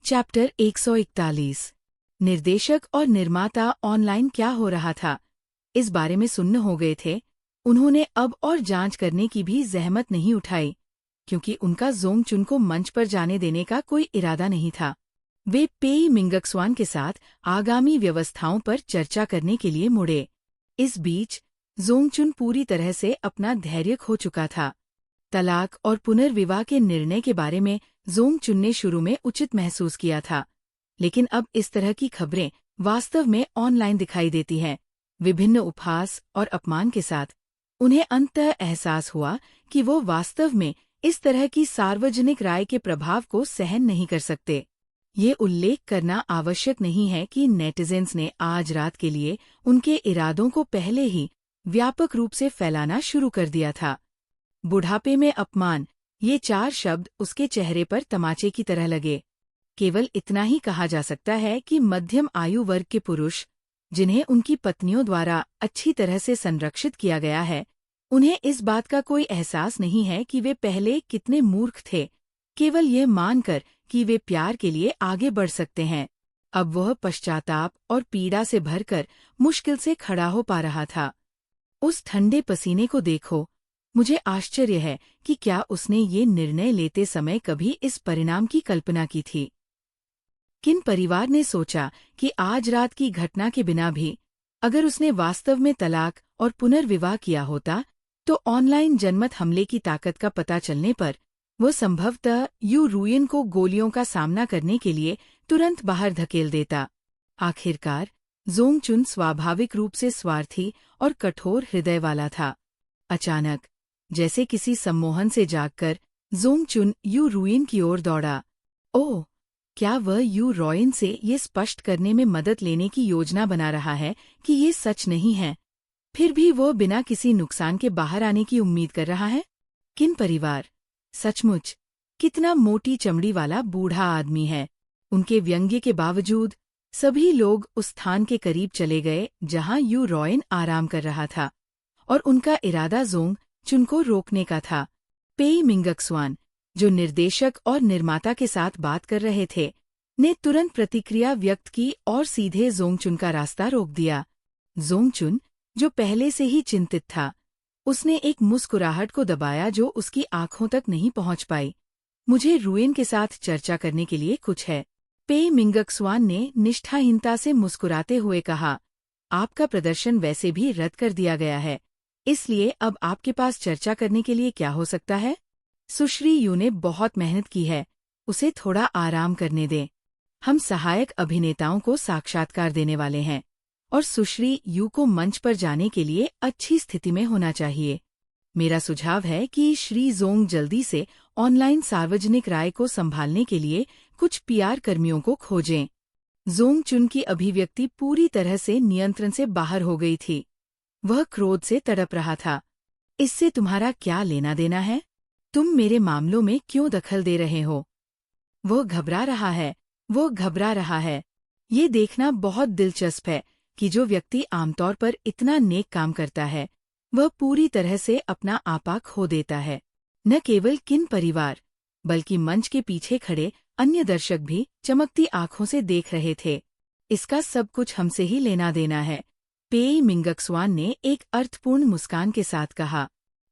Chapter 141 निर्देशक और निर्माता ऑनलाइन क्या हो रहा था, इस बारे में सुन्न हो गए थे। उन्होंने अब और जांच करने की भी जहमत नहीं उठाई, क्योंकि उनका जोंगचुन को मंच पर जाने देने का कोई इरादा नहीं था। वे पेई मिंगक्सवान के साथ आगामी व्यवस्थाओं पर चर्चा करने के लिए मुड़े। इस बीच जोंगचुन पूरी तरह से अपना धैर्य खो चुका था। तलाक और पुनर्विवाह के निर्णय के बारे में जोंगचुन ने शुरू में उचित महसूस किया था, लेकिन अब इस तरह की खबरें वास्तव में ऑनलाइन दिखाई देती हैं, विभिन्न उपहास और अपमान के साथ। उन्हें अंततः एहसास हुआ कि वो वास्तव में इस तरह की सार्वजनिक राय के प्रभाव को सहन नहीं कर सकते। ये उल्लेख करना आवश्यक नहीं है कि नेटिजन्स ने आज रात के लिए उनके इरादों को पहले ही व्यापक रूप से फैलाना शुरू कर दिया था। बुढ़ापे में अपमान, ये 4 शब्द उसके चेहरे पर तमाचे की तरह लगे। केवल इतना ही कहा जा सकता है कि मध्यम आयु वर्ग के पुरुष, जिन्हें उनकी पत्नियों द्वारा अच्छी तरह से संरक्षित किया गया है, उन्हें इस बात का कोई एहसास नहीं है कि वे पहले कितने मूर्ख थे, केवल यह मानकर कि वे प्यार के लिए आगे बढ़ सकते हैं। अब वह पश्चाताप और पीड़ा से भरकर मुश्किल से खड़ा हो पा रहा था। उस ठंडे पसीने को देखो। मुझे आश्चर्य है कि क्या उसने ये निर्णय लेते समय कभी इस परिणाम की कल्पना की थी। किन परिवार ने सोचा कि आज रात की घटना के बिना भी, अगर उसने वास्तव में तलाक और पुनर्विवाह किया होता, तो ऑनलाइन जनमत हमले की ताकत का पता चलने पर वो संभवतः यू रुयन को गोलियों का सामना करने के लिए तुरंत बाहर धकेल देता। आखिरकार जोंगचुन स्वाभाविक रूप से स्वार्थी और कठोर हृदय वाला था। अचानक, जैसे किसी सम्मोहन से जागकर, जोंगचुन यू रुयन की ओर दौड़ा। ओह, क्या वह यू रॉयन से ये स्पष्ट करने में मदद लेने की योजना बना रहा है कि ये सच नहीं है, फिर भी वो बिना किसी नुकसान के बाहर आने की उम्मीद कर रहा है? किन परिवार सचमुच कितना मोटी चमड़ी वाला बूढ़ा आदमी है। उनके व्यंग्य के बावजूद सभी लोग उस स्थान के करीब चले गए जहां यू रॉयन आराम कर रहा था, और उनका इरादा जोंगचुन को रोकने का था। पेई मिंगक्सवान, जो निर्देशक और निर्माता के साथ बात कर रहे थे, ने तुरंत प्रतिक्रिया व्यक्त की और सीधे जोंगचुन का रास्ता रोक दिया। जोंगचुन, जो पहले से ही चिंतित था, उसने एक मुस्कुराहट को दबाया जो उसकी आंखों तक नहीं पहुंच पाई। मुझे रुयन के साथ चर्चा करने के लिए कुछ है, पेई मिंगक्सवान ने निष्ठाहीनता से मुस्कुराते हुए कहा। आपका प्रदर्शन वैसे भी रद्द कर दिया गया है, इसलिए अब आपके पास चर्चा करने के लिए क्या हो सकता है? सुश्री यू ने बहुत मेहनत की है, उसे थोड़ा आराम करने दें। हम सहायक अभिनेताओं को साक्षात्कार देने वाले हैं, और सुश्री यू को मंच पर जाने के लिए अच्छी स्थिति में होना चाहिए। मेरा सुझाव है कि श्री जोंग जल्दी से ऑनलाइन सार्वजनिक राय को संभालने के लिए कुछ पीआर कर्मियों को खोजें। जोंगचुन की अभिव्यक्ति पूरी तरह से नियंत्रण से बाहर हो गई थी। वह क्रोध से तड़प रहा था। इससे तुम्हारा क्या लेना देना है? तुम मेरे मामलों में क्यों दखल दे रहे हो? वो घबरा रहा है, वो घबरा रहा है। ये देखना बहुत दिलचस्प है कि जो व्यक्ति आमतौर पर इतना नेक काम करता है, वह पूरी तरह से अपना आपा खो देता है। न केवल किन परिवार, बल्कि मंच के पीछे खड़े अन्य दर्शक भी चमकती आंखों से देख रहे थे। इसका सब कुछ हमसे ही लेना देना है, पेई मिंगक्सवान ने एक अर्थपूर्ण मुस्कान के साथ कहा।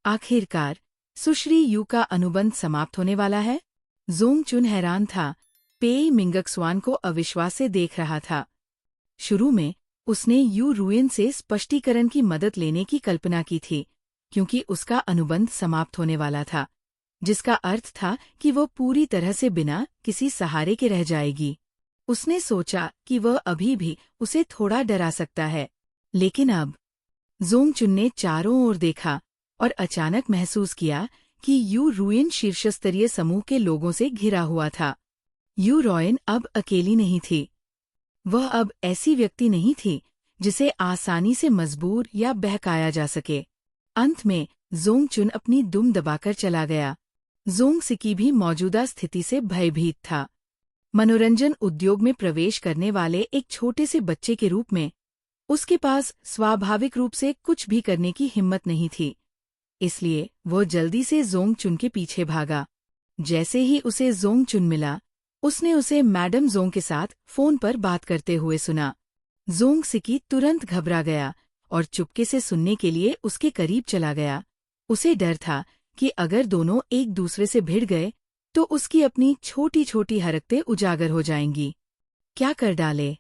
आखिरकार सुश्री यू का अनुबंध समाप्त होने वाला है? जोंगचुन हैरान था, पेई मिंगक्सवान को अविश्वास से देख रहा था। शुरू में उसने यू रुयन से स्पष्टीकरण की मदद लेने की कल्पना की थी, क्योंकि उसका अनुबंध समाप्त होने वाला था, जिसका अर्थ था कि वो पूरी तरह से बिना किसी सहारे के रह जाएगी। उसने सोचा कि वह अभी भी उसे थोड़ा डरा सकता है, लेकिन अब जोंगचुन ने चारों ओर देखा और अचानक महसूस किया कि यू रुयन शीर्षस्तरीय समूह के लोगों से घिरा हुआ था। यू रॉयन अब अकेली नहीं थी। वह अब ऐसी व्यक्ति नहीं थी जिसे आसानी से मजबूर या बहकाया जा सके। अंत में जोंगचुन अपनी दुम दबाकर चला गया। जोंगसिकी भी मौजूदा स्थिति से भयभीत था। मनोरंजन उद्योग में प्रवेश करने वाले एक छोटे से बच्चे के रूप में उसके पास स्वाभाविक रूप से कुछ भी करने की हिम्मत नहीं थी। इसलिए वो जल्दी से जोंगचुन के पीछे भागा। जैसे ही उसे जोंगचुन मिला, उसने उसे मैडम जोंग के साथ फोन पर बात करते हुए सुना। जोंग सिकी तुरंत घबरा गया और चुपके से सुनने के लिए उसके करीब चला गया। उसे डर था कि अगर दोनों एक दूसरे से भिड़ गए तो उसकी अपनी छोटी छोटी हरकतें उजागर हो जाएंगी। क्या कर डाले।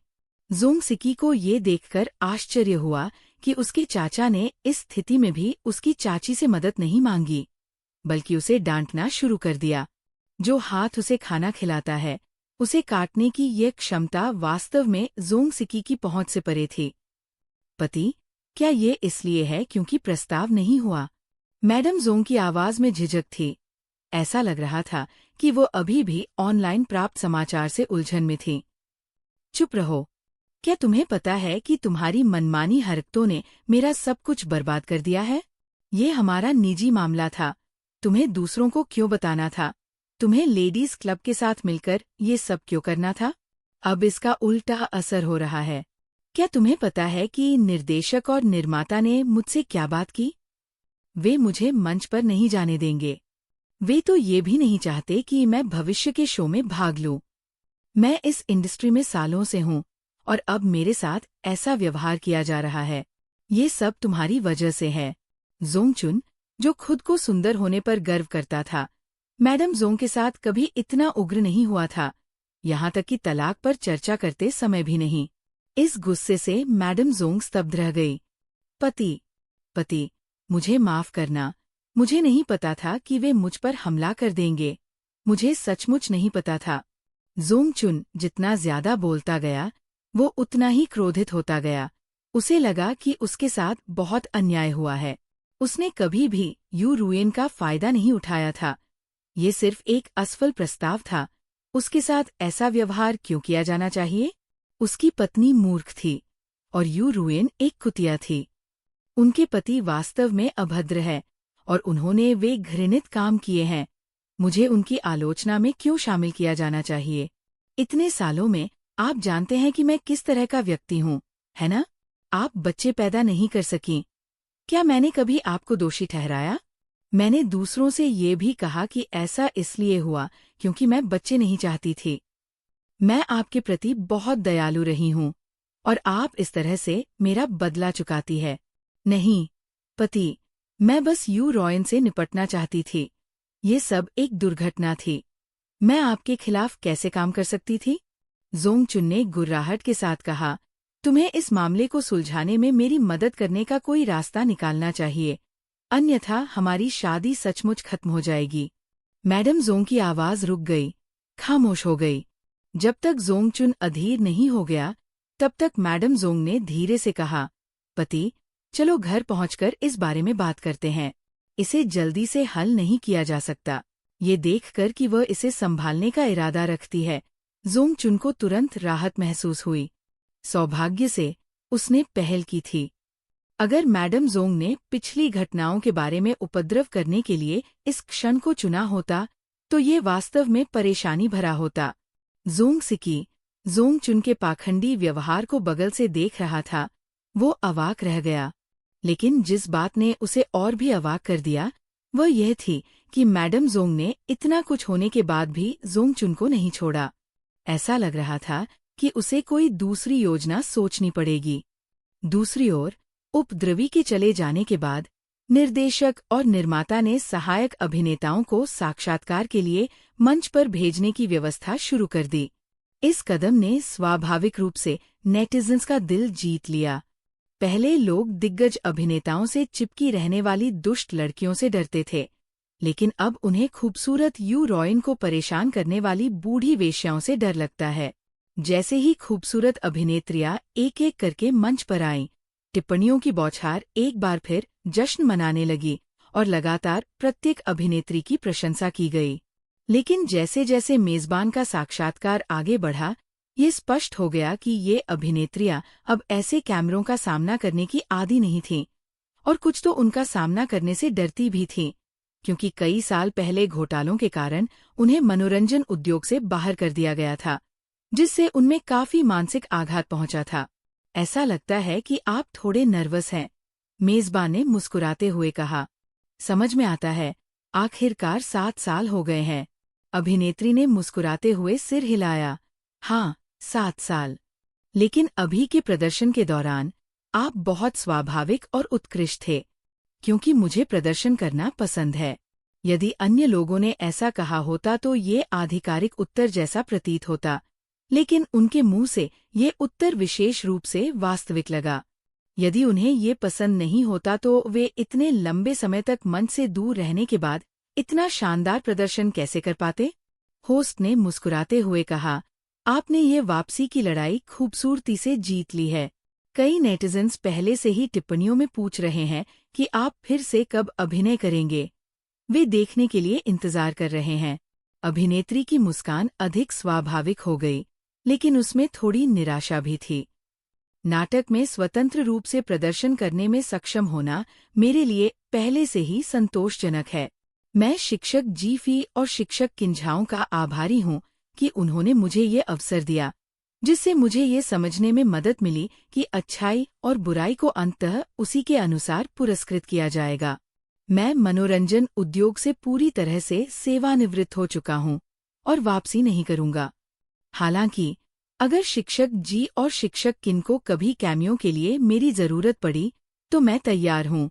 जोंग सिकी को ये देखकर आश्चर्य हुआ कि उसके चाचा ने इस स्थिति में भी उसकी चाची से मदद नहीं मांगी, बल्कि उसे डांटना शुरू कर दिया। जो हाथ उसे खाना खिलाता है, उसे काटने की ये क्षमता वास्तव में जोंग सिकी की पहुंच से परे थी। पति, क्या ये इसलिए है क्योंकि प्रस्ताव नहीं हुआ? मैडम जोंग की आवाज में झिझक थी। ऐसा लग रहा था कि वो अभी भी ऑनलाइन प्राप्त समाचार से उलझन में थी। चुप रहो। क्या तुम्हें पता है कि तुम्हारी मनमानी हरकतों ने मेरा सब कुछ बर्बाद कर दिया है? ये हमारा निजी मामला था। तुम्हें दूसरों को क्यों बताना था? तुम्हें लेडीज क्लब के साथ मिलकर ये सब क्यों करना था? अब इसका उल्टा असर हो रहा है। क्या तुम्हें पता है कि निर्देशक और निर्माता ने मुझसे क्या बात की? वे मुझे मंच पर नहीं जाने देंगे। वे तो ये भी नहीं चाहते कि मैं भविष्य के शो में भाग लूं। मैं इस इंडस्ट्री में सालों से हूं और अब मेरे साथ ऐसा व्यवहार किया जा रहा है। ये सब तुम्हारी वजह से है। जोंग चुन, जो खुद को सुंदर होने पर गर्व करता था, मैडम जोंग के साथ कभी इतना उग्र नहीं हुआ था, यहाँ तक कि तलाक पर चर्चा करते समय भी नहीं। इस गुस्से से मैडम जोंग स्तब्ध रह गई। पति, मुझे माफ करना। मुझे नहीं पता था कि वे मुझ पर हमला कर देंगे। मुझे सचमुच नहीं पता था। जोंग चुन जितना ज्यादा बोलता गया, वो उतना ही क्रोधित होता गया। उसे लगा कि उसके साथ बहुत अन्याय हुआ है। उसने कभी भी यू रुएन का फायदा नहीं उठाया था। ये सिर्फ एक असफल प्रस्ताव था। उसके साथ ऐसा व्यवहार क्यों किया जाना चाहिए? उसकी पत्नी मूर्ख थी और यू रुएन एक कुतिया थी। उनके पति वास्तव में अभद्र है और उन्होंने वे घृणित काम किए हैं। मुझे उनकी आलोचना में क्यों शामिल किया जाना चाहिए? इतने सालों में आप जानते हैं कि मैं किस तरह का व्यक्ति हूँ, है ना? आप बच्चे पैदा नहीं कर सकीं। क्या मैंने कभी आपको दोषी ठहराया? मैंने दूसरों से ये भी कहा कि ऐसा इसलिए हुआ क्योंकि मैं बच्चे नहीं चाहती थी। मैं आपके प्रति बहुत दयालु रही हूँ और आप इस तरह से मेरा बदला चुकाती है। नहीं, पति, मैं बस यू रॉयन से निपटना चाहती थी। ये सब एक दुर्घटना थी। मैं आपके खिलाफ कैसे काम कर सकती थी? जोंग चुन ने गुर्राहट के साथ कहा, तुम्हें इस मामले को सुलझाने में मेरी मदद करने का कोई रास्ता निकालना चाहिए, अन्यथा हमारी शादी सचमुच खत्म हो जाएगी। मैडम जोंग की आवाज रुक गई, खामोश हो गई। जब तक जोंग चुन अधीर नहीं हो गया, तब तक मैडम जोंग ने धीरे से कहा, पति, चलो घर पहुंचकर इस बारे में बात करते हैं। इसे जल्दी से हल नहीं किया जा सकता। ये देखकर कि वह इसे संभालने का इरादा रखती है, जोंग चुन को तुरंत राहत महसूस हुई। सौभाग्य से उसने पहल की थी। अगर मैडम जोंग ने पिछली घटनाओं के बारे में उपद्रव करने के लिए इस क्षण को चुना होता, तो ये वास्तव में परेशानी भरा होता। जोंग सिकी, जोंग चुन के पाखंडी व्यवहार को बगल से देख रहा था। वो अवाक रह गया। लेकिन जिस बात ने उसे और भी अवाक कर दिया, वह यह थी कि मैडम जोंग ने इतना कुछ होने के बाद भी जोंग चुन को नहीं छोड़ा। ऐसा लग रहा था कि उसे कोई दूसरी योजना सोचनी पड़ेगी। दूसरी ओर, उपद्रवी के चले जाने के बाद निर्देशक और निर्माता ने सहायक अभिनेताओं को साक्षात्कार के लिए मंच पर भेजने की व्यवस्था शुरू कर दी। इस कदम ने स्वाभाविक रूप से नेटिजन्स का दिल जीत लिया। पहले लोग दिग्गज अभिनेताओं से चिपकी रहने वाली दुष्ट लड़कियों से डरते थे, लेकिन अब उन्हें खूबसूरत यू रॉयन को परेशान करने वाली बूढ़ी वेश्याओं से डर लगता है। जैसे ही खूबसूरत अभिनेत्रियां एक-एक करके मंच पर आईं, टिप्पणियों की बौछार एक बार फिर जश्न मनाने लगी और लगातार प्रत्येक अभिनेत्री की प्रशंसा की गई। लेकिन जैसे जैसे मेजबान का साक्षात्कार आगे बढ़ा, ये स्पष्ट हो गया कि ये अभिनेत्रियां अब ऐसे कैमरों का सामना करने की आदी नहीं थीं, और कुछ तो उनका सामना करने से डरती भी थीं, क्योंकि कई साल पहले घोटालों के कारण उन्हें मनोरंजन उद्योग से बाहर कर दिया गया था, जिससे उनमें काफी मानसिक आघात पहुंचा था। ऐसा लगता है कि आप थोड़े नर्वस हैं, मेजबान ने मुस्कुराते हुए कहा। समझ में आता है, आखिरकार 7 साल हो गए हैं। अभिनेत्री ने मुस्कुराते हुए सिर हिलाया। हाँ, 7 साल। लेकिन अभी के प्रदर्शन के दौरान आप बहुत स्वाभाविक और उत्कृष्ट थे, क्योंकि मुझे प्रदर्शन करना पसंद है। यदि अन्य लोगों ने ऐसा कहा होता तो ये आधिकारिक उत्तर जैसा प्रतीत होता, लेकिन उनके मुंह से ये उत्तर विशेष रूप से वास्तविक लगा। यदि उन्हें ये पसंद नहीं होता तो वे इतने लंबे समय तक मंच से दूर रहने के बाद इतना शानदार प्रदर्शन कैसे कर पाते? होस्ट ने मुस्कुराते हुए कहा, आपने ये वापसी की लड़ाई खूबसूरती से जीत ली है। कई नेटिजन्स पहले से ही टिप्पणियों में पूछ रहे हैं कि आप फिर से कब अभिनय करेंगे। वे देखने के लिए इंतजार कर रहे हैं। अभिनेत्री की मुस्कान अधिक स्वाभाविक हो गई, लेकिन उसमें थोड़ी निराशा भी थी। नाटक में स्वतंत्र रूप से प्रदर्शन करने में सक्षम होना मेरे लिए पहले से ही संतोषजनक है। मैं शिक्षक जीफी और शिक्षक किंझाओं का आभारी हूँ कि उन्होंने मुझे ये अवसर दिया, जिससे मुझे ये समझने में मदद मिली कि अच्छाई और बुराई को अंततः उसी के अनुसार पुरस्कृत किया जाएगा। मैं मनोरंजन उद्योग से पूरी तरह से सेवानिवृत्त हो चुका हूँ और वापसी नहीं करूँगा। हालांकि अगर शिक्षक जी और शिक्षक किन को कभी कैमियो के लिए मेरी जरूरत पड़ी तो मैं तैयार हूँ।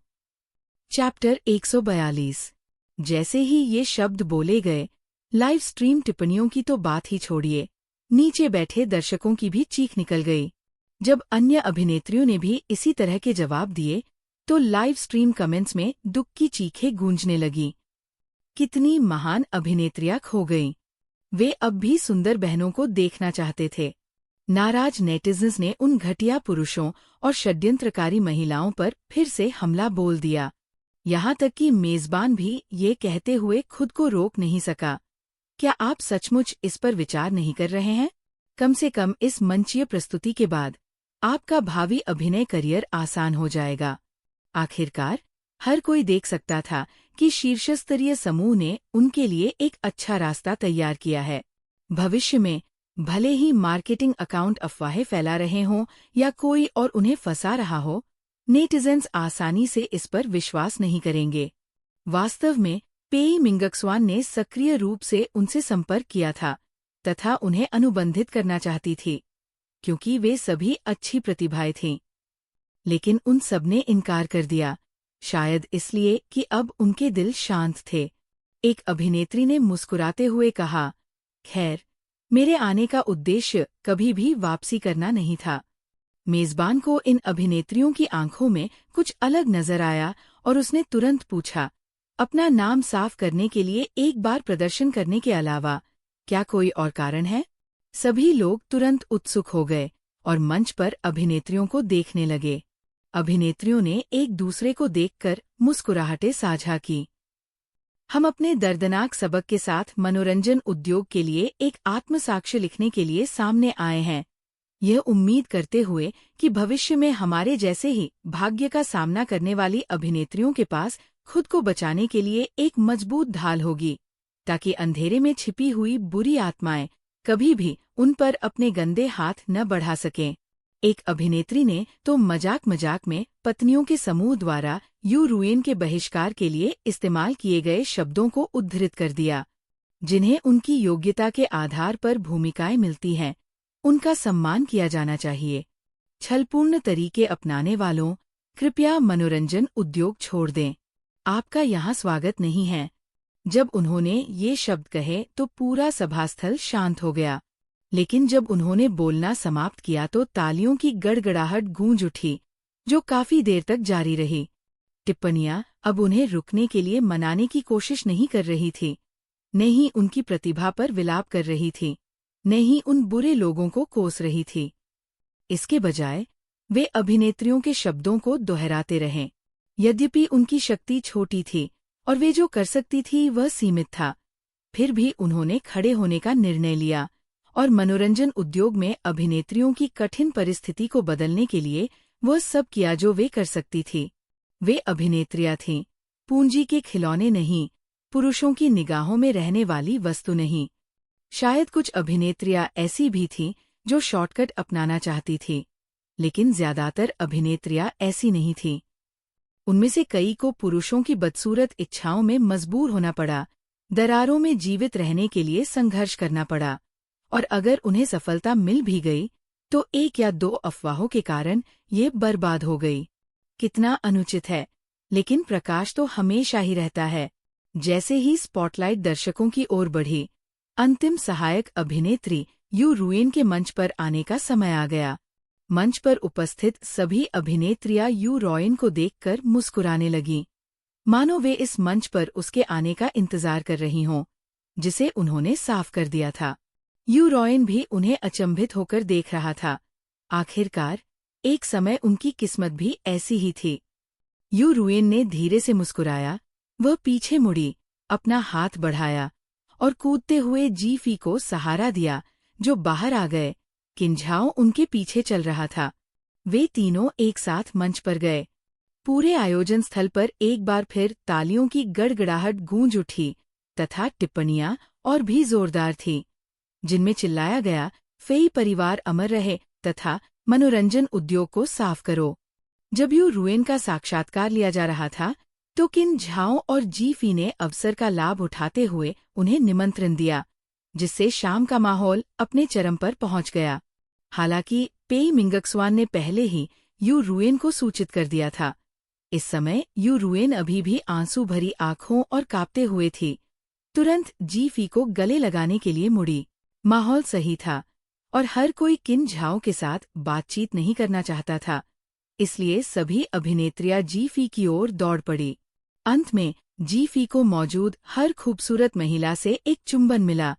चैप्टर 142। जैसे ही ये शब्द बोले गए, लाइव स्ट्रीम टिप्पणियों की तो बात ही छोड़िए, नीचे बैठे दर्शकों की भी चीख निकल गई। जब अन्य अभिनेत्रियों ने भी इसी तरह के जवाब दिए तो लाइव स्ट्रीम कमेंट्स में दुख की चीखें गूंजने लगीं। कितनी महान अभिनेत्रियां खो गईं। वे अब भी सुंदर बहनों को देखना चाहते थे। नाराज नेटिजन्स ने उन घटिया पुरुषों और षड्यंत्रकारी महिलाओं पर फिर से हमला बोल दिया। यहाँ तक कि मेजबान भी ये कहते हुए खुद को रोक नहीं सका, क्या आप सचमुच इस पर विचार नहीं कर रहे हैं? कम से कम इस मंचीय प्रस्तुति के बाद आपका भावी अभिनय करियर आसान हो जाएगा। आखिरकार हर कोई देख सकता था कि शीर्षस्तरीय समूह ने उनके लिए एक अच्छा रास्ता तैयार किया है। भविष्य में भले ही मार्केटिंग अकाउंट अफवाहें फैला रहे हों या कोई और उन्हें फंसा रहा हो, नेटिजन्स आसानी से इस पर विश्वास नहीं करेंगे। वास्तव में पेई मिंगक्सवान ने सक्रिय रूप से उनसे संपर्क किया था तथा उन्हें अनुबंधित करना चाहती थी, क्योंकि वे सभी अच्छी प्रतिभाएं थीं। लेकिन उन सबने इनकार कर दिया, शायद इसलिए कि अब उनके दिल शांत थे। एक अभिनेत्री ने मुस्कुराते हुए कहा, खैर, मेरे आने का उद्देश्य कभी भी वापसी करना नहीं था। मेजबान को इन अभिनेत्रियों की आंखों में कुछ अलग नजर आया और उसने तुरंत पूछा, अपना नाम साफ करने के लिए एक बार प्रदर्शन करने के अलावा क्या कोई और कारण है? सभी लोग तुरंत उत्सुक हो गए और मंच पर अभिनेत्रियों को देखने लगे। अभिनेत्रियों ने एक दूसरे को देखकर मुस्कुराहटें साझा की। हम अपने दर्दनाक सबक के साथ मनोरंजन उद्योग के लिए एक आत्मसाक्ष्य लिखने के लिए सामने आए हैं, यह उम्मीद करते हुए कि भविष्य में हमारे जैसे ही भाग्य का सामना करने वाली अभिनेत्रियों के पास खुद को बचाने के लिए एक मजबूत ढाल होगी, ताकि अंधेरे में छिपी हुई बुरी आत्माएं कभी भी उन पर अपने गंदे हाथ न बढ़ा सकें। एक अभिनेत्री ने तो मजाक मजाक में पत्नियों के समूह द्वारा यूरुएन के बहिष्कार के लिए इस्तेमाल किए गए शब्दों को उद्धृत कर दिया। जिन्हें उनकी योग्यता के आधार पर भूमिकाएं मिलती हैं, उनका सम्मान किया जाना चाहिए। छलपूर्ण तरीके अपनाने वालों, कृपया मनोरंजन उद्योग छोड़ दें, आपका यहाँ स्वागत नहीं है। जब उन्होंने ये शब्द कहे तो पूरा सभास्थल शांत हो गया, लेकिन जब उन्होंने बोलना समाप्त किया तो तालियों की गड़गड़ाहट गूंज उठी, जो काफी देर तक जारी रही। टिप्पणियां अब उन्हें रुकने के लिए मनाने की कोशिश नहीं कर रही थी, न ही उनकी प्रतिभा पर विलाप कर रही थी, न ही उन बुरे लोगों को कोस रही थी। इसके बजाय वे अभिनेत्रियों के शब्दों को दोहराते रहे। यद्यपि उनकी शक्ति छोटी थी और वे जो कर सकती थी वह सीमित था, फिर भी उन्होंने खड़े होने का निर्णय लिया और मनोरंजन उद्योग में अभिनेत्रियों की कठिन परिस्थिति को बदलने के लिए वह सब किया जो वे कर सकती थी। वे अभिनेत्रियां थीं, पूंजी के खिलौने नहीं, पुरुषों की निगाहों में रहने वाली वस्तु नहीं। शायद कुछ अभिनेत्रियां ऐसी भी थीं जो शॉर्टकट अपनाना चाहती थी, लेकिन ज्यादातर अभिनेत्रियां ऐसी नहीं थीं। उनमें से कई को पुरुषों की बदसूरत इच्छाओं में मजबूर होना पड़ा, दरारों में जीवित रहने के लिए संघर्ष करना पड़ा, और अगर उन्हें सफलता मिल भी गई तो 1 या 2 अफवाहों के कारण ये बर्बाद हो गई। कितना अनुचित है, लेकिन प्रकाश तो हमेशा ही रहता है। जैसे ही स्पॉटलाइट दर्शकों की ओर बढ़ी, अंतिम सहायक अभिनेत्री यू रुएन के मंच पर आने का समय आ गया। मंच पर उपस्थित सभी अभिनेत्रियां यू रॉयन को देखकर मुस्कुराने लगीं, मानो वे इस मंच पर उसके आने का इंतजार कर रही हों, जिसे उन्होंने साफ कर दिया था। यू रॉयन भी उन्हें अचंभित होकर देख रहा था। आखिरकार एक समय उनकी किस्मत भी ऐसी ही थी। यू रुएन ने धीरे से मुस्कुराया, वह पीछे मुड़ी, अपना हाथ बढ़ाया और कूदते हुए जीफी को सहारा दिया, जो बाहर आ गए। किंझाओ उनके पीछे चल रहा था। वे तीनों एक साथ मंच पर गए। पूरे आयोजन स्थल पर एक बार फिर तालियों की गड़गड़ाहट गूंज उठी तथा टिप्पणियां और भी जोरदार थीं, जिनमें चिल्लाया गया, फेई परिवार अमर रहे तथा मनोरंजन उद्योग को साफ करो। जब यू रुएन का साक्षात्कार लिया जा रहा था तो किन झाओ और जीफी ने अवसर का लाभ उठाते हुए उन्हें निमंत्रण दिया, जिससे शाम का माहौल अपने चरम पर पहुंच गया। हालांकि पेई मिंगक्सवान ने पहले ही यू रुएन को सूचित कर दिया था। इस समय यू रुएन अभी भी आंसू भरी आंखों और कांपते हुए थी। तुरंत जीफी को गले लगाने के लिए मुड़ी। माहौल सही था और हर कोई किन झाओ के साथ बातचीत नहीं करना चाहता था, इसलिए सभी अभिनेत्रियां जीफी की ओर दौड़ पड़ी। अंत में जीफी को मौजूद हर खूबसूरत महिला से एक चुंबन मिला,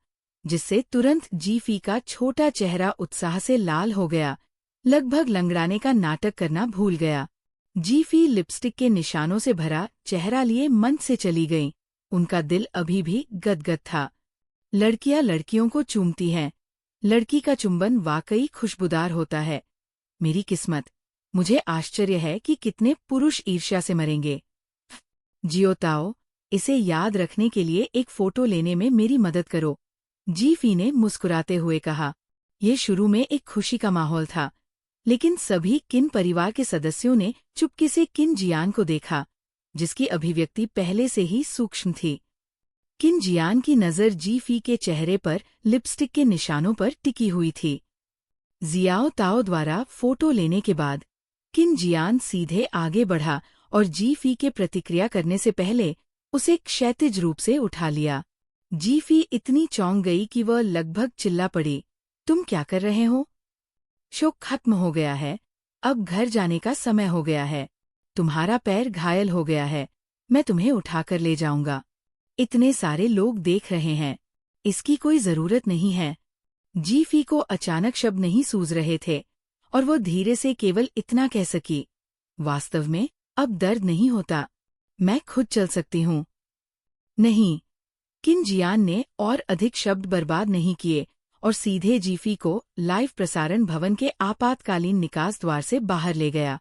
जिससे तुरंत जीफी का छोटा चेहरा उत्साह से लाल हो गया, लगभग लंगड़ाने का नाटक करना भूल गया। जीफी लिपस्टिक के निशानों से भरा चेहरा लिए मंच से चली गईं। उनका दिल अभी भी गदगद था। लड़कियां लड़कियों को चूमती हैं। लड़की का चुंबन वाकई खुशबूदार होता है। मेरी किस्मत, मुझे आश्चर्य है कि कितने पुरुष ईर्ष्या से मरेंगे। जियोताओ, इसे याद रखने के लिए एक फोटो लेने में मेरी मदद करो, जीफी ने मुस्कुराते हुए कहा। ये शुरू में एक खुशी का माहौल था, लेकिन सभी किन परिवार के सदस्यों ने चुपके से किन जियान को देखा, जिसकी अभिव्यक्ति पहले से ही सूक्ष्म थी। किन जियान की नज़र जीफी के चेहरे पर लिपस्टिक के निशानों पर टिकी हुई थी। जियाओ ताओ द्वारा फोटो लेने के बाद किन जियान सीधे आगे बढ़ा और जीफी के प्रतिक्रिया करने से पहले उसे क्षैतिज रूप से उठा लिया। जीफी इतनी चौंक गई कि वह लगभग चिल्ला पड़ी, तुम क्या कर रहे हो? शो खत्म हो गया है, अब घर जाने का समय हो गया है। तुम्हारा पैर घायल हो गया है, मैं तुम्हें उठाकर ले जाऊंगा। इतने सारे लोग देख रहे हैं, इसकी कोई जरूरत नहीं है। जीफी को अचानक शब्द नहीं सूझ रहे थे और वो धीरे से केवल इतना कह सकी, वास्तव में अब दर्द नहीं होता, मैं खुद चल सकती हूँ। नहीं, किन जियान ने और अधिक शब्द बर्बाद नहीं किए और सीधे जीफी को लाइव प्रसारण भवन के आपातकालीन निकास द्वार से बाहर ले गया।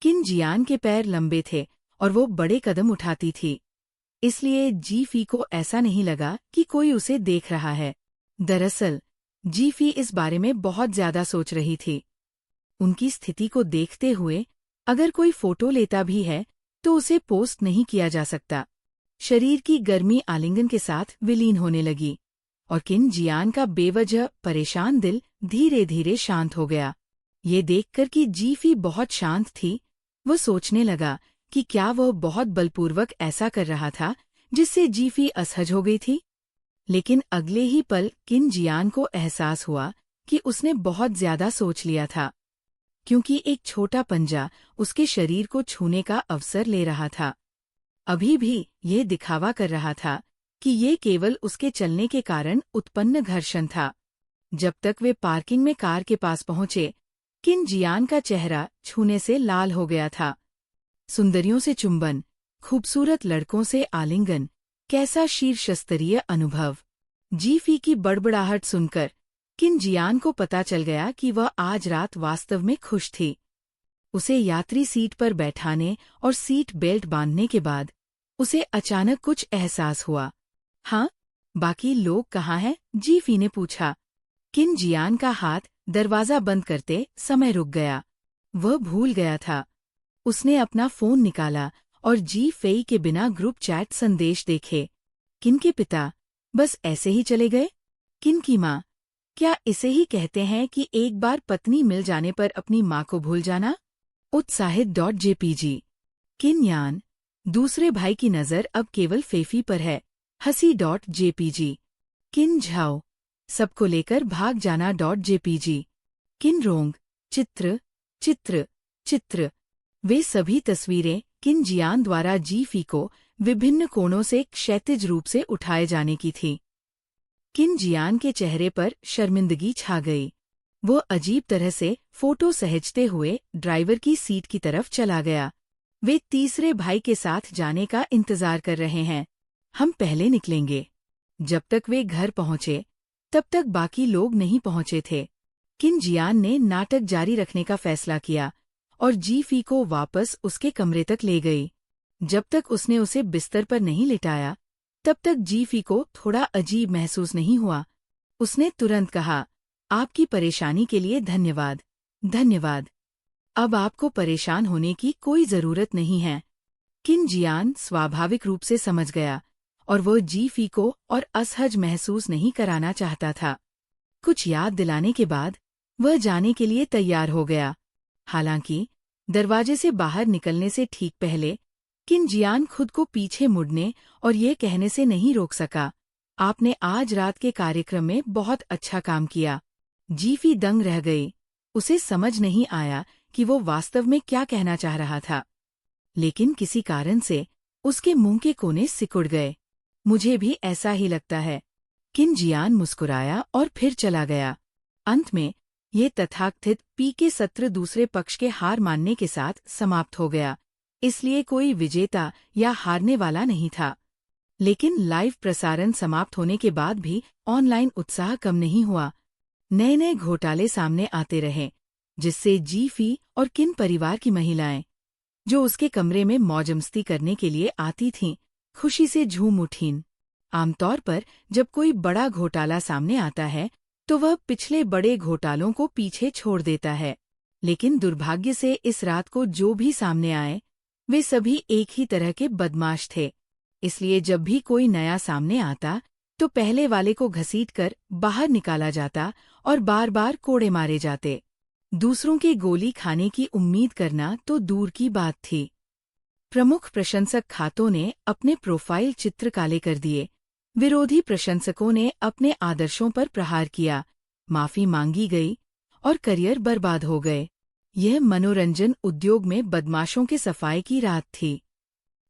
किन जियान के पैर लंबे थे और वो बड़े कदम उठाती थी, इसलिए जीफी को ऐसा नहीं लगा कि कोई उसे देख रहा है। दरअसल जीफी इस बारे में बहुत ज्यादा सोच रही थी। उनकी स्थिति को देखते हुए अगर कोई फोटो लेता भी है तो उसे पोस्ट नहीं किया जा सकता। शरीर की गर्मी आलिंगन के साथ विलीन होने लगी और किन जियान का बेवजह परेशान दिल धीरे धीरे शांत हो गया। ये देखकर कि जीफी बहुत शांत थी, वो सोचने लगा कि क्या वह बहुत बलपूर्वक ऐसा कर रहा था जिससे जीफी असहज हो गई थी। लेकिन अगले ही पल किन जियान को एहसास हुआ कि उसने बहुत ज्यादा सोच लिया था, क्योंकि एक छोटा पंजा उसके शरीर को छूने का अवसर ले रहा था। अभी भी ये दिखावा कर रहा था कि ये केवल उसके चलने के कारण उत्पन्न घर्षण था। जब तक वे पार्किंग में कार के पास पहुंचे, किन जियान का चेहरा छूने से लाल हो गया था। सुंदरियों से चुंबन, खूबसूरत लड़कों से आलिंगन, कैसा शीर्षस्तरीय अनुभव। जीफी की बड़बड़ाहट सुनकर किन जियान को पता चल गया कि वह आज रात वास्तव में खुश थी। उसे यात्री सीट पर बैठाने और सीट बेल्ट बांधने के बाद उसे अचानक कुछ एहसास हुआ। हाँ, बाकी लोग कहाँ हैं? जीफी ने पूछा। किन जियान का हाथ दरवाजा बंद करते समय रुक गया। वह भूल गया था। उसने अपना फोन निकाला और जी फेई के बिना ग्रुप चैट संदेश देखे। किन के पिता बस ऐसे ही चले गए? किन की माँ, क्या इसे ही कहते हैं कि एक बार पत्नी मिल जाने पर अपनी माँ को भूल जाना? उत्साहित.jpg। किन यान, दूसरे भाई की नज़र अब केवल फेफी पर है। हंसी.jpg। किन झाओ, सबको लेकर भाग जाना.jpg। किन रोंग, चित्र चित्र चित्र। वे सभी तस्वीरें किन जियान द्वारा जी.फी को विभिन्न कोणों से क्षैतिज रूप से उठाए जाने की थी। किन जियान के चेहरे पर शर्मिंदगी छा गई। वो अजीब तरह से फोटो सहेजते हुए ड्राइवर की सीट की तरफ चला गया। वे तीसरे भाई के साथ जाने का इंतजार कर रहे हैं। हम पहले निकलेंगे। जब तक वे घर पहुंचे, तब तक बाकी लोग नहीं पहुंचे थे। किन जियान ने नाटक जारी रखने का फैसला किया और जी.फी को वापस उसके कमरे तक ले गई। जब तक उसने उसे बिस्तर पर नहीं लिटाया, तब तक जी.फी को थोड़ा अजीब महसूस नहीं हुआ। उसने तुरंत कहा, आपकी परेशानी के लिए धन्यवाद। धन्यवाद। अब आपको परेशान होने की कोई जरूरत नहीं है। किन जियान स्वाभाविक रूप से समझ गया और वो जी.फी को और असहज महसूस नहीं कराना चाहता था। कुछ याद दिलाने के बाद वह जाने के लिए तैयार हो गया। हालांकि दरवाजे से बाहर निकलने से ठीक पहले किन जियान खुद को पीछे मुड़ने और ये कहने से नहीं रोक सका, आपने आज रात के कार्यक्रम में बहुत अच्छा काम किया। जी.फी दंग रह गई। उसे समझ नहीं आया कि वो वास्तव में क्या कहना चाह रहा था, लेकिन किसी कारण से उसके मुंह के कोने सिकुड़ गए। मुझे भी ऐसा ही लगता है। किन जियान मुस्कुराया और फिर चला गया। अंत में ये तथाकथित पीके सत्र दूसरे पक्ष के हार मानने के साथ समाप्त हो गया, इसलिए कोई विजेता या हारने वाला नहीं था। लेकिन लाइव प्रसारण समाप्त होने के बाद भी ऑनलाइन उत्साह कम नहीं हुआ। नए नए घोटाले सामने आते रहे, जिससे जी.फी और किन परिवार की महिलाएं, जो उसके कमरे में मौजमस्ती करने के लिए आती थीं, खुशी से झूम उठीं। आमतौर पर जब कोई बड़ा घोटाला सामने आता है, तो वह पिछले बड़े घोटालों को पीछे छोड़ देता है। लेकिन दुर्भाग्य से इस रात को जो भी सामने आए, वे सभी एक ही तरह के बदमाश थे। इसलिए जब भी कोई नया सामने आता, तो पहले वाले को घसीटकर बाहर निकाला जाता और बार बार कोड़े मारे जाते। दूसरों के गोली खाने की उम्मीद करना तो दूर की बात थी। प्रमुख प्रशंसक खातों ने अपने प्रोफाइल चित्र काले कर दिए। विरोधी प्रशंसकों ने अपने आदर्शों पर प्रहार किया, माफी मांगी गई और करियर बर्बाद हो गए। यह मनोरंजन उद्योग में बदमाशों के सफाई की रात थी।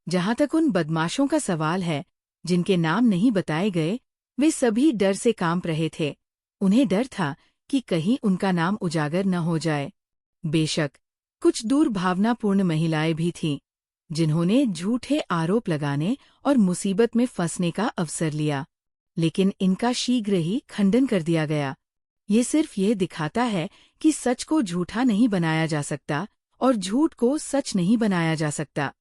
जहां तक उन बदमाशों का सवाल है, जिनके नाम नहीं बताए गए, वे सभी डर से कांप रहे थे। उन्हें डर था कि कहीं उनका नाम उजागर न हो जाए। बेशक कुछ दुर्भावनापूर्ण महिलाएं भी थीं, जिन्होंने झूठे आरोप लगाने और मुसीबत में फंसने का अवसर लिया, लेकिन इनका शीघ्र ही खंडन कर दिया गया। ये सिर्फ ये दिखाता है कि सच को झूठा नहीं बनाया जा सकता और झूठ को सच नहीं बनाया जा सकता।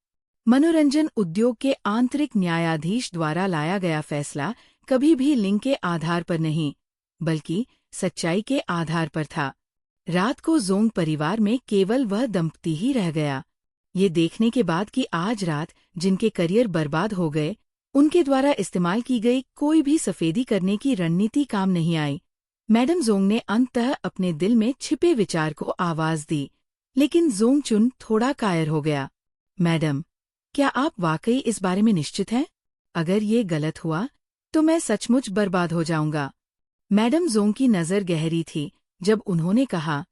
मनोरंजन उद्योग के आंतरिक न्यायाधीश द्वारा लाया गया फैसला कभी भी लिंग के आधार पर नहीं, बल्कि सच्चाई के आधार पर था। रात को जोंग परिवार में केवल वह दंपति ही रह गया। ये देखने के बाद कि आज रात जिनके करियर बर्बाद हो गए, उनके द्वारा इस्तेमाल की गई कोई भी सफेदी करने की रणनीति काम नहीं आई। मैडम जोंग ने अंततः अपने दिल में छिपे विचार को आवाज दी, लेकिन जोंग चुन थोड़ा कायर हो गया। मैडम, क्या आप वाकई इस बारे में निश्चित हैं? अगर ये गलत हुआ, तो मैं सचमुच बर्बाद हो जाऊंगा। मैडम जोंग की नज़र गहरी थी जब उन्होंने कहा,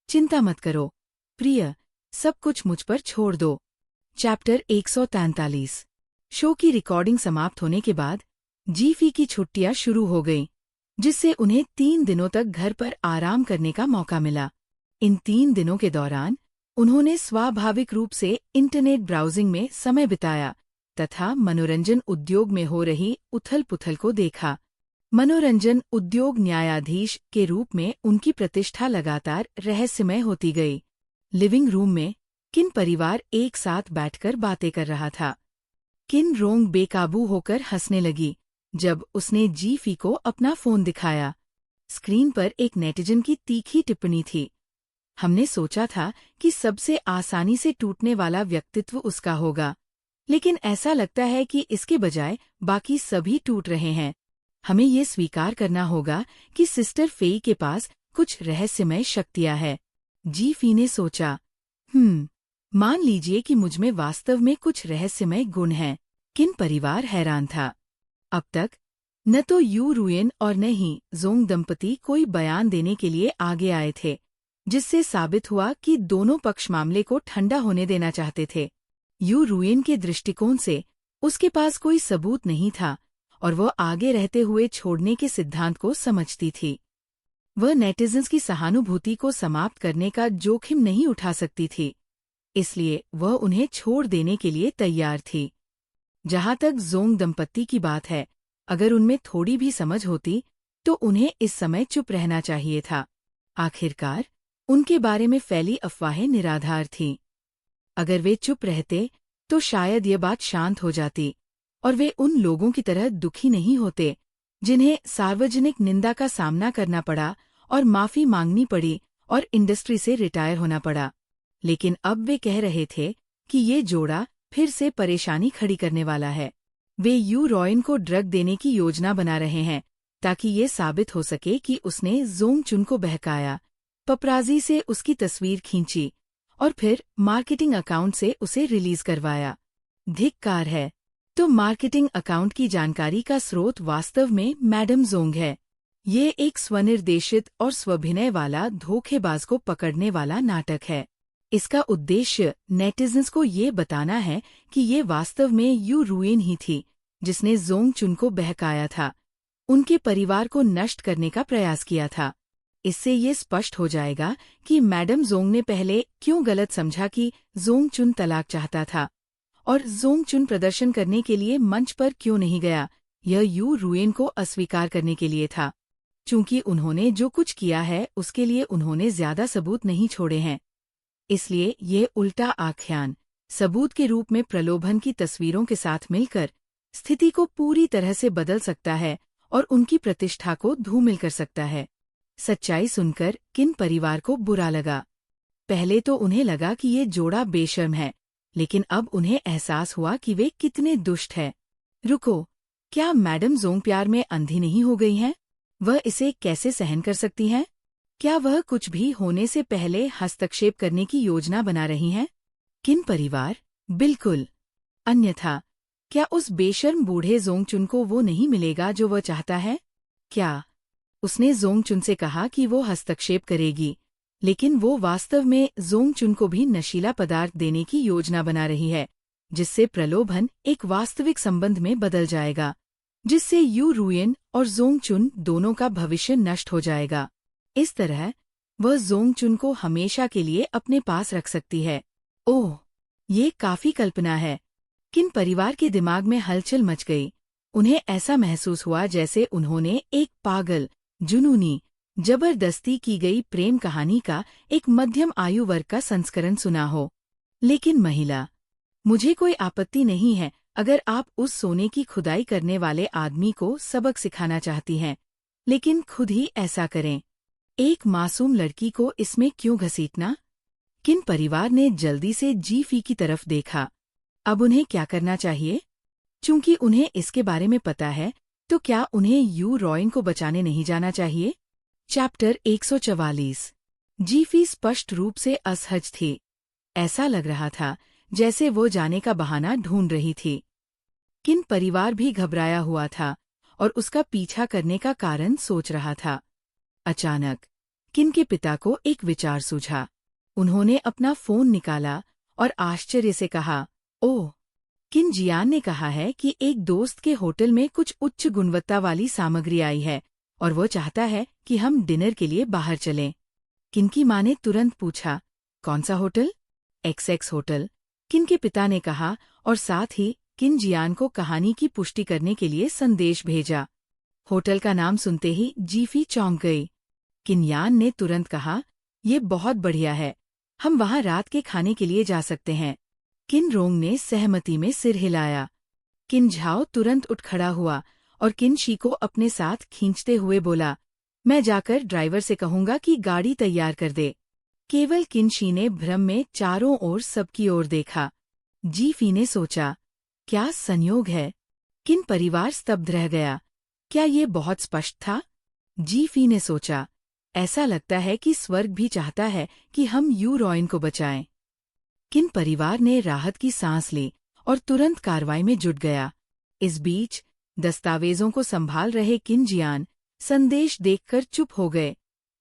चिंता मत करो प्रिय, सब कुछ मुझ पर छोड़ दो। चैप्टर 143। शो की रिकॉर्डिंग समाप्त होने के बाद जी.फी की छुट्टियां शुरू हो गईं, जिससे उन्हें 3 दिनों तक घर पर आराम करने का मौका मिला। इन 3 दिनों के दौरान उन्होंने स्वाभाविक रूप से इंटरनेट ब्राउजिंग में समय बिताया तथा मनोरंजन उद्योग में हो रही उथल-पुथल को देखा। मनोरंजन उद्योग न्यायाधीश के रूप में उनकी प्रतिष्ठा लगातार रहस्यमय होती गई। लिविंग रूम में किन परिवार एक साथ बैठकर बातें कर रहा था। किन रोंग बेकाबू होकर हंसने लगी जब उसने जी.फी को अपना फोन दिखाया। स्क्रीन पर एक नेटिजन की तीखी टिप्पणी थी, हमने सोचा था कि सबसे आसानी से टूटने वाला व्यक्तित्व उसका होगा, लेकिन ऐसा लगता है कि इसके बजाय बाकी सभी टूट रहे हैं। हमें ये स्वीकार करना होगा कि सिस्टर फेई के पास कुछ रहस्यमय शक्तियां है। जी फी ने सोचा, मान लीजिए कि मुझमें वास्तव में कुछ रहस्यमय गुण हैं। किन परिवार हैरान था। अब तक न तो यू रुयन और न ही जोंग दंपति कोई बयान देने के लिए आगे आए थे, जिससे साबित हुआ कि दोनों पक्ष मामले को ठंडा होने देना चाहते थे। यू रुयन के दृष्टिकोण से उसके पास कोई सबूत नहीं था और वह आगे रहते हुए छोड़ने के सिद्धांत को समझती थी। वह नेटिजन्स की सहानुभूति को समाप्त करने का जोखिम नहीं उठा सकती थी, इसलिए वह उन्हें छोड़ देने के लिए तैयार थी। जहां तक जोंग दंपत्ति की बात है, अगर उनमें थोड़ी भी समझ होती तो उन्हें इस समय चुप रहना चाहिए था। आखिरकार उनके बारे में फैली अफवाहें निराधार थीं। अगर वे चुप रहते तो शायद ये बात शांत हो जाती और वे उन लोगों की तरह दुखी नहीं होते जिन्हें सार्वजनिक निंदा का सामना करना पड़ा और माफी मांगनी पड़ी और इंडस्ट्री से रिटायर होना पड़ा। लेकिन अब वे कह रहे थे कि ये जोड़ा फिर से परेशानी खड़ी करने वाला है। वे यू रॉयन को ड्रग देने की योजना बना रहे हैं ताकि ये साबित हो सके कि उसने जोंग चुन को बहकाया, पपराजी से उसकी तस्वीर खींची और फिर मार्केटिंग अकाउंट से उसे रिलीज करवाया। धिक्कार है। तो मार्केटिंग अकाउंट की जानकारी का स्रोत वास्तव में मैडम जोंग है। ये एक स्वनिर्देशित और स्वभिनय वाला धोखेबाज को पकड़ने वाला नाटक है। इसका उद्देश्य नेटिजन्स को ये बताना है कि ये वास्तव में यू रुयन ही थी जिसने जोंग चुन को बहकाया था, उनके परिवार को नष्ट करने का प्रयास किया था। इससे ये स्पष्ट हो जाएगा कि मैडम जोंग ने पहले क्यों गलत समझा कि जोंग चुन तलाक चाहता था और जोंग चुन प्रदर्शन करने के लिए मंच पर क्यों नहीं गया। यह यू रुयन को अस्वीकार करने के लिए था। चूंकि उन्होंने जो कुछ किया है उसके लिए उन्होंने ज्यादा सबूत नहीं छोड़े हैं, इसलिए ये उल्टा आख्यान सबूत के रूप में प्रलोभन की तस्वीरों के साथ मिलकर स्थिति को पूरी तरह से बदल सकता है और उनकी प्रतिष्ठा को धूमिल कर सकता है। सच्चाई सुनकर किन परिवार को बुरा लगा। पहले तो उन्हें लगा कि ये जोड़ा बेशर्म है, लेकिन अब उन्हें एहसास हुआ कि वे कितने दुष्ट हैं। रुको, क्या मैडम जोंग प्यार में अंधी नहीं हो गई हैं? वह इसे कैसे सहन कर सकती हैं? क्या वह कुछ भी होने से पहले हस्तक्षेप करने की योजना बना रही हैं? किन परिवार? बिल्कुल। अन्यथा क्या उस बेशर्म बूढ़े जोंग चुन को वो नहीं मिलेगा जो वह चाहता है? क्या उसने जोंग चुन से कहा कि वो हस्तक्षेप करेगी, लेकिन वो वास्तव में जोंग चुन को भी नशीला पदार्थ देने की योजना बना रही है, जिससे प्रलोभन एक वास्तविक संबंध में बदल जाएगा, जिससे यू रुयन और जोंग चुन दोनों का भविष्य नष्ट हो जाएगा। इस तरह वह जोंग चुन को हमेशा के लिए अपने पास रख सकती है। ओह, ये काफी कल्पना है। किन परिवार के दिमाग में हलचल मच गई। उन्हें ऐसा महसूस हुआ जैसे उन्होंने एक पागल, जुनूनी, जबरदस्ती की गई प्रेम कहानी का एक मध्यम आयु वर्ग का संस्करण सुना हो। लेकिन महिला, मुझे कोई आपत्ति नहीं है अगर आप उस सोने की खुदाई करने वाले आदमी को सबक सिखाना चाहती हैं, लेकिन खुद ही ऐसा करें। एक मासूम लड़की को इसमें क्यों घसीटना? किन परिवार ने जल्दी से जी फी की तरफ देखा। अब उन्हें क्या करना चाहिए? चूंकि उन्हें इसके बारे में पता है, तो क्या उन्हें यू रॉयन को बचाने नहीं जाना चाहिए? चैप्टर 144। जी फी स्पष्ट रूप से असहज थी। ऐसा लग रहा था जैसे वो जाने का बहाना ढूंढ रही थी। किन परिवार भी घबराया हुआ था और उसका पीछा करने का कारण सोच रहा था। अचानक किन के पिता को एक विचार सूझा। उन्होंने अपना फोन निकाला और आश्चर्य से कहा, ओह, किन जियान ने कहा है कि एक दोस्त के होटल में कुछ उच्च गुणवत्ता वाली सामग्री आई है और वो चाहता है कि हम डिनर के लिए बाहर चलें। किन की माँ ने तुरंत पूछा, कौन सा होटल? XX होटल, किन के पिता ने कहा और साथ ही किन जियान को कहानी की पुष्टि करने के लिए संदेश भेजा। होटल का नाम सुनते ही जी फी चौंक गई। किन यान ने तुरंत कहा, ये बहुत बढ़िया है, हम वहाँ रात के खाने के लिए जा सकते हैं। किन रोंग ने सहमति में सिर हिलाया। किन झाओ तुरंत उठ खड़ा हुआ और किन शी को अपने साथ खींचते हुए बोला, मैं जाकर ड्राइवर से कहूंगा कि गाड़ी तैयार कर दे। केवल किन शी ने भ्रम में चारों ओर सबकी ओर देखा। जी फी ने सोचा, क्या संयोग है? किन परिवार स्तब्ध रह गया। क्या ये बहुत स्पष्ट था? जी फी ने सोचा, ऐसा लगता है कि स्वर्ग भी चाहता है कि हम यू रॉयन को बचाएं। किन परिवार ने राहत की सांस ली और तुरंत कार्रवाई में जुट गया। इस बीच दस्तावेजों को संभाल रहे किन जियान संदेश देखकर चुप हो गए,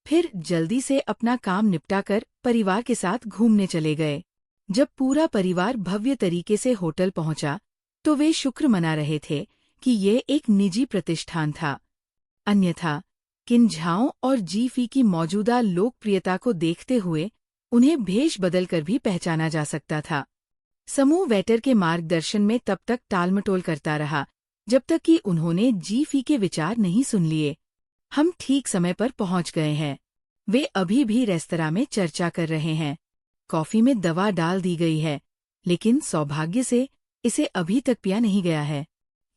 फिर जल्दी से अपना काम निपटाकर परिवार के साथ घूमने चले गए। जब पूरा परिवार भव्य तरीके से होटल पहुंचा, तो वे शुक्र मना रहे थे कि ये एक निजी प्रतिष्ठान था। अन्यथा किन झाओं और जी फी की मौजूदा लोकप्रियता को देखते हुए उन्हें भेष बदलकर भी पहचाना जा सकता था। समूह वेटर के मार्गदर्शन में तब तक टालमटोल करता रहा जब तक कि उन्होंने जी फी के विचार नहीं सुन लिए। हम ठीक समय पर पहुंच गए हैं। वे अभी भी रेस्तरां में चर्चा कर रहे हैं। कॉफी में दवा डाल दी गई है, लेकिन सौभाग्य से इसे अभी तक पिया नहीं गया है।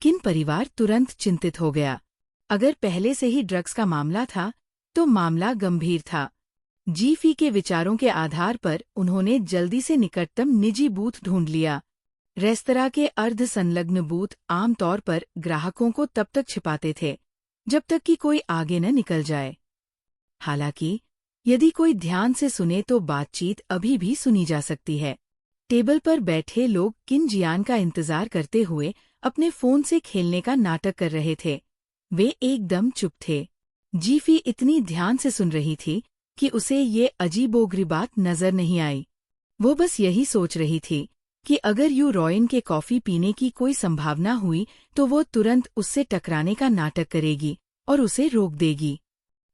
किन परिवार तुरंत चिंतित हो गया। अगर पहले से ही ड्रग्स का मामला था, तो मामला गंभीर था। जी फी के विचारों के आधार पर उन्होंने जल्दी से निकटतम निजी बूथ ढूंढ लिया। रेस्तरां के अर्ध संलग्न बूथ आमतौर पर ग्राहकों को तब तक छिपाते थे जब तक कि कोई आगे न निकल जाए। हालांकि यदि कोई ध्यान से सुने तो बातचीत अभी भी सुनी जा सकती है। टेबल पर बैठे लोग किन जियान का इंतजार करते हुए अपने फोन से खेलने का नाटक कर रहे थे। वे एकदम चुप थे। जी फी इतनी ध्यान से सुन रही थी कि उसे ये अजीबोगरीब बात नजर नहीं आई। वो बस यही सोच रही थी कि अगर यू रॉयन के कॉफी पीने की कोई संभावना हुई तो वो तुरंत उससे टकराने का नाटक करेगी और उसे रोक देगी।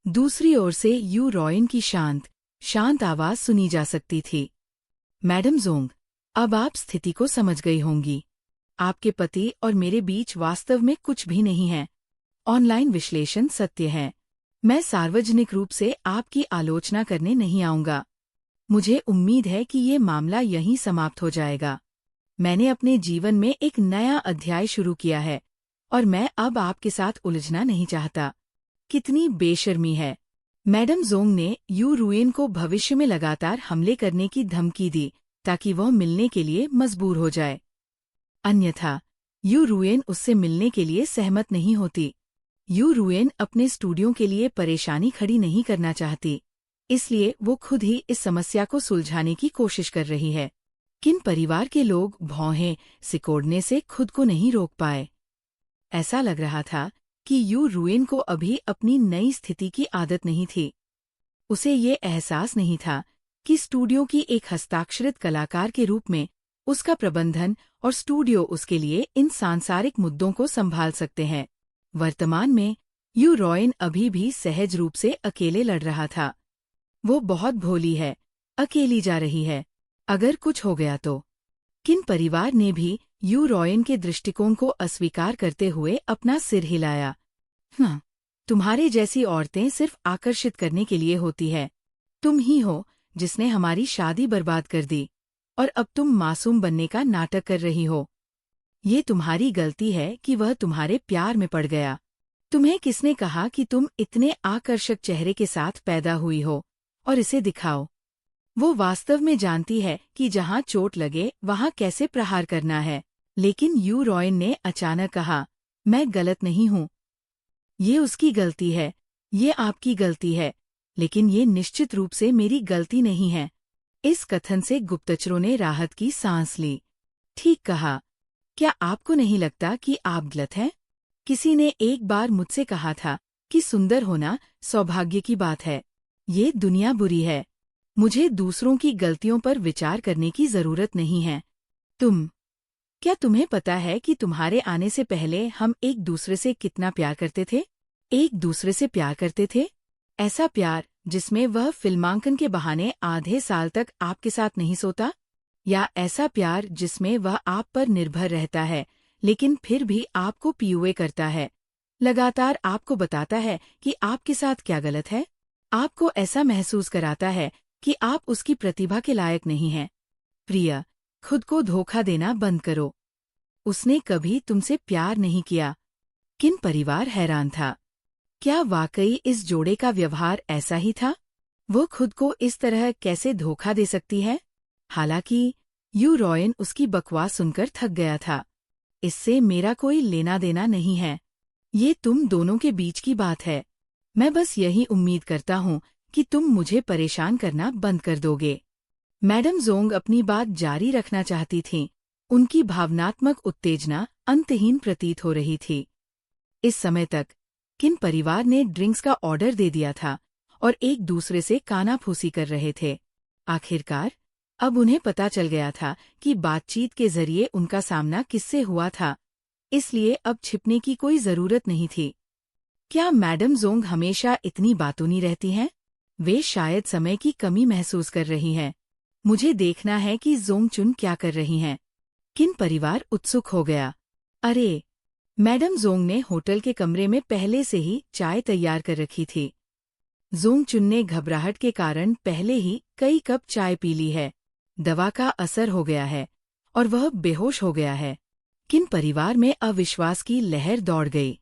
दूसरी ओर से यू रॉयन की शांत आवाज सुनी जा सकती थी। मैडम जोंग, अब आप स्थिति को समझ गई होंगी। आपके पति और मेरे बीच वास्तव में कुछ भी नहीं है। ऑनलाइन विश्लेषण सत्य है। मैं सार्वजनिक रूप से आपकी आलोचना करने नहीं आऊंगा। मुझे उम्मीद है कि ये मामला यहीं समाप्त हो जाएगा। मैंने अपने जीवन में एक नया अध्याय शुरू किया है और मैं अब आपके साथ उलझना नहीं चाहता। कितनी बेशर्मी है। मैडम जोंग ने यू रुएन को भविष्य में लगातार हमले करने की धमकी दी ताकि वह मिलने के लिए मजबूर हो जाए। अन्यथा यू रुएन उससे मिलने के लिए सहमत नहीं होती। यू रुएन अपने स्टूडियो के लिए परेशानी खड़ी नहीं करना चाहती, इसलिए वो खुद ही इस समस्या को सुलझाने की कोशिश कर रही है। किन परिवार के लोग भौहें सिकोड़ने से खुद को नहीं रोक पाए। ऐसा लग रहा था कि यू रुएन को अभी अपनी नई स्थिति की आदत नहीं थी। उसे ये एहसास नहीं था कि स्टूडियो की एक हस्ताक्षरित कलाकार के रूप में उसका प्रबंधन और स्टूडियो उसके लिए इन सांसारिक मुद्दों को संभाल सकते हैं। वर्तमान में यू रॉयन अभी भी सहज रूप से अकेले लड़ रहा था। वो बहुत भोली है, अकेली जा रही है। अगर कुछ हो गया तो। किन परिवार ने भी यू रॉयन के दृष्टिकोण को अस्वीकार करते हुए अपना सिर हिलाया। तुम्हारे जैसी औरतें सिर्फ आकर्षित करने के लिए होती है। तुम ही हो जिसने हमारी शादी बर्बाद कर दी और अब तुम मासूम बनने का नाटक कर रही हो। ये तुम्हारी गलती है कि वह तुम्हारे प्यार में पड़ गया। तुम्हें किसने कहा कि तुम इतने आकर्षक चेहरे के साथ पैदा हुई हो और इसे दिखाओ। वो वास्तव में जानती है कि जहाँ चोट लगे वहाँ कैसे प्रहार करना है। लेकिन यू रॉयन ने अचानक कहा, मैं गलत नहीं हूँ। ये उसकी गलती है, ये आपकी गलती है, लेकिन ये निश्चित रूप से मेरी गलती नहीं है। इस कथन से गुप्तचरों ने राहत की सांस ली। ठीक कहा। क्या आपको नहीं लगता कि आप गलत हैं? किसी ने एक बार मुझसे कहा था कि सुंदर होना सौभाग्य की बात है। ये दुनिया बुरी है। मुझे दूसरों की गलतियों पर विचार करने की जरूरत नहीं है। क्या तुम्हें पता है कि तुम्हारे आने से पहले हम एक दूसरे से कितना प्यार करते थे? एक दूसरे से प्यार करते थे, ऐसा प्यार जिसमें वह फिल्मांकन के बहाने आधे साल तक आपके साथ नहीं सोता, या ऐसा प्यार जिसमें वह आप पर निर्भर रहता है लेकिन फिर भी आपको पीयूए करता है, लगातार आपको बताता है कि आपके साथ क्या गलत है, आपको ऐसा महसूस कराता है कि आप उसकी प्रतिभा के लायक नहीं हैं। प्रिया, खुद को धोखा देना बंद करो। उसने कभी तुमसे प्यार नहीं किया। किन परिवार हैरान था। क्या वाकई इस जोड़े का व्यवहार ऐसा ही था? वो खुद को इस तरह कैसे धोखा दे सकती है? हालांकि यू रॉयन उसकी बकवास सुनकर थक गया था। इससे मेरा कोई लेना देना नहीं है। ये तुम दोनों के बीच की बात है। मैं बस यही उम्मीद करता हूँ कि तुम मुझे परेशान करना बंद कर दोगे। मैडम जोंग अपनी बात जारी रखना चाहती थीं। उनकी भावनात्मक उत्तेजना अंतहीन प्रतीत हो रही थी। इस समय तक किन परिवार ने ड्रिंक्स का ऑर्डर दे दिया था और एक दूसरे से कानाफूसी कर रहे थे। आखिरकार अब उन्हें पता चल गया था कि बातचीत के जरिए उनका सामना किससे हुआ था, इसलिए अब छिपने की कोई जरूरत नहीं थी। क्या मैडम जोंग हमेशा इतनी बातूनी रहती हैं? वे शायद समय की कमी महसूस कर रही हैं। मुझे देखना है कि जोंग चुन क्या कर रही हैं। किन परिवार उत्सुक हो गया। अरे, मैडम जोंग ने होटल के कमरे में पहले से ही चाय तैयार कर रखी थी। जोंग चुन ने घबराहट के कारण पहले ही कई कप चाय पी ली है। दवा का असर हो गया है और वह बेहोश हो गया है। किन परिवार में अविश्वास की लहर दौड़ गई।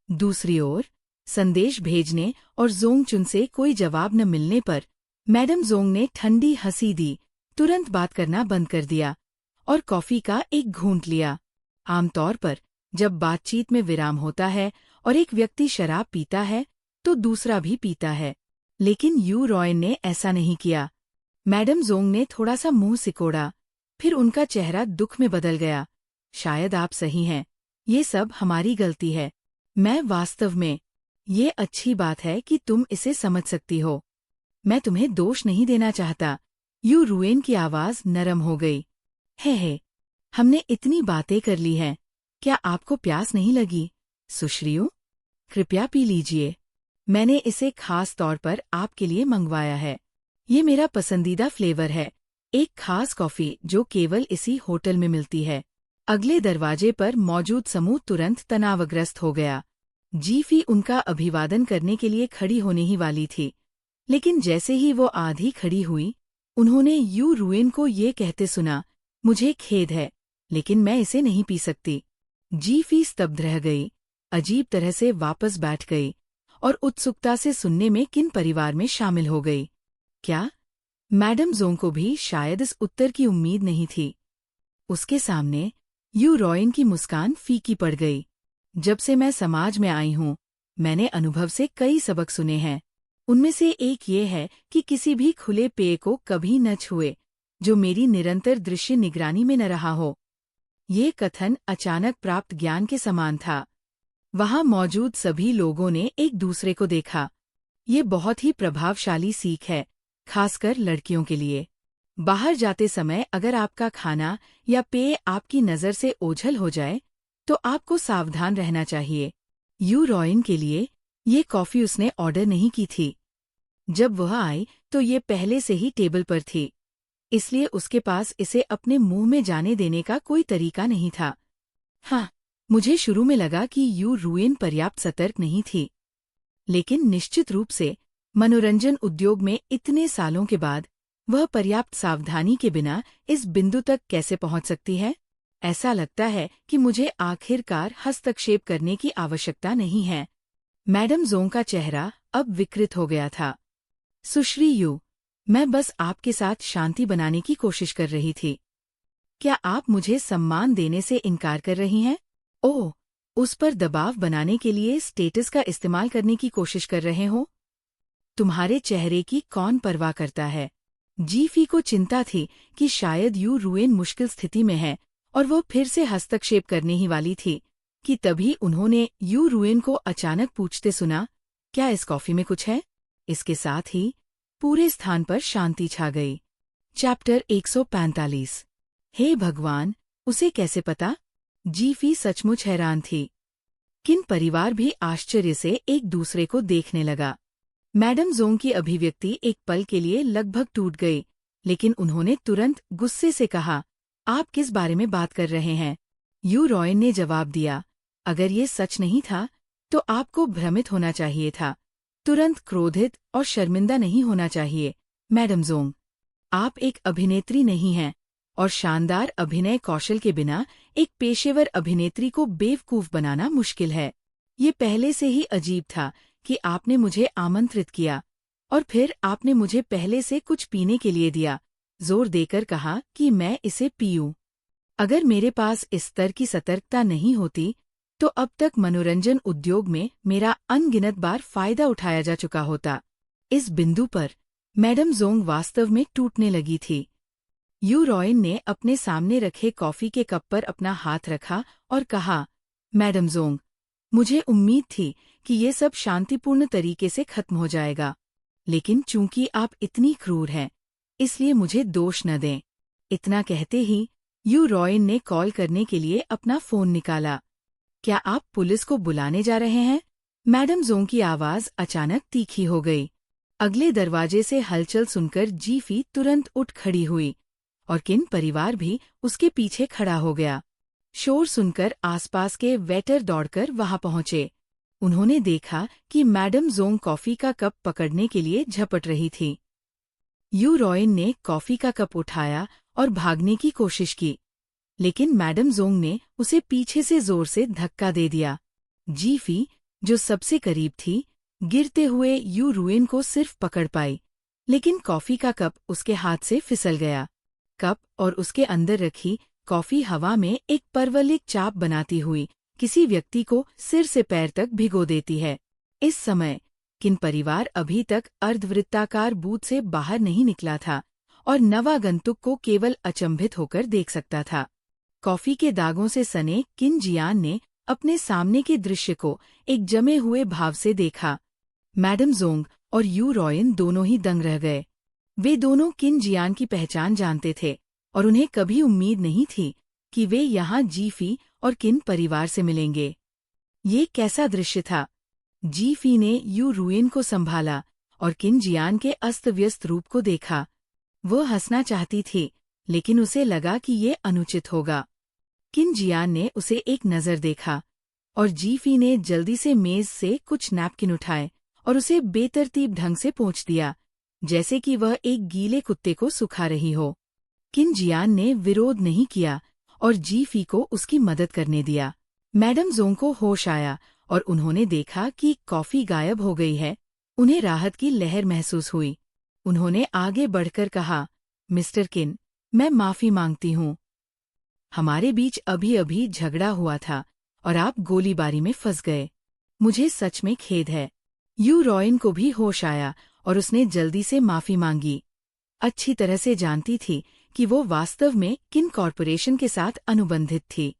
दूसरी ओर संदेश भेजने और जोंग चुन से कोई जवाब न मिलने पर मैडम जोंग ने ठंडी हंसी दी, तुरंत बात करना बंद कर दिया और कॉफी का एक घूंट लिया। आमतौर पर जब बातचीत में विराम होता है और एक व्यक्ति शराब पीता है तो दूसरा भी पीता है, लेकिन यू रॉयन ने ऐसा नहीं किया। मैडम जोंग ने थोड़ा सा मुंह सिकोड़ा, फिर उनका चेहरा दुख में बदल गया। शायद आप सही हैं, ये सब हमारी गलती है। मैं वास्तव में, ये अच्छी बात है कि तुम इसे समझ सकती हो। मैं तुम्हें दोष नहीं देना चाहता। यू रुएन की आवाज नरम हो गई। हे, हमने इतनी बातें कर ली हैं। क्या आपको प्यास नहीं लगी? सुश्रियों, कृपया पी लीजिए। मैंने इसे खास तौर पर आपके लिए मंगवाया है। ये मेरा पसंदीदा फ्लेवर है, एक खास कॉफी जो केवल इसी होटल में मिलती है। अगले दरवाजे पर मौजूद समूह तुरंत तनावग्रस्त हो गया। जीफी उनका अभिवादन करने के लिए खड़ी होने ही वाली थी, लेकिन जैसे ही वो आधी खड़ी हुई, उन्होंने यू रुएन को ये कहते सुना, मुझे खेद है, लेकिन मैं इसे नहीं पी सकती। जीफी स्तब्ध रह गई, अजीब तरह से वापस बैठ गई और उत्सुकता से सुनने में किन परिवार में शामिल हो गई। क्या? मैडम जोंग को भी शायद इस उत्तर की उम्मीद नहीं थी। उसके सामने यू रॉयन की मुस्कान फीकी पड़ गई। जब से मैं समाज में आई हूँ, मैंने अनुभव से कई सबक सुने हैं। उनमें से एक ये है कि किसी भी खुले पेय को कभी न छुए जो मेरी निरंतर दृश्य निगरानी में न रहा हो। ये कथन अचानक प्राप्त ज्ञान के समान था। वहां मौजूद सभी लोगों ने एक दूसरे को देखा। ये बहुत ही प्रभावशाली सीख है, खासकर लड़कियों के लिए। बाहर जाते समय अगर आपका खाना या पेय आपकी नज़र से ओझल हो जाए, तो आपको सावधान रहना चाहिए। यू रॉयन के लिए ये कॉफी उसने ऑर्डर नहीं की थी। जब वह आई तो ये पहले से ही टेबल पर थी, इसलिए उसके पास इसे अपने मुंह में जाने देने का कोई तरीका नहीं था। हाँ, मुझे शुरू में लगा कि यू रुएन पर्याप्त सतर्क नहीं थी, लेकिन निश्चित रूप से मनोरंजन उद्योग में इतने सालों के बाद वह पर्याप्त सावधानी के बिना इस बिंदु तक कैसे पहुंच सकती है? ऐसा लगता है कि मुझे आखिरकार हस्तक्षेप करने की आवश्यकता नहीं है। मैडम जोंग का चेहरा अब विकृत हो गया था। सुश्री यू, मैं बस आपके साथ शांति बनाने की कोशिश कर रही थी। क्या आप मुझे सम्मान देने से इनकार कर रही हैं? ओह, उस पर दबाव बनाने के लिए स्टेटस का इस्तेमाल करने की कोशिश कर रहे हो? तुम्हारे चेहरे की कौन परवाह करता है? जीफी को चिंता थी कि शायद यू रुएन मुश्किल स्थिति में है और वो फिर से हस्तक्षेप करने ही वाली थी कि तभी उन्होंने यू रुएन को अचानक पूछते सुना, क्या इस कॉफी में कुछ है? इसके साथ ही पूरे स्थान पर शांति छा गई। चैप्टर 145। हे भगवान, उसे कैसे पता? जीफी सचमुच हैरान थी। किन परिवार भी आश्चर्य से एक दूसरे को देखने लगा। मैडम जोंग की अभिव्यक्ति एक पल के लिए लगभग टूट गई, लेकिन उन्होंने तुरंत गुस्से से कहा, आप किस बारे में बात कर रहे हैं? यू रॉयन ने जवाब दिया, अगर ये सच नहीं था तो आपको भ्रमित होना चाहिए था, तुरंत क्रोधित और शर्मिंदा नहीं होना चाहिए। मैडम जोंग, आप एक अभिनेत्री नहीं हैं और शानदार अभिनय कौशल के बिना एक पेशेवर अभिनेत्री को बेवकूफ बनाना मुश्किल है। ये पहले से ही अजीब था कि आपने मुझे आमंत्रित किया और फिर आपने मुझे पहले से कुछ पीने के लिए दिया, जोर देकर कहा कि मैं इसे पीऊं। अगर मेरे पास इस स्तर की सतर्कता नहीं होती तो अब तक मनोरंजन उद्योग में मेरा अनगिनत बार फायदा उठाया जा चुका होता। इस बिंदु पर मैडम जोंग वास्तव में टूटने लगी थी। यू रॉयन ने अपने सामने रखे कॉफी के कप पर अपना हाथ रखा और कहा, मैडम जोंग, मुझे उम्मीद थी कि ये सब शांतिपूर्ण तरीके से खत्म हो जाएगा, लेकिन चूंकि आप इतनी क्रूर हैं, इसलिए मुझे दोष न दें। इतना कहते ही यू रॉयन ने कॉल करने के लिए अपना फोन निकाला। क्या आप पुलिस को बुलाने जा रहे हैं? मैडम जोंग की आवाज अचानक तीखी हो गई। अगले दरवाजे से हलचल सुनकर जीफी तुरंत उठ खड़ी हुई और किन परिवार भी उसके पीछे खड़ा हो गया। शोर सुनकर आसपास के वेटर दौड़कर वहां पहुंचे। उन्होंने देखा कि मैडम जोंग कॉफी का कप पकड़ने के लिए झपट रही थी। यू रॉयन ने कॉफी का कप उठाया और भागने की कोशिश की, लेकिन मैडम जोंग ने उसे पीछे से जोर से धक्का दे दिया। जीफी, जो सबसे करीब थी, गिरते हुए यू रुएन को सिर्फ पकड़ पाई, लेकिन कॉफी का कप उसके हाथ से फिसल गया। कप और उसके अंदर रखी कॉफी हवा में एक परवलिक चाप बनाती हुई किसी व्यक्ति को सिर से पैर तक भिगो देती है। इस समय किन परिवार अभी तक अर्धवृत्ताकार बूथ से बाहर नहीं निकला था और नवागंतुक को केवल अचंभित होकर देख सकता था। कॉफी के दागों से सने किन जियान ने अपने सामने के दृश्य को एक जमे हुए भाव से देखा। मैडम जोंग और यू रॉयन दोनों ही दंग रह गए। वे दोनों किन जियान की पहचान जानते थे और उन्हें कभी उम्मीद नहीं थी कि वे यहाँ जीफी और किन परिवार से मिलेंगे। ये कैसा दृश्य था! जीफी ने यू रुएन को संभाला और किन जियान के अस्त व्यस्त रूप को देखा। वह हंसना चाहती थी, लेकिन उसे लगा कि ये अनुचित होगा। किन जियान ने उसे एक नज़र देखा और जीफी ने जल्दी से मेज से कुछ नैपकिन उठाए और उसे बेतरतीब ढंग से पोंछ दिया, जैसे कि वह एक गीले कुत्ते को सुखा रही हो। किन जियान ने विरोध नहीं किया और जीफी को उसकी मदद करने दिया। मैडम जोंग को होश आया और उन्होंने देखा कि कॉफी गायब हो गई है। उन्हें राहत की लहर महसूस हुई। उन्होंने आगे बढ़कर कहा, मिस्टर किन, मैं माफी मांगती हूँ। हमारे बीच अभी अभी झगड़ा हुआ था और आप गोलीबारी में फंस गए। मुझे सच में खेद है। यू रॉयन को भी होश आया और उसने जल्दी से माफी मांगी। अच्छी तरह से जानती थी कि वो वास्तव में किन कॉरपोरेशन के साथ अनुबंधित थी।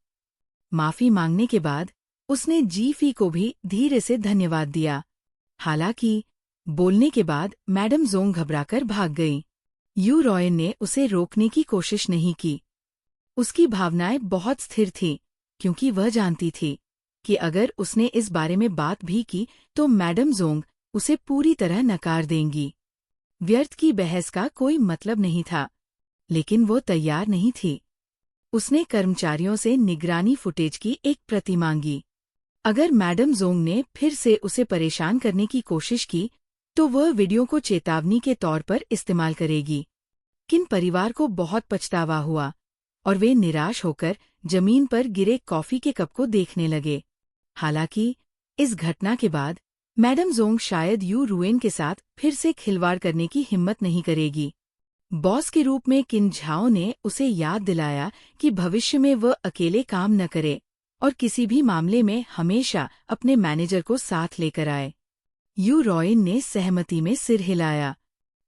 माफी मांगने के बाद उसने जीफी को भी धीरे से धन्यवाद दिया। हालांकि बोलने के बाद मैडम जोंग घबराकर भाग गई। यू रॉयन ने उसे रोकने की कोशिश नहीं की। उसकी भावनाएं बहुत स्थिर थीं, क्योंकि वह जानती थी कि अगर उसने इस बारे में बात भी की तो मैडम जोंग उसे पूरी तरह नकार देंगी। व्यर्थ की बहस का कोई मतलब नहीं था, लेकिन वो तैयार नहीं थी। उसने कर्मचारियों से निगरानी फुटेज की एक प्रति मांगी। अगर मैडम जोंग ने फिर से उसे परेशान करने की कोशिश की तो वह वीडियो को चेतावनी के तौर पर इस्तेमाल करेगी। किन परिवार को बहुत पछतावा हुआ और वे निराश होकर जमीन पर गिरे कॉफी के कप को देखने लगे। हालांकि इस घटना के बाद मैडम जोंग शायद यू रुएन के साथ फिर से खिलवाड़ करने की हिम्मत नहीं करेगी। बॉस के रूप में किन झाओ ने उसे याद दिलाया कि भविष्य में वह अकेले काम न करे और किसी भी मामले में हमेशा अपने मैनेजर को साथ लेकर आए। यू रॉयन ने सहमति में सिर हिलाया।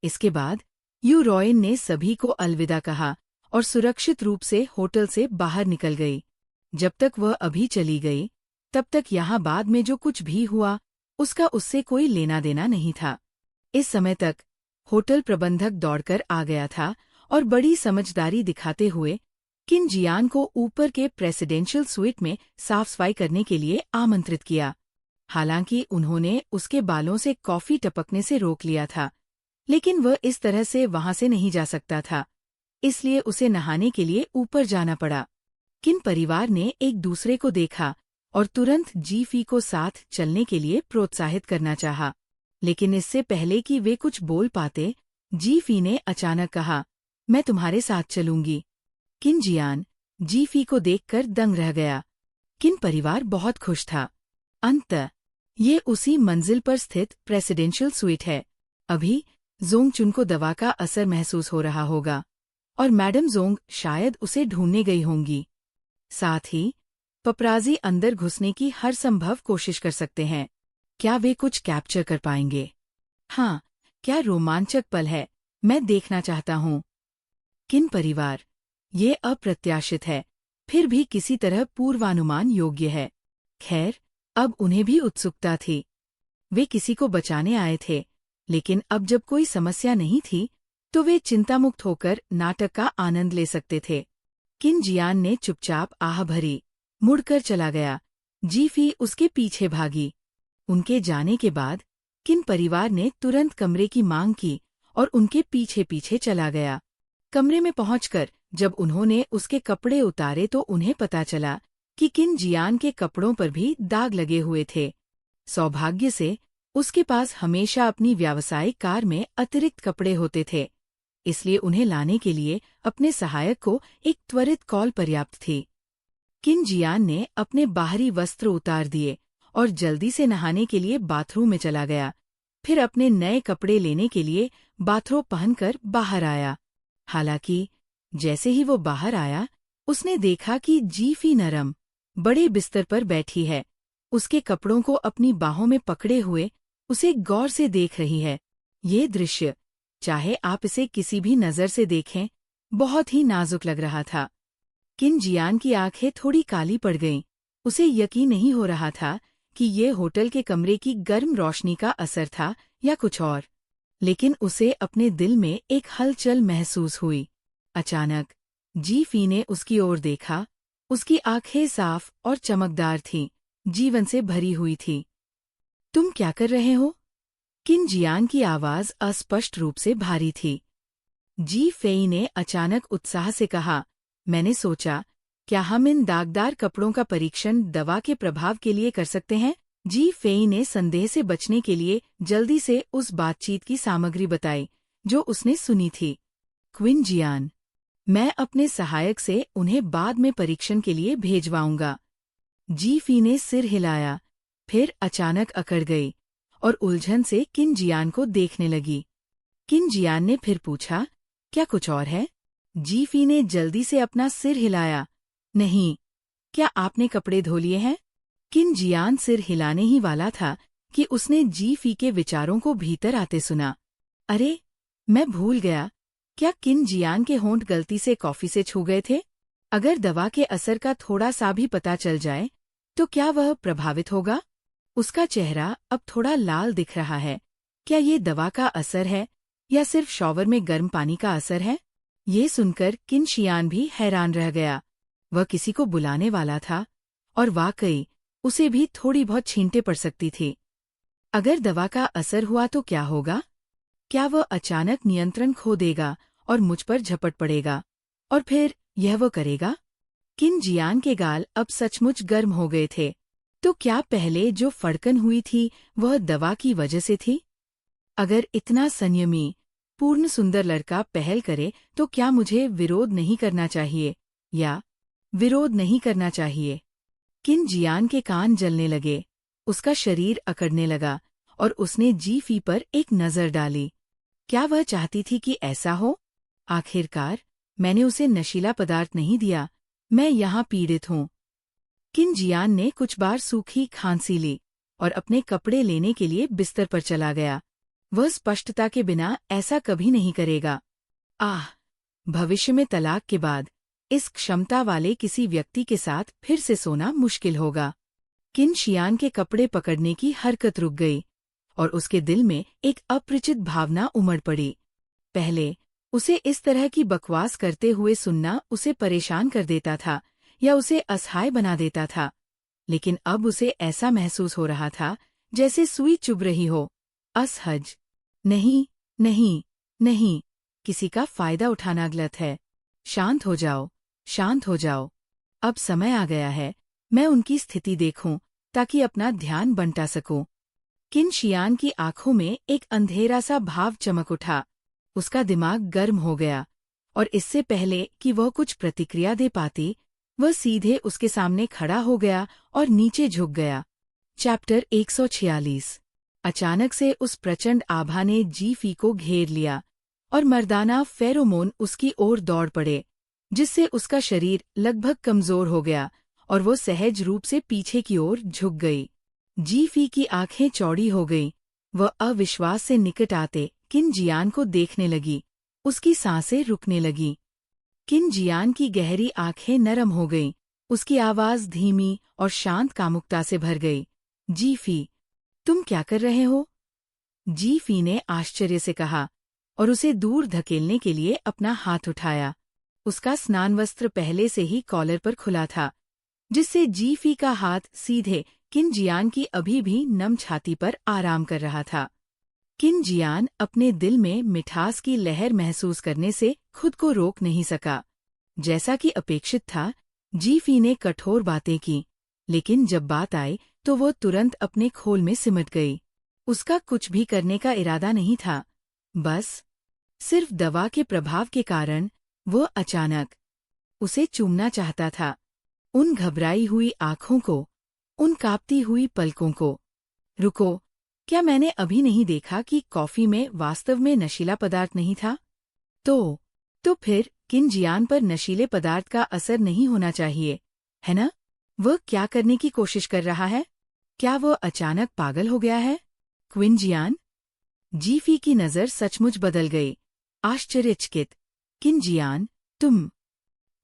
इसके बाद यू रॉयन ने सभी को अलविदा कहा और सुरक्षित रूप से होटल से बाहर निकल गई। जब तक वह अभी चली गई, तब तक यहाँ बाद में जो कुछ भी हुआ उसका उससे कोई लेना देना नहीं था। इस समय तक होटल प्रबंधक दौड़कर आ गया था और बड़ी समझदारी दिखाते हुए किन जियान को ऊपर के प्रेसिडेंशियल स्वीट में साफ सफाई करने के लिए आमंत्रित किया। हालांकि उन्होंने उसके बालों से कॉफी टपकने से रोक लिया था, लेकिन वह इस तरह से वहां से नहीं जा सकता था, इसलिए उसे नहाने के लिए ऊपर जाना पड़ा। किन परिवार ने एक दूसरे को देखा और तुरंत जीफी को साथ चलने के लिए प्रोत्साहित करना चाहा, लेकिन इससे पहले कि वे कुछ बोल पाते, जीफी ने अचानक कहा, मैं तुम्हारे साथ चलूंगी। किन जियान जीफी को देखकर दंग रह गया। किन परिवार बहुत खुश था। अंततः ये उसी मंजिल पर स्थित प्रेसिडेंशियल स्वीट है। अभी जोंग चुन को दवा का असर महसूस हो रहा होगा और मैडम जोंग शायद उसे ढूंढने गई होंगी। साथ ही पपराजी अंदर घुसने की हर संभव कोशिश कर सकते हैं। क्या वे कुछ कैप्चर कर पाएंगे? हाँ, क्या रोमांचक पल है, मैं देखना चाहता हूँ। किन परिवार? ये अप्रत्याशित है, फिर भी किसी तरह पूर्वानुमान योग्य है। खैर, अब उन्हें भी उत्सुकता थी। वे किसी को बचाने आए थे, लेकिन अब जब कोई समस्या नहीं थी, तो वे चिंतामुक्त होकर नाटक का आनंद ले सकते थे। किन जियान ने चुपचाप आह भरी, मुड़कर चला गया। जीफी उसके पीछे भागी। उनके जाने के बाद किन परिवार ने तुरंत कमरे की मांग की और उनके पीछे पीछे चला गया। कमरे में पहुंचकर जब उन्होंने उसके कपड़े उतारे तो उन्हें पता चला कि किन जियान के कपड़ों पर भी दाग लगे हुए थे। सौभाग्य से उसके पास हमेशा अपनी व्यावसायिक कार में अतिरिक्त कपड़े होते थे, इसलिए उन्हें लाने के लिए अपने सहायक को एक त्वरित कॉल पर्याप्त थी। किन जियान ने अपने बाहरी वस्त्र उतार दिए और जल्दी से नहाने के लिए बाथरूम में चला गया, फिर अपने नए कपड़े लेने के लिए बाथरोब पहनकर बाहर आया। हालांकि जैसे ही वो बाहर आया, उसने देखा कि जीफी नरम, बड़े बिस्तर पर बैठी है, उसके कपड़ों को अपनी बाहों में पकड़े हुए उसे गौर से देख रही है। ये दृश्य, चाहे आप इसे किसी भी नज़र से देखें, बहुत ही नाजुक लग रहा था। किन जियान की आंखें थोड़ी काली पड़ गईं। उसे यकीन नहीं हो रहा था कि ये होटल के कमरे की गर्म रोशनी का असर था या कुछ और, लेकिन उसे अपने दिल में एक हलचल महसूस हुई। अचानक जीफी ने उसकी ओर देखा। उसकी आंखें साफ और चमकदार थीं, जीवन से भरी हुई थी। तुम क्या कर रहे हो? किन जियान की आवाज अस्पष्ट रूप से भारी थी। जी फेई ने अचानक उत्साह से कहा, मैंने सोचा, क्या हम इन दागदार कपड़ों का परीक्षण दवा के प्रभाव के लिए कर सकते हैं? जी फेई ने संदेह से बचने के लिए जल्दी से उस बातचीत की सामग्री बताई जो उसने सुनी थी। क्विन जियान, मैं अपने सहायक से उन्हें बाद में परीक्षण के लिए भेजवाऊंगा। जी फी ने सिर हिलाया, फिर अचानक अकड़ गई और उलझन से किन जियान को देखने लगी। किन जियान ने फिर पूछा, क्या कुछ और है? जी फी ने जल्दी से अपना सिर हिलाया, नहीं। क्या आपने कपड़े धो लिए हैं? किन जियान सिर हिलाने ही वाला था कि उसने जी फी के विचारों को भीतर आते सुना। अरे, मैं भूल गया, क्या किन जियान के होंठ गलती से कॉफी से छू गए थे? अगर दवा के असर का थोड़ा सा भी पता चल जाए, तो क्या वह प्रभावित होगा? उसका चेहरा अब थोड़ा लाल दिख रहा है। क्या ये दवा का असर है या सिर्फ शॉवर में गर्म पानी का असर है? ये सुनकर किन शियान भी हैरान रह गया। वह किसी को बुलाने वाला था और वाकई उसे भी थोड़ी बहुत छींटे पड़ सकती थी। अगर दवा का असर हुआ तो क्या होगा? क्या वह अचानक नियंत्रण खो देगा और मुझ पर झपट पड़ेगा? और फिर यह वो करेगा? किन जियान के गाल अब सचमुच गर्म हो गए थे। तो क्या पहले जो फड़कन हुई थी वह दवा की वजह से थी? अगर इतना संयमी, पूर्ण सुंदर लड़का पहल करे तो क्या मुझे विरोध नहीं करना चाहिए या विरोध नहीं करना चाहिए? किन जियान के कान जलने लगे, उसका शरीर अकड़ने लगा और उसने जी फी पर एक नज़र डाली। क्या वह चाहती थी कि ऐसा हो? आखिरकार मैंने उसे नशीला पदार्थ नहीं दिया, मैं यहाँ पीड़ित हूँ। किन जियान ने कुछ बार सूखी खांसी ली और अपने कपड़े लेने के लिए बिस्तर पर चला गया। वह स्पष्टता के बिना ऐसा कभी नहीं करेगा। भविष्य में तलाक के बाद इस क्षमता वाले किसी व्यक्ति के साथ फिर से सोना मुश्किल होगा। किन शियान के कपड़े पकड़ने की हरकत रुक गई और उसके दिल में एक अपरिचित भावना उमड़ पड़ी। पहले उसे इस तरह की बकवास करते हुए सुनना उसे परेशान कर देता था या उसे असहाय बना देता था, लेकिन अब उसे ऐसा महसूस हो रहा था जैसे सुई चुभ रही हो। असहज। नहीं, नहीं, नहीं, किसी का फायदा उठाना गलत है। शांत हो जाओ, शांत हो जाओ। अब समय आ गया है, मैं उनकी स्थिति देखूं ताकि अपना ध्यान बंटा सकूं। किन शियान की आंखों में एक अंधेरा सा भाव चमक उठा। उसका दिमाग गर्म हो गया और इससे पहले कि वह कुछ प्रतिक्रिया दे पाती, वह सीधे उसके सामने खड़ा हो गया और नीचे झुक गया। चैप्टर 146। अचानक से उस प्रचंड आभा ने जी फी को घेर लिया। और मर्दाना फेरोमोन उसकी ओर दौड़ पड़े, जिससे उसका शरीर लगभग कमजोर हो गया और वो सहज रूप से पीछे की ओर झुक गई। जीफी की आंखें चौड़ी हो गईं। वह अविश्वास से निकट आते किन जियान को देखने लगी। उसकी सांसें रुकने लगीं। किन जियान की गहरी आंखें नरम हो गईं। उसकी आवाज धीमी और शांत कामुकता से भर गई। जीफी, तुम क्या कर रहे हो? जीफी ने आश्चर्य से कहा और उसे दूर धकेलने के लिए अपना हाथ उठाया। उसका स्नान वस्त्र पहले से ही कॉलर पर खुला था, जिससे जीफी का हाथ सीधे किन जियान की अभी भी नम छाती पर आराम कर रहा था। किन जियान अपने दिल में मिठास की लहर महसूस करने से खुद को रोक नहीं सका। जैसा कि अपेक्षित था, जीफी ने कठोर बातें की, लेकिन जब बात आई तो वो तुरंत अपने खोल में सिमट गई। उसका कुछ भी करने का इरादा नहीं था, बस सिर्फ दवा के प्रभाव के कारण वो अचानक उसे चूमना चाहता था। उन घबराई हुई आंखों को, उन कांपती हुई पलकों को। रुको, क्या मैंने अभी नहीं देखा कि कॉफी में वास्तव में नशीला पदार्थ नहीं था? तो फिर किन जियान पर नशीले पदार्थ का असर नहीं होना चाहिए, है ना? वह क्या करने की कोशिश कर रहा है? क्या वह अचानक पागल हो गया है? क्विन जियान? जीफी की नजर सचमुच बदल गई। आश्चर्यचकित, किन जियान, तुम?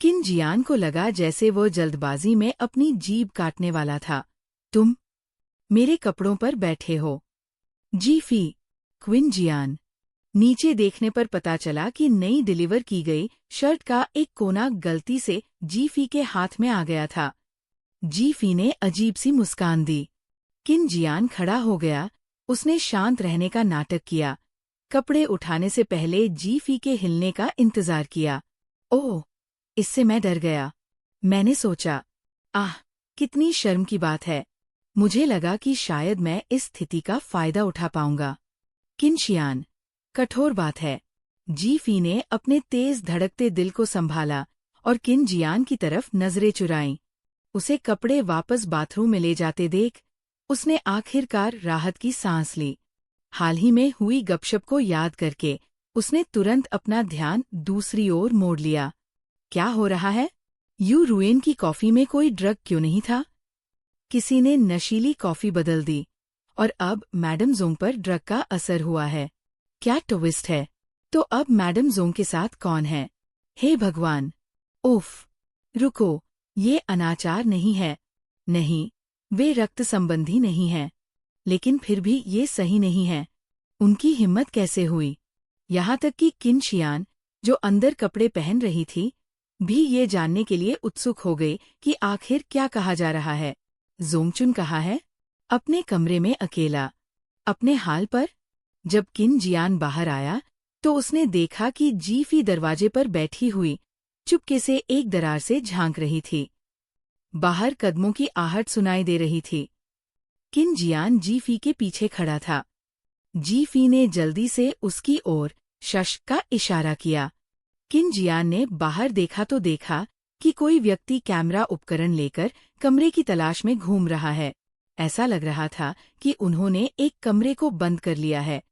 किन जियान को लगा जैसे वो जल्दबाजी में अपनी जीभ काटने वाला था। तुम मेरे कपड़ों पर बैठे हो। जीफी, क्विन जियान। नीचे देखने पर पता चला कि नई डिलीवर की गई शर्ट का एक कोना गलती से जीफी के हाथ में आ गया था। जीफी ने अजीब सी मुस्कान दी। किन जियान खड़ा हो गया। उसने शांत रहने का नाटक किया। कपड़े उठाने से पहले जीफी के हिलने का इंतजार किया। ओह, इससे मैं डर गया। मैंने सोचा, आह, कितनी शर्म की बात है। मुझे लगा कि शायद मैं इस स्थिति का फायदा उठा पाऊंगा। किन जियान, कठोर बात है। जीफी ने अपने तेज धड़कते दिल को संभाला और किन जियान की तरफ नजरें चुराईं। उसे कपड़े वापस बाथरूम में ले जाते देख उसने आखिरकार राहत की सांस ली। हाल ही में हुई गपशप को याद करके उसने तुरंत अपना ध्यान दूसरी ओर मोड़ लिया। क्या हो रहा है? यू रुएन की कॉफी में कोई ड्रग क्यों नहीं था? किसी ने नशीली कॉफी बदल दी और अब मैडम जोंग पर ड्रग का असर हुआ है। क्या ट्विस्ट है? तो अब मैडम जोंग के साथ कौन है? हे भगवान! उफ! रुको, ये अनाचार नहीं है। नहीं, वे रक्त संबंधी नहीं हैं। लेकिन फिर भी ये सही नहीं है। उनकी हिम्मत कैसे हुई? यहाँ तक कि किन जियान, जो अंदर कपड़े पहन रही थी, भी ये जानने के लिए उत्सुक हो गई कि आखिर क्या कहा जा रहा है। जोंगचुन कहा है? अपने कमरे में अकेला, अपने हाल पर? जब किन जियान बाहर आया तो उसने देखा कि जीफी दरवाजे पर बैठी हुई चुपके से एक दरार से झांक रही थी। बाहर कदमों की आहट सुनाई दे रही थी। किन जियान जीफी के पीछे खड़ा था। जीफी ने जल्दी से उसकी ओर शश का इशारा किया। किन जियान ने बाहर देखा तो देखा कि कोई व्यक्ति कैमरा उपकरण लेकर कमरे की तलाश में घूम रहा है। ऐसा लग रहा था कि उन्होंने एक कमरे को बंद कर लिया है,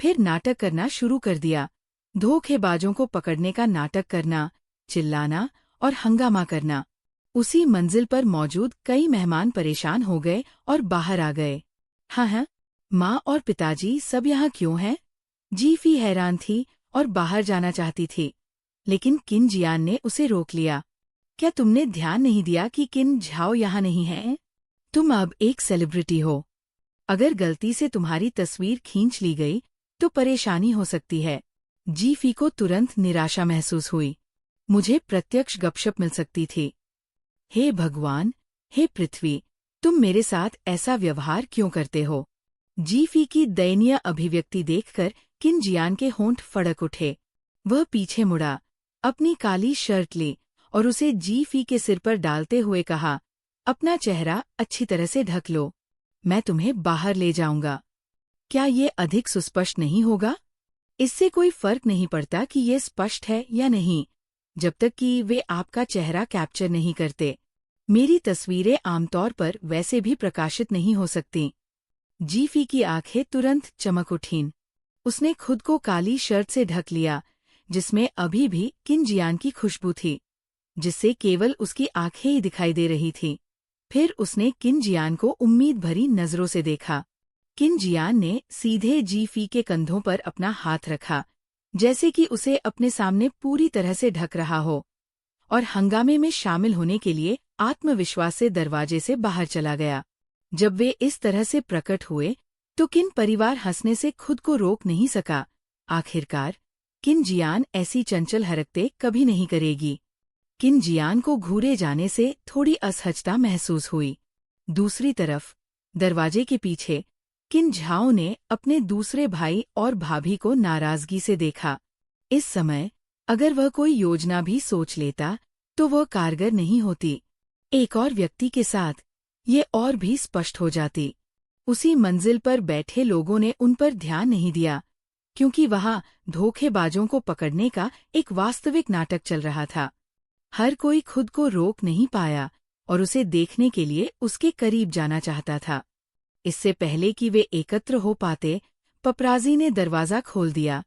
फिर नाटक करना शुरू कर दिया। धोखेबाजों को पकड़ने का नाटक करना, चिल्लाना और हंगामा करना। उसी मंजिल पर मौजूद कई मेहमान परेशान हो गए और बाहर आ गए। हाँ, माँ और पिताजी सब यहाँ क्यों हैं? जीफी हैरान थी और बाहर जाना चाहती थी, लेकिन किन जियान ने उसे रोक लिया। क्या तुमने ध्यान नहीं दिया कि किन झाओ यहाँ नहीं है? तुम अब एक सेलिब्रिटी हो। अगर गलती से तुम्हारी तस्वीर खींच ली गई तो परेशानी हो सकती है। जीफी को तुरंत निराशा महसूस हुई। मुझे प्रत्यक्ष गपशप मिल सकती थी। हे भगवान, हे पृथ्वी, तुम मेरे साथ ऐसा व्यवहार क्यों करते हो? जीफी की दयनीय अभिव्यक्ति देखकर किन जियान के होंठ फड़क उठे। वह पीछे मुड़ा, अपनी काली शर्ट ली और उसे जीफी के सिर पर डालते हुए कहा, अपना चेहरा अच्छी तरह से ढक लो, मैं तुम्हें बाहर ले जाऊंगा। क्या ये अधिक सुस्पष्ट नहीं होगा? इससे कोई फर्क नहीं पड़ता कि ये स्पष्ट है या नहीं, जब तक कि वे आपका चेहरा कैप्चर नहीं करते। मेरी तस्वीरें आमतौर पर वैसे भी प्रकाशित नहीं हो सकती। जीफी की आंखें तुरंत चमक उठीं। उसने खुद को काली शर्ट से ढक लिया, जिसमें अभी भी किन जियान की खुशबू थी, जिससे केवल उसकी आंखें ही दिखाई दे रही थीं। फिर उसने किन जियान को उम्मीद भरी नजरों से देखा। किन जियान ने सीधे जी फी के कंधों पर अपना हाथ रखा, जैसे कि उसे अपने सामने पूरी तरह से ढक रहा हो, और हंगामे में शामिल होने के लिए आत्मविश्वास से दरवाजे से बाहर चला गया। जब वे इस तरह से प्रकट हुए तो किन परिवार हंसने से खुद को रोक नहीं सका। आखिरकार किन जियान ऐसी चंचल हरकतें कभी नहीं करेगी। किन जियान को घूरे जाने से थोड़ी असहजता महसूस हुई। दूसरी तरफ दरवाजे के पीछे किन झाओ ने अपने दूसरे भाई और भाभी को नाराजगी से देखा। इस समय अगर वह कोई योजना भी सोच लेता तो वह कारगर नहीं होती। एक और व्यक्ति के साथ ये और भी स्पष्ट हो जाती। उसी मंजिल पर बैठे लोगों ने उन पर ध्यान नहीं दिया, क्योंकि वहां धोखेबाजों को पकड़ने का एक वास्तविक नाटक चल रहा था। हर कोई खुद को रोक नहीं पाया और उसे देखने के लिए उसके करीब जाना चाहता था। इससे पहले कि वे एकत्र हो पाते, पपराजी ने दरवाजा खोल दिया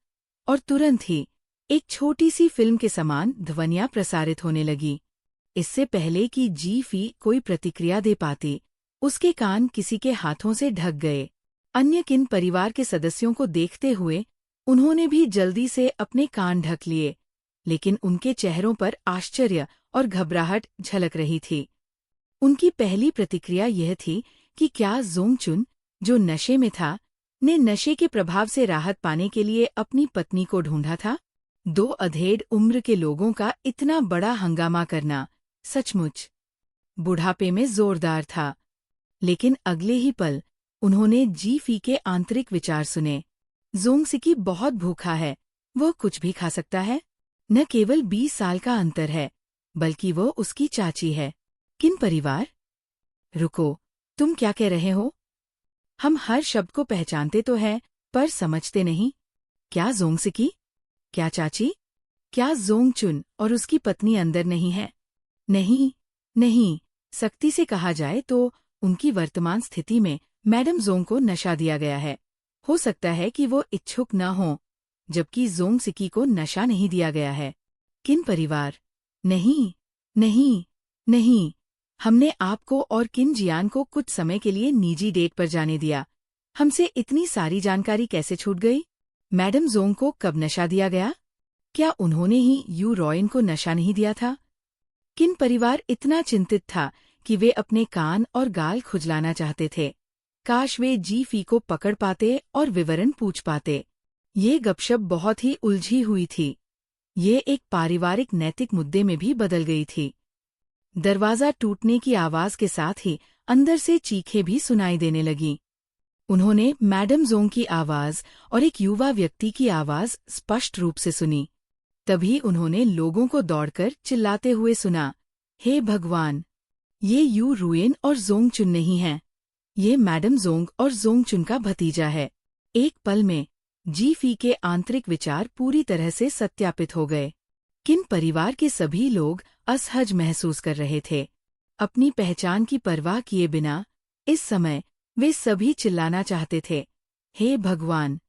और तुरंत ही एक छोटी सी फिल्म के समान ध्वनियां प्रसारित होने लगी। इससे पहले कि जी फी कोई प्रतिक्रिया दे पाती, उसके कान किसी के हाथों से ढक गए। अन्य किन परिवार के सदस्यों को देखते हुए उन्होंने भी जल्दी से अपने कान ढक लिए, लेकिन उनके चेहरों पर आश्चर्य और घबराहट झलक रही थी। उनकी पहली प्रतिक्रिया यह थी कि क्या जोंगचुन, जो नशे में था, ने नशे के प्रभाव से राहत पाने के लिए अपनी पत्नी को ढूंढा था। 2 अधेड़ उम्र के लोगों का इतना बड़ा हंगामा करना सचमुच बुढ़ापे में जोरदार था। लेकिन अगले ही पल उन्होंने जी फी के आंतरिक विचार सुने। जोंगसिकी बहुत भूखा है, वह कुछ भी खा सकता है। न केवल 20 साल का अंतर है, बल्कि वो उसकी चाची है। किन परिवार? रुको, तुम क्या कह रहे हो? हम हर शब्द को पहचानते तो हैं, पर समझते नहीं। क्या जोंगसिकी? क्या चाची? क्या जोंगचुन और उसकी पत्नी अंदर नहीं है? नहीं, नहीं, सख्ती से कहा जाए तो उनकी वर्तमान स्थिति में मैडम जोंग को नशा दिया गया है। हो सकता है कि वो इच्छुक न हों, जबकि जोंगसिकी को नशा नहीं दिया गया है। किन परिवार? नहीं, नहीं, नहीं। हमने आपको और किन जियान को कुछ समय के लिए निजी डेट पर जाने दिया। हमसे इतनी सारी जानकारी कैसे छूट गई? मैडम जोंग को कब नशा दिया गया? क्या उन्होंने ही यू रॉयन को नशा नहीं दिया था? किन परिवार इतना चिंतित था कि वे अपने कान और गाल खुजलाना चाहते थे। काश वे जी फी को पकड़ पाते और विवरण पूछ पाते। ये गपशप बहुत ही उलझी हुई थी। ये एक पारिवारिक नैतिक मुद्दे में भी बदल गई थी। दरवाजा टूटने की आवाज के साथ ही अंदर से चीखें भी सुनाई देने लगीं। उन्होंने मैडम जोंग की आवाज और एक युवा व्यक्ति की आवाज स्पष्ट रूप से सुनी। तभी उन्होंने लोगों को दौड़कर चिल्लाते हुए सुना, हे भगवान! ये यू रुएन और जोंगचुन नहीं हैं। ये मैडम जोंग और जोंगचुन का भतीजा है। एक पल में जी फी के आंतरिक विचार पूरी तरह से सत्यापित हो गए। किन परिवार के सभी लोग असहज महसूस कर रहे थे। अपनी पहचान की परवाह किए बिना इस समय वे सभी चिल्लाना चाहते थे, हे भगवान!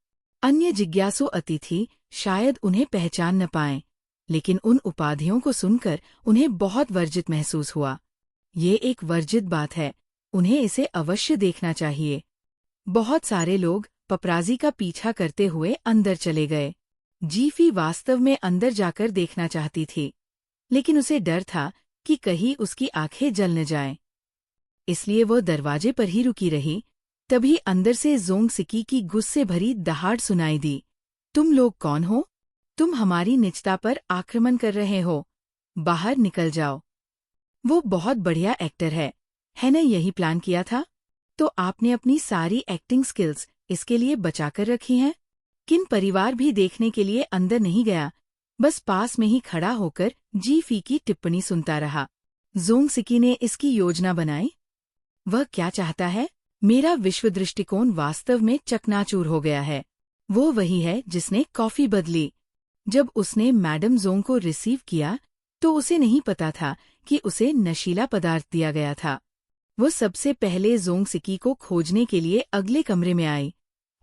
अन्य जिज्ञासु अतिथि शायद उन्हें पहचान न पाएं, लेकिन उन उपाधियों को सुनकर उन्हें बहुत वर्जित महसूस हुआ। ये एक वर्जित बात है, उन्हें इसे अवश्य देखना चाहिए। बहुत सारे लोग पपराजी का पीछा करते हुए अंदर चले गए। जी फी वास्तव में अंदर जाकर देखना चाहती थी, लेकिन उसे डर था कि कहीं उसकी आंखें जल न जाएं। इसलिए वह दरवाजे पर ही रुकी रही। तभी अंदर से जोंगसिकी की गुस्से भरी दहाड़ सुनाई दी, तुम लोग कौन हो? तुम हमारी निजता पर आक्रमण कर रहे हो। बाहर निकल जाओ। वो बहुत बढ़िया एक्टर है न? यही प्लान किया था? तो आपने अपनी सारी एक्टिंग स्किल्स इसके लिए बचाकर रखी हैं? किन परिवार भी देखने के लिए अंदर नहीं गया, बस पास में ही खड़ा होकर जी फी की टिप्पणी सुनता रहा। जोंगसिकी ने इसकी योजना बनाई। वह क्या चाहता है? मेरा विश्व दृष्टिकोण वास्तव में चकनाचूर हो गया है। वो वही है जिसने कॉफी बदली। जब उसने मैडम जोंग को रिसीव किया तो उसे नहीं पता था कि उसे नशीला पदार्थ दिया गया था। वो सबसे पहले जोंगसिकी को खोजने के लिए अगले कमरे में आई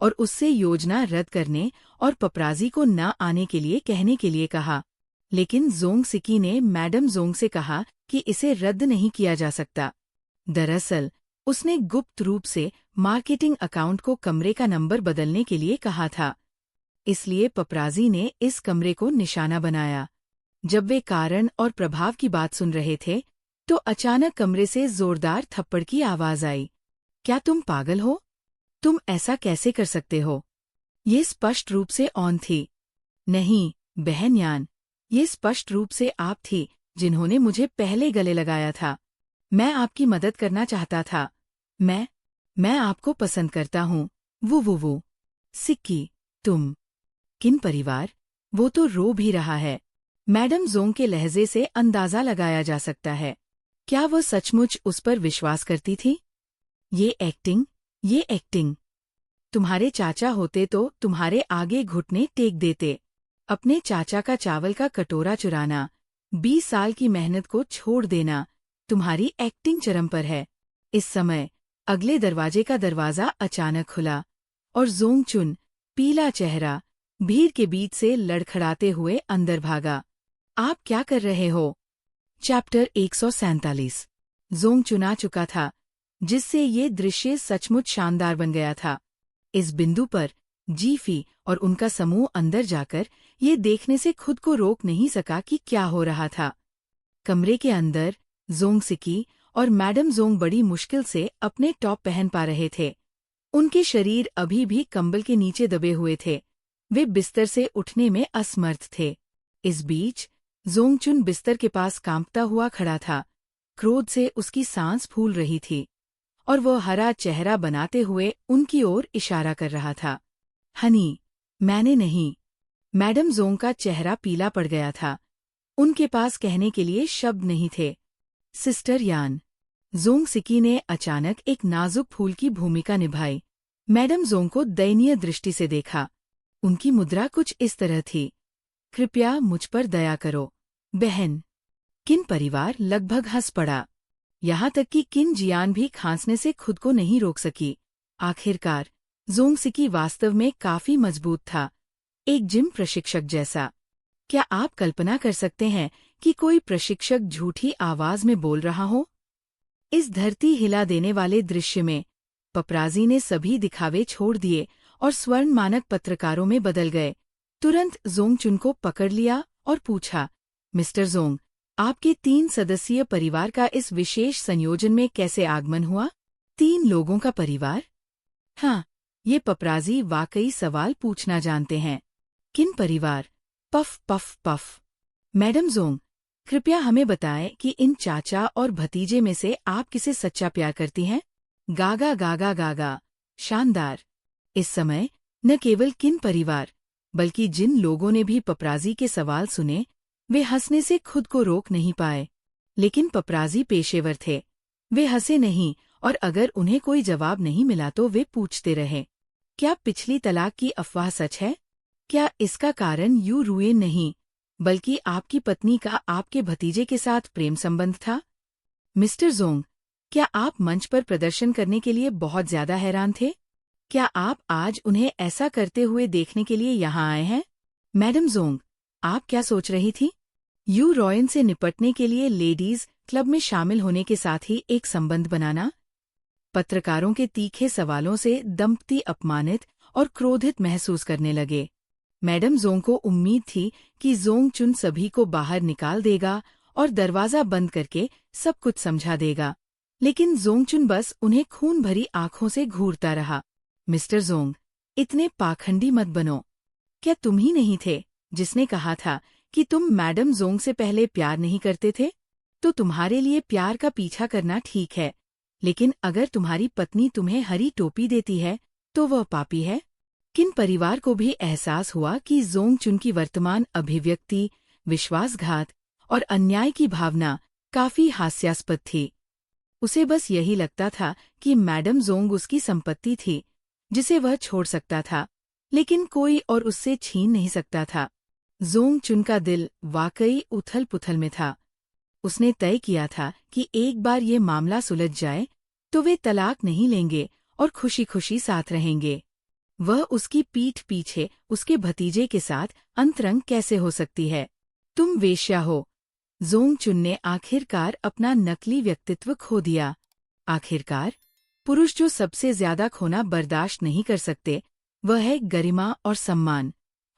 और उससे योजना रद्द करने और पपराजी को न आने के लिए कहने के लिए कहा। लेकिन जोंग सिकी ने मैडम जोंग से कहा कि इसे रद्द नहीं किया जा सकता। दरअसल उसने गुप्त रूप से मार्केटिंग अकाउंट को कमरे का नंबर बदलने के लिए कहा था, इसलिए पपराजी ने इस कमरे को निशाना बनाया। जब वे कारण और प्रभाव की बात सुन रहे थे तो अचानक कमरे से जोरदार थप्पड़ की आवाज आई। क्या तुम पागल हो? तुम ऐसा कैसे कर सकते हो? ये स्पष्ट रूप से ऑन थी। नहीं बहन यान, ये स्पष्ट रूप से आप थी जिन्होंने मुझे पहले गले लगाया था। मैं आपकी मदद करना चाहता था। मैं आपको पसंद करता हूँ। वो सिक्की, तुम किन परिवार? वो तो रो भी रहा है। मैडम जोंग के लहजे से अंदाजा लगाया जा सकता है। क्या वो सचमुच उस पर विश्वास करती थी? ये एक्टिंग। तुम्हारे चाचा होते तो तुम्हारे आगे घुटने टेक देते। अपने चाचा का चावल का कटोरा चुराना, 20 साल की मेहनत को छोड़ देना, तुम्हारी एक्टिंग चरम पर है। इस समय अगले दरवाजे का दरवाजा अचानक खुला और जोंग चुन, पीला चेहरा, भीड़ के बीच से लड़खड़ाते हुए अंदर भागा। आप क्या कर रहे हो? चैप्टर 147। जोंग चुना चुका था, जिससे ये दृश्य सचमुच शानदार बन गया था। इस बिंदु पर जीफी और उनका समूह अंदर जाकर ये देखने से खुद को रोक नहीं सका कि क्या हो रहा था। कमरे के अंदर जोंग सिकी और मैडम जोंग बड़ी मुश्किल से अपने टॉप पहन पा रहे थे। उनके शरीर अभी भी कंबल के नीचे दबे हुए थे। वे बिस्तर से उठने में असमर्थ थे। इस बीच जोंगचुन बिस्तर के पास कांपता हुआ खड़ा था। क्रोध से उसकी सांस फूल रही थी और वो हरा चेहरा बनाते हुए उनकी ओर इशारा कर रहा था। हनी, मैंने नहीं। मैडम जोंग का चेहरा पीला पड़ गया था। उनके पास कहने के लिए शब्द नहीं थे। सिस्टर यान। जोंग सिकी ने अचानक एक नाजुक फूल की भूमिका निभाई। मैडम जोंग को दयनीय दृष्टि से देखा। उनकी मुद्रा कुछ इस तरह थी। कृपया मुझ पर दया करो, बहन। किन परिवार लगभग हंस पड़ा। यहाँ तक कि किन जियान भी खांसने से खुद को नहीं रोक सकी। आखिरकार जोंग सिकी वास्तव में काफी मजबूत था, एक जिम प्रशिक्षक जैसा। क्या आप कल्पना कर सकते हैं कि कोई प्रशिक्षक झूठी आवाज में बोल रहा हो? इस धरती हिला देने वाले दृश्य में पपराजी ने सभी दिखावे छोड़ दिए और स्वर्ण मानक पत्रकारों में बदल गए। तुरंत जोंगचुन को पकड़ लिया और पूछा, मिस्टर जोंग, आपके 3 सदस्यीय परिवार का इस विशेष संयोजन में कैसे आगमन हुआ? 3 लोगों का परिवार? हाँ, ये पपराजी वाकई सवाल पूछना जानते हैं। किन परिवार? Puff puff puff. Madam Jong, कृपया हमें बताएं कि इन चाचा और भतीजे में से आप किसे सच्चा प्यार करती हैं? गागा गागा गागा। शानदार। इस समय न केवल किन परिवार बल्कि जिन लोगों ने भी पपराजी के सवाल सुने, वे हंसने से खुद को रोक नहीं पाए। लेकिन पपराजी पेशेवर थे। वे हंसे नहीं और अगर उन्हें कोई जवाब नहीं मिला तो वे पूछते रहे, क्या पिछली तलाक की अफवाह सच है? क्या इसका कारण यू रुएन नहीं बल्कि आपकी पत्नी का आपके भतीजे के साथ प्रेम संबंध था? मिस्टर जोंग, क्या आप मंच पर प्रदर्शन करने के लिए बहुत ज्यादा हैरान थे? क्या आप आज उन्हें ऐसा करते हुए देखने के लिए यहाँ आए हैं? मैडम जोंग, आप क्या सोच रही थी? यू रॉयन से निपटने के लिए लेडीज क्लब में शामिल होने के साथ ही एक संबंध बनाना? पत्रकारों के तीखे सवालों से दंपति अपमानित और क्रोधित महसूस करने लगे। मैडम जोंग को उम्मीद थी कि जोंगचुन सभी को बाहर निकाल देगा और दरवाजा बंद करके सब कुछ समझा देगा, लेकिन जोंगचुन बस उन्हें खून भरी आंखों से घूरता रहा। मिस्टर जोंग, इतने पाखंडी मत बनो। क्या तुम ही नहीं थे जिसने कहा था कि तुम मैडम जोंग से पहले प्यार नहीं करते थे? तो तुम्हारे लिए प्यार का पीछा करना ठीक है, लेकिन अगर तुम्हारी पत्नी तुम्हें हरी टोपी देती है तो वह पापी है। किन परिवार को भी एहसास हुआ कि जोंगचुन की वर्तमान अभिव्यक्ति, विश्वासघात और अन्याय की भावना काफी हास्यास्पद थी। उसे बस यही लगता था कि मैडम जोंग उसकी संपत्ति थी जिसे वह छोड़ सकता था, लेकिन कोई और उससे छीन नहीं सकता था। जोंगचुन का दिल वाकई उथल-पुथल में था। उसने तय किया था कि एक बार ये मामला सुलझ जाए तो वे तलाक नहीं लेंगे और खुशी खुशी साथ रहेंगे। वह उसकी पीठ पीछे उसके भतीजे के साथ अंतरंग कैसे हो सकती है? तुम वेश्या हो। जोंग चुन ने आखिरकार अपना नकली व्यक्तित्व खो दिया। आखिरकार, पुरुष जो सबसे ज्यादा खोना बर्दाश्त नहीं कर सकते, वह है गरिमा और सम्मान।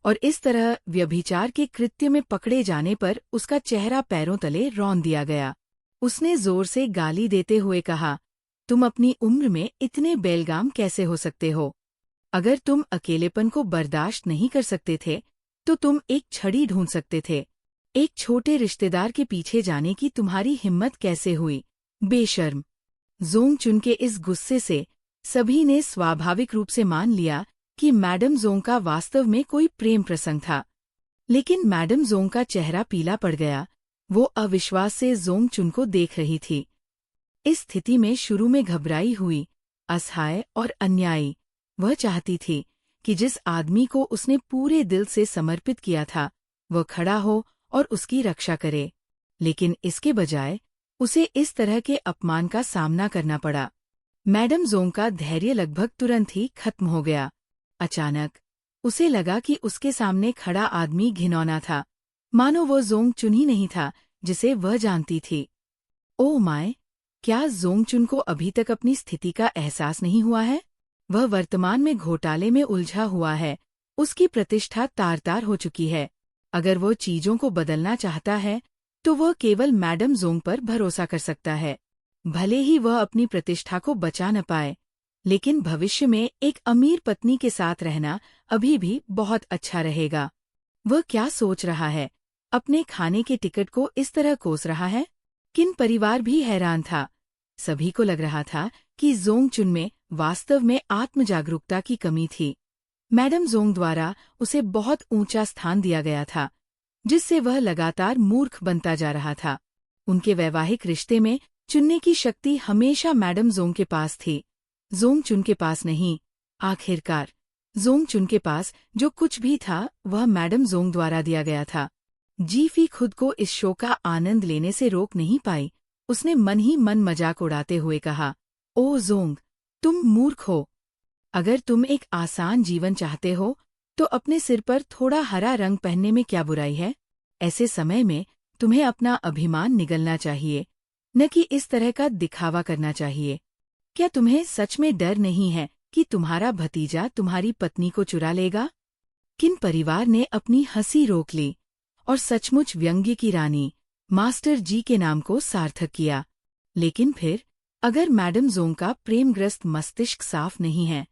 और इस तरह व्यभिचार के कृत्य में पकड़े जाने पर उसका चेहरा पैरों तले रौंद दिया गया। उसने जोर से गाली देते हुए कहा, तुम अपनी उम्र में इतने बेलगाम कैसे हो सकते हो? अगर तुम अकेलेपन को बर्दाश्त नहीं कर सकते थे, तो तुम एक छड़ी ढूंढ सकते थे। एक छोटे रिश्तेदार के पीछे जाने की तुम्हारी हिम्मत कैसे हुई? बेशर्म। जोंग चुन के इस गुस्से से सभी ने स्वाभाविक रूप से मान लिया कि मैडम जोंग का वास्तव में कोई प्रेम प्रसंग था। लेकिन मैडम जोंग का चेहरा पीला पड़ गया। वो अविश्वास से जोंग चुन को देख रही थी। इस स्थिति में शुरू में घबराई हुई, असहाय और अन्यायी, वह चाहती थी कि जिस आदमी को उसने पूरे दिल से समर्पित किया था, वह खड़ा हो और उसकी रक्षा करे। लेकिन इसके बजाय उसे इस तरह के अपमान का सामना करना पड़ा। मैडम जोंग का धैर्य लगभग तुरंत ही खत्म हो गया। अचानक उसे लगा कि उसके सामने खड़ा आदमी घिनौना था, मानो वो जोंग चुन ही नहीं था जिसे वह जानती थी। ओह माय, क्या जोंग चुन को अभी तक अपनी स्थिति का एहसास नहीं हुआ है? वह वर्तमान में घोटाले में उलझा हुआ है। उसकी प्रतिष्ठा तार-तार हो चुकी है। अगर वो चीजों को बदलना चाहता है, तो वह केवल मैडम जोंग पर भरोसा कर सकता है। भले ही वह अपनी प्रतिष्ठा को बचा न पाए, लेकिन भविष्य में एक अमीर पत्नी के साथ रहना अभी भी बहुत अच्छा रहेगा। वह क्या सोच रहा है? अपने खाने के टिकट को इस तरह कोस रहा है? किन परिवार भी हैरान था। सभी को लग रहा था कि जोंग चुन में वास्तव में आत्मजागरूकता की कमी थी। मैडम जोंग द्वारा उसे बहुत ऊंचा स्थान दिया गया था, जिससे वह लगातार मूर्ख बनता जा रहा था। उनके वैवाहिक रिश्ते में चुनने की शक्ति हमेशा मैडम जोंग के पास थी, जोंग चुन के पास नहीं। आखिरकार जोंग चुन के पास जो कुछ भी था, वह मैडम जोंग द्वारा दिया गया था। जीफी खुद को इस शो का आनंद लेने से रोक नहीं पाई। उसने मन ही मन मजाक उड़ाते हुए कहा, ओ जोंग, तुम मूर्ख हो। अगर तुम एक आसान जीवन चाहते हो, तो अपने सिर पर थोड़ा हरा रंग पहनने में क्या बुराई है? ऐसे समय में तुम्हें अपना अभिमान निगलना चाहिए, न कि इस तरह का दिखावा करना चाहिए। क्या तुम्हें सच में डर नहीं है कि तुम्हारा भतीजा तुम्हारी पत्नी को चुरा लेगा? किन परिवार ने अपनी हंसी रोक ली और सचमुच व्यंग्य की रानी मास्टर जी के नाम को सार्थक किया। लेकिन फिर अगर मैडम जोंग का प्रेमग्रस्त मस्तिष्क साफ नहीं है।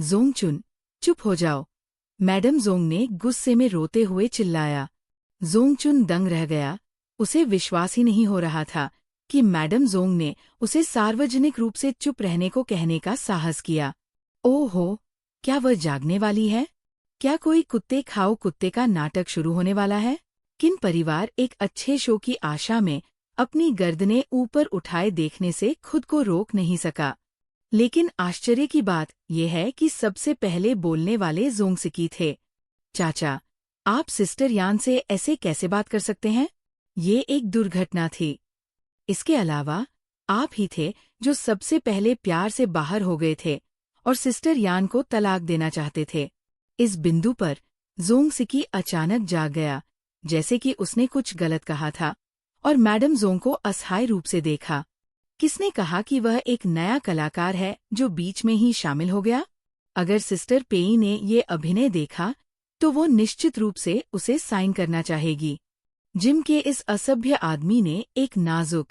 जोंग चुन, चुप हो जाओ, मैडम जोंग ने गुस्से में रोते हुए चिल्लाया। जोंग चुन दंग रह गया। उसे विश्वास ही नहीं हो रहा था कि मैडम जोंग ने उसे सार्वजनिक रूप से चुप रहने को कहने का साहस किया। ओहो, क्या वह जागने वाली है? क्या कोई कुत्ते खाओ कुत्ते का नाटक शुरू होने वाला है? किन परिवार एक अच्छे शो की आशा में अपनी गर्दनें ऊपर उठाए देखने से खुद को रोक नहीं सका। लेकिन आश्चर्य की बात यह है कि सबसे पहले बोलने वाले जोंग सिकी थे। चाचा, आप सिस्टर यान से ऐसे कैसे बात कर सकते हैं? ये एक दुर्घटना थी। इसके अलावा आप ही थे जो सबसे पहले प्यार से बाहर हो गए थे और सिस्टर यान को तलाक देना चाहते थे। इस बिंदु पर जोंग सिकी अचानक जाग गया, जैसे कि उसने कुछ गलत कहा था, और मैडम जोंग को असहाय रूप से देखा। किसने कहा कि वह एक नया कलाकार है जो बीच में ही शामिल हो गया? अगर सिस्टर पेई ने ये अभिनय देखा, तो वो निश्चित रूप से उसे साइन करना चाहेगी। जिम के इस असभ्य आदमी ने एक नाजुक,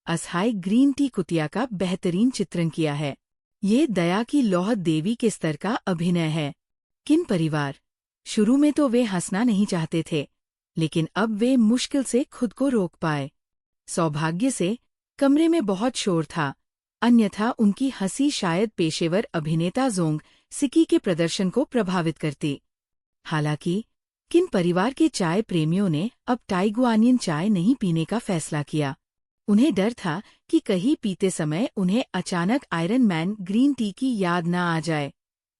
असहाय ग्रीन टी कुतिया का बेहतरीन चित्रण किया है। ये दया की लौह देवी के स्तर का अभिनय है। किन परिवार? शुरू में तो वे हंसना नहीं चाहते थे, लेकिन अब वे मुश्किल से खुद को रोक पाए। सौभाग्य से कमरे में बहुत शोर था, अन्यथा उनकी हंसी शायद पेशेवर अभिनेता जोंग सिकी के प्रदर्शन को प्रभावित करती। हालांकि किन परिवार के चाय प्रेमियों ने अब टाइगुआनियन चाय नहीं पीने का फैसला किया। उन्हें डर था कि कहीं पीते समय उन्हें अचानक आयरन मैन ग्रीन टी की याद न आ जाए,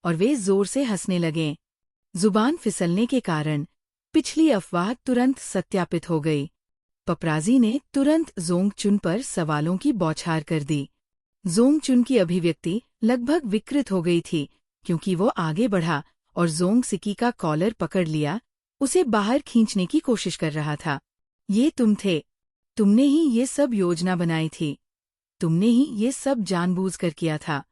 और वे जोर से हंसने लगें। जुबान फिसलने के कारण पिछली अफवाह तुरंत सत्यापित हो गई। पपराजी ने तुरंत जोंग चुन पर सवालों की बौछार कर दी। जोंग चुन की अभिव्यक्ति लगभग विकृत हो गई थी, क्योंकि वो आगे बढ़ा और जोंग सिकी का कॉलर पकड़ लिया, उसे बाहर खींचने की कोशिश कर रहा था। ये तुम थे। तुमने ही ये सब योजना बनाई थी। तुमने ही ये सब जानबूझकर किया था।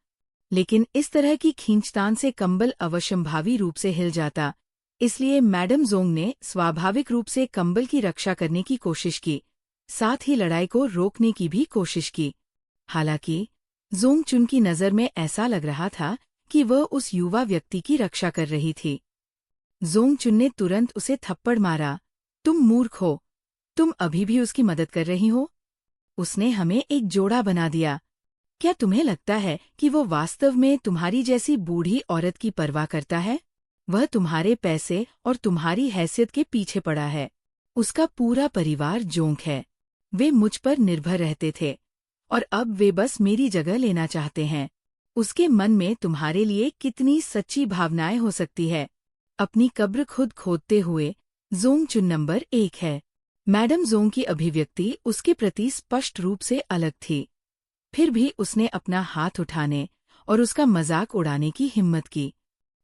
लेकिन इस तरह की खींचतान से कंबल अवश्यंभावी रूप से हिल जाता, इसलिए मैडम जोंग ने स्वाभाविक रूप से कंबल की रक्षा करने की कोशिश की, साथ ही लड़ाई को रोकने की भी कोशिश की। हालांकि जोंग चुन की नज़र में ऐसा लग रहा था कि वह उस युवा व्यक्ति की रक्षा कर रही थी। जोंग चुन ने तुरंत उसे थप्पड़ मारा। तुम मूर्ख हो। तुम अभी भी उसकी मदद कर रही हो। उसने हमें एक जोड़ा बना दिया। क्या तुम्हें लगता है कि वो वास्तव में तुम्हारी जैसी बूढ़ी औरत की परवाह करता है? वह तुम्हारे पैसे और तुम्हारी हैसियत के पीछे पड़ा है। उसका पूरा परिवार जोंक है। वे मुझ पर निर्भर रहते थे और अब वे बस मेरी जगह लेना चाहते हैं। उसके मन में तुम्हारे लिए कितनी सच्ची भावनाएं हो सकती है। अपनी कब्र खुद खोदते हुए जोंग चुन नंबर 1 है। मैडम जोंग की अभिव्यक्ति उसके प्रति स्पष्ट रूप से अलग थी। फिर भी उसने अपना हाथ उठाने और उसका मजाक उड़ाने की हिम्मत की।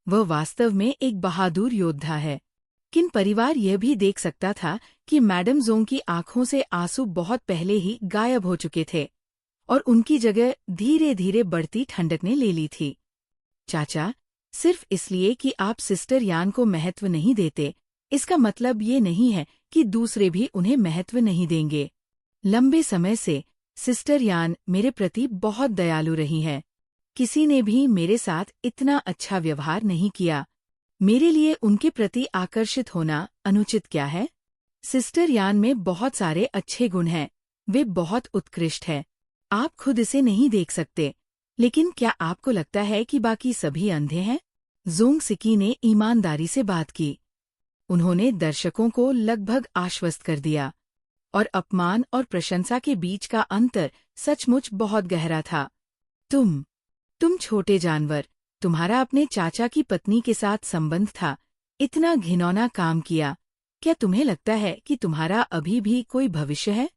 वह वास्तव में एक बहादुर योद्धा है। किन परिवार यह भी देख सकता था कि मैडम जोंग की आंखों से आंसू बहुत पहले ही गायब हो चुके थे और उनकी जगह धीरे धीरे बढ़ती ठंडक ने ले ली थी। चाचा, सिर्फ इसलिए कि आप सिस्टर यान को महत्व नहीं देते, इसका मतलब ये नहीं है कि दूसरे भी उन्हें महत्व नहीं देंगे। लंबे समय से सिस्टर यान मेरे प्रति बहुत दयालु रही है। किसी ने भी मेरे साथ इतना अच्छा व्यवहार नहीं किया। मेरे लिए उनके प्रति आकर्षित होना अनुचित क्या है? सिस्टर यान में बहुत सारे अच्छे गुण हैं। वे बहुत उत्कृष्ट है। आप खुद इसे नहीं देख सकते, लेकिन क्या आपको लगता है कि बाकी सभी अंधे हैं? जोंग सिकी ने ईमानदारी से बात की। उन्होंने दर्शकों को लगभग आश्वस्त कर दिया और अपमान और प्रशंसा के बीच का अंतर सचमुच बहुत गहरा था। तुम छोटे जानवर, तुम्हारा अपने चाचा की पत्नी के साथ संबंध था। इतना घिनौना काम किया। क्या तुम्हें लगता है कि तुम्हारा अभी भी कोई भविष्य है?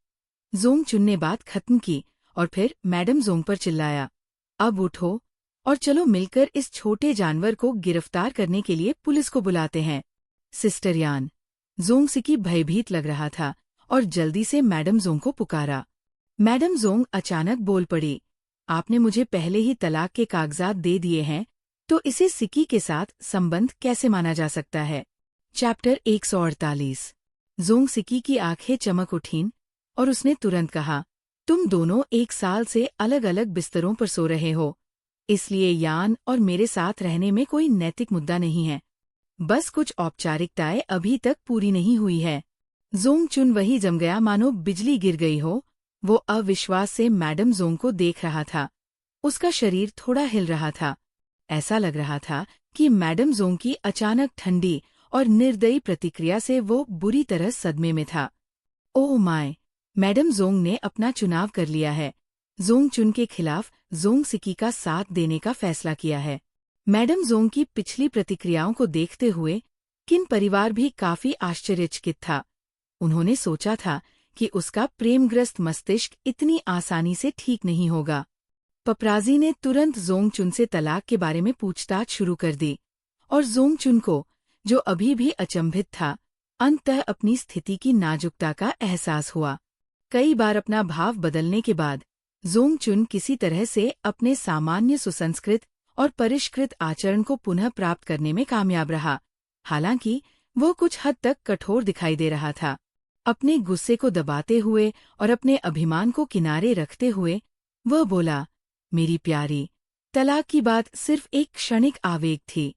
जोंग चुन ने बात खत्म की और फिर मैडम जोंग पर चिल्लाया, अब उठो और चलो मिलकर इस छोटे जानवर को गिरफ्तार करने के लिए पुलिस को बुलाते हैं। सिस्टर यान। जोंग सिकी भयभीत लग रहा था और जल्दी से मैडम जोंग को पुकारा। मैडम जोंग अचानक बोल पड़ी, आपने मुझे पहले ही तलाक के कागजात दे दिए हैं, तो इसे सिकी के साथ संबंध कैसे माना जा सकता है? चैप्टर 148। जोंग सिकी की आंखें चमक उठीं और उसने तुरंत कहा, तुम दोनों 1 साल से अलग अलग बिस्तरों पर सो रहे हो, इसलिए यान और मेरे साथ रहने में कोई नैतिक मुद्दा नहीं है। बस कुछ औपचारिकताएं अभी तक पूरी नहीं हुई है। जोंग चुन वही जम गया मानो बिजली गिर गई हो। वो अविश्वास से मैडम जोंग को देख रहा था। उसका शरीर थोड़ा हिल रहा था। ऐसा लग रहा था कि मैडम जोंग की अचानक ठंडी और निर्दयी प्रतिक्रिया से वो बुरी तरह सदमे में था। ओह माय, मैडम जोंग ने अपना चुनाव कर लिया है। जोंग चुन के खिलाफ जोंग सिकी का साथ देने का फैसला किया है। मैडम जोंग की पिछली प्रतिक्रियाओं को देखते हुए किन परिवार भी काफी आश्चर्यचकित था। उन्होंने सोचा था कि उसका प्रेमग्रस्त मस्तिष्क इतनी आसानी से ठीक नहीं होगा। पपराजी ने तुरंत जोंग चुन से तलाक के बारे में पूछताछ शुरू कर दी और जोंग चुन को, जो अभी भी अचंभित था, अंततः अपनी स्थिति की नाजुकता का एहसास हुआ। कई बार अपना भाव बदलने के बाद जोंग चुन किसी तरह से अपने सामान्य सुसंस्कृत और परिष्कृत आचरण को पुनः प्राप्त करने में कामयाब रहा। हालांकि वो कुछ हद तक कठोर दिखाई दे रहा था। अपने गुस्से को दबाते हुए और अपने अभिमान को किनारे रखते हुए वह बोला, मेरी प्यारी, तलाक की बात सिर्फ एक क्षणिक आवेग थी।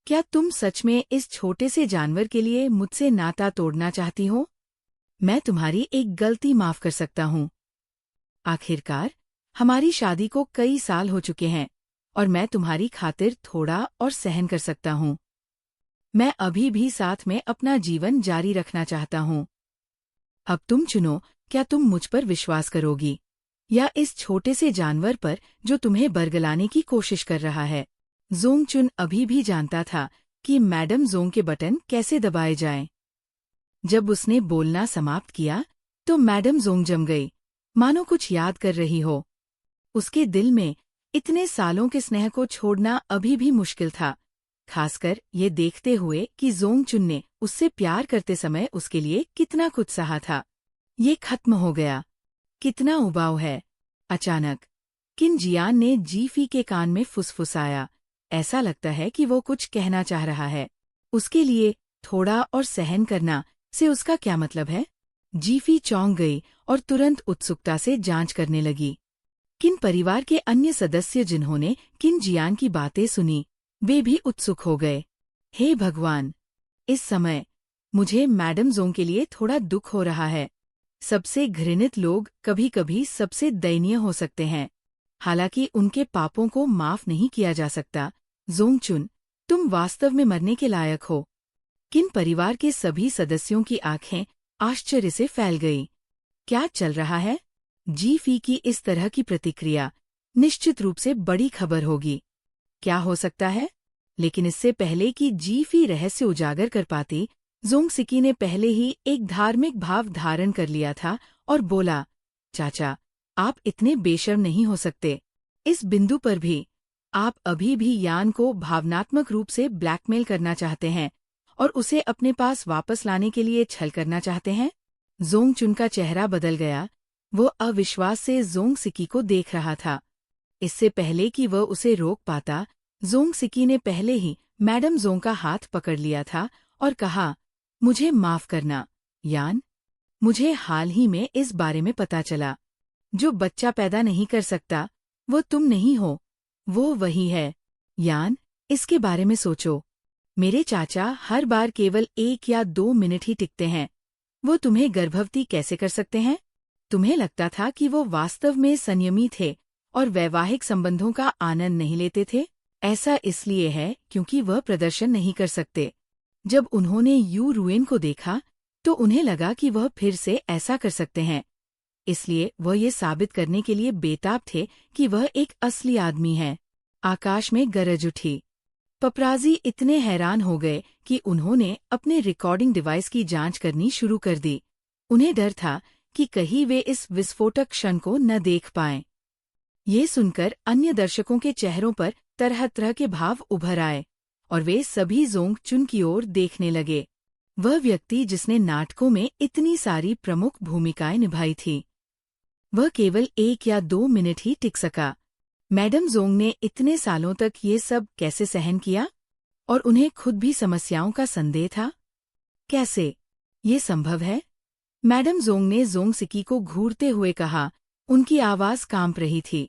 क्या तुम सच में इस छोटे से जानवर के लिए मुझसे नाता तोड़ना चाहती हो? मैं तुम्हारी एक गलती माफ कर सकता हूँ। आखिरकार हमारी शादी को कई साल हो चुके हैं और मैं तुम्हारी खातिर थोड़ा और सहन कर सकता हूँ। मैं अभी भी साथ में अपना जीवन जारी रखना चाहता हूँ। अब तुम चुनो, क्या तुम मुझ पर विश्वास करोगी या इस छोटे से जानवर पर जो तुम्हें बरगलाने की कोशिश कर रहा है? जोंग चुन अभी भी जानता था कि मैडम जोंग के बटन कैसे दबाए जाएं। जब उसने बोलना समाप्त किया तो मैडम जोंग जम गई, मानो कुछ याद कर रही हो। उसके दिल में इतने सालों के स्नेह को छोड़ना अभी भी मुश्किल था, खासकर ये देखते हुए कि जोंगचुन ने उससे प्यार करते समय उसके लिए कितना कुछ सहा था। ये खत्म हो गया। कितना उबाऊ है। अचानक किन जियान ने जीफी के कान में फुसफुसाया। ऐसा लगता है कि वो कुछ कहना चाह रहा है। उसके लिए थोड़ा और सहन करना से उसका क्या मतलब है? जीफी चौंक गई और तुरंत उत्सुकता से जांच करने लगी। किन परिवार के अन्य सदस्य जिन्होंने किन जियान की बातें सुनी, वे भी उत्सुक हो गए। हे भगवान! इस समय मुझे मैडम जोंग के लिए थोड़ा दुख हो रहा है। सबसे घृणित लोग कभी कभी सबसे दयनीय हो सकते हैं। हालांकि उनके पापों को माफ नहीं किया जा सकता। जोंगचुन, तुम वास्तव में मरने के लायक हो। किन परिवार के सभी सदस्यों की आंखें आश्चर्य से फैल गई। क्या चल रहा है? जीफी की इस तरह की प्रतिक्रिया निश्चित रूप से बड़ी खबर होगी। क्या हो सकता है? लेकिन इससे पहले कि जीफी रहस्य उजागर कर पाती, जोंगसिकी ने पहले ही एक धार्मिक भाव धारण कर लिया था और बोला, चाचा, आप इतने बेशर्म नहीं हो सकते। इस बिंदु पर भी आप अभी भी यान को भावनात्मक रूप से ब्लैकमेल करना चाहते हैं और उसे अपने पास वापस लाने के लिए छल करना चाहते हैं? जोंगचुन का चेहरा बदल गया। वो अविश्वास से जोंगसिकी को देख रहा था। इससे पहले कि वह उसे रोक पाता, जोंगसिकी ने पहले ही मैडम जोंग का हाथ पकड़ लिया था और कहा, मुझे माफ करना, यान। मुझे हाल ही में इस बारे में पता चला। जो बच्चा पैदा नहीं कर सकता, वो तुम नहीं हो, वो वही है। यान, इसके बारे में सोचो। मेरे चाचा हर बार केवल 1 या 2 मिनट ही टिकते हैं। वो तुम्हें गर्भवती कैसे कर सकते हैं? तुम्हें लगता था कि वो वास्तव में संयमी थे और वैवाहिक संबंधों का आनंद नहीं लेते थे? ऐसा इसलिए है क्योंकि वह प्रदर्शन नहीं कर सकते। जब उन्होंने यू रुएन को देखा, तो उन्हें लगा कि वह फिर से ऐसा कर सकते हैं। इसलिए वह ये साबित करने के लिए बेताब थे कि वह एक असली आदमी है। आकाश में गरज उठी। पपराजी इतने हैरान हो गए कि उन्होंने अपने रिकॉर्डिंग डिवाइस की जांच करनी शुरू कर दी। उन्हें डर था कि कहीं वे इस विस्फोटक क्षण को न देख पाएं। ये सुनकर अन्य दर्शकों के चेहरों पर तरह तरह के भाव उभर आए और वे सभी जोंगचुन की ओर देखने लगे। वह व्यक्ति जिसने नाटकों में इतनी सारी प्रमुख भूमिकाएं निभाई थी, वह केवल 1 या 2 मिनट ही टिक सका। मैडम जोंग ने इतने सालों तक ये सब कैसे सहन किया? और उन्हें खुद भी समस्याओं का संदेह था। कैसे ये संभव है? मैडम जोंग ने जोंगसिकी को घूरते हुए कहा। उनकी आवाज कांप रही थी।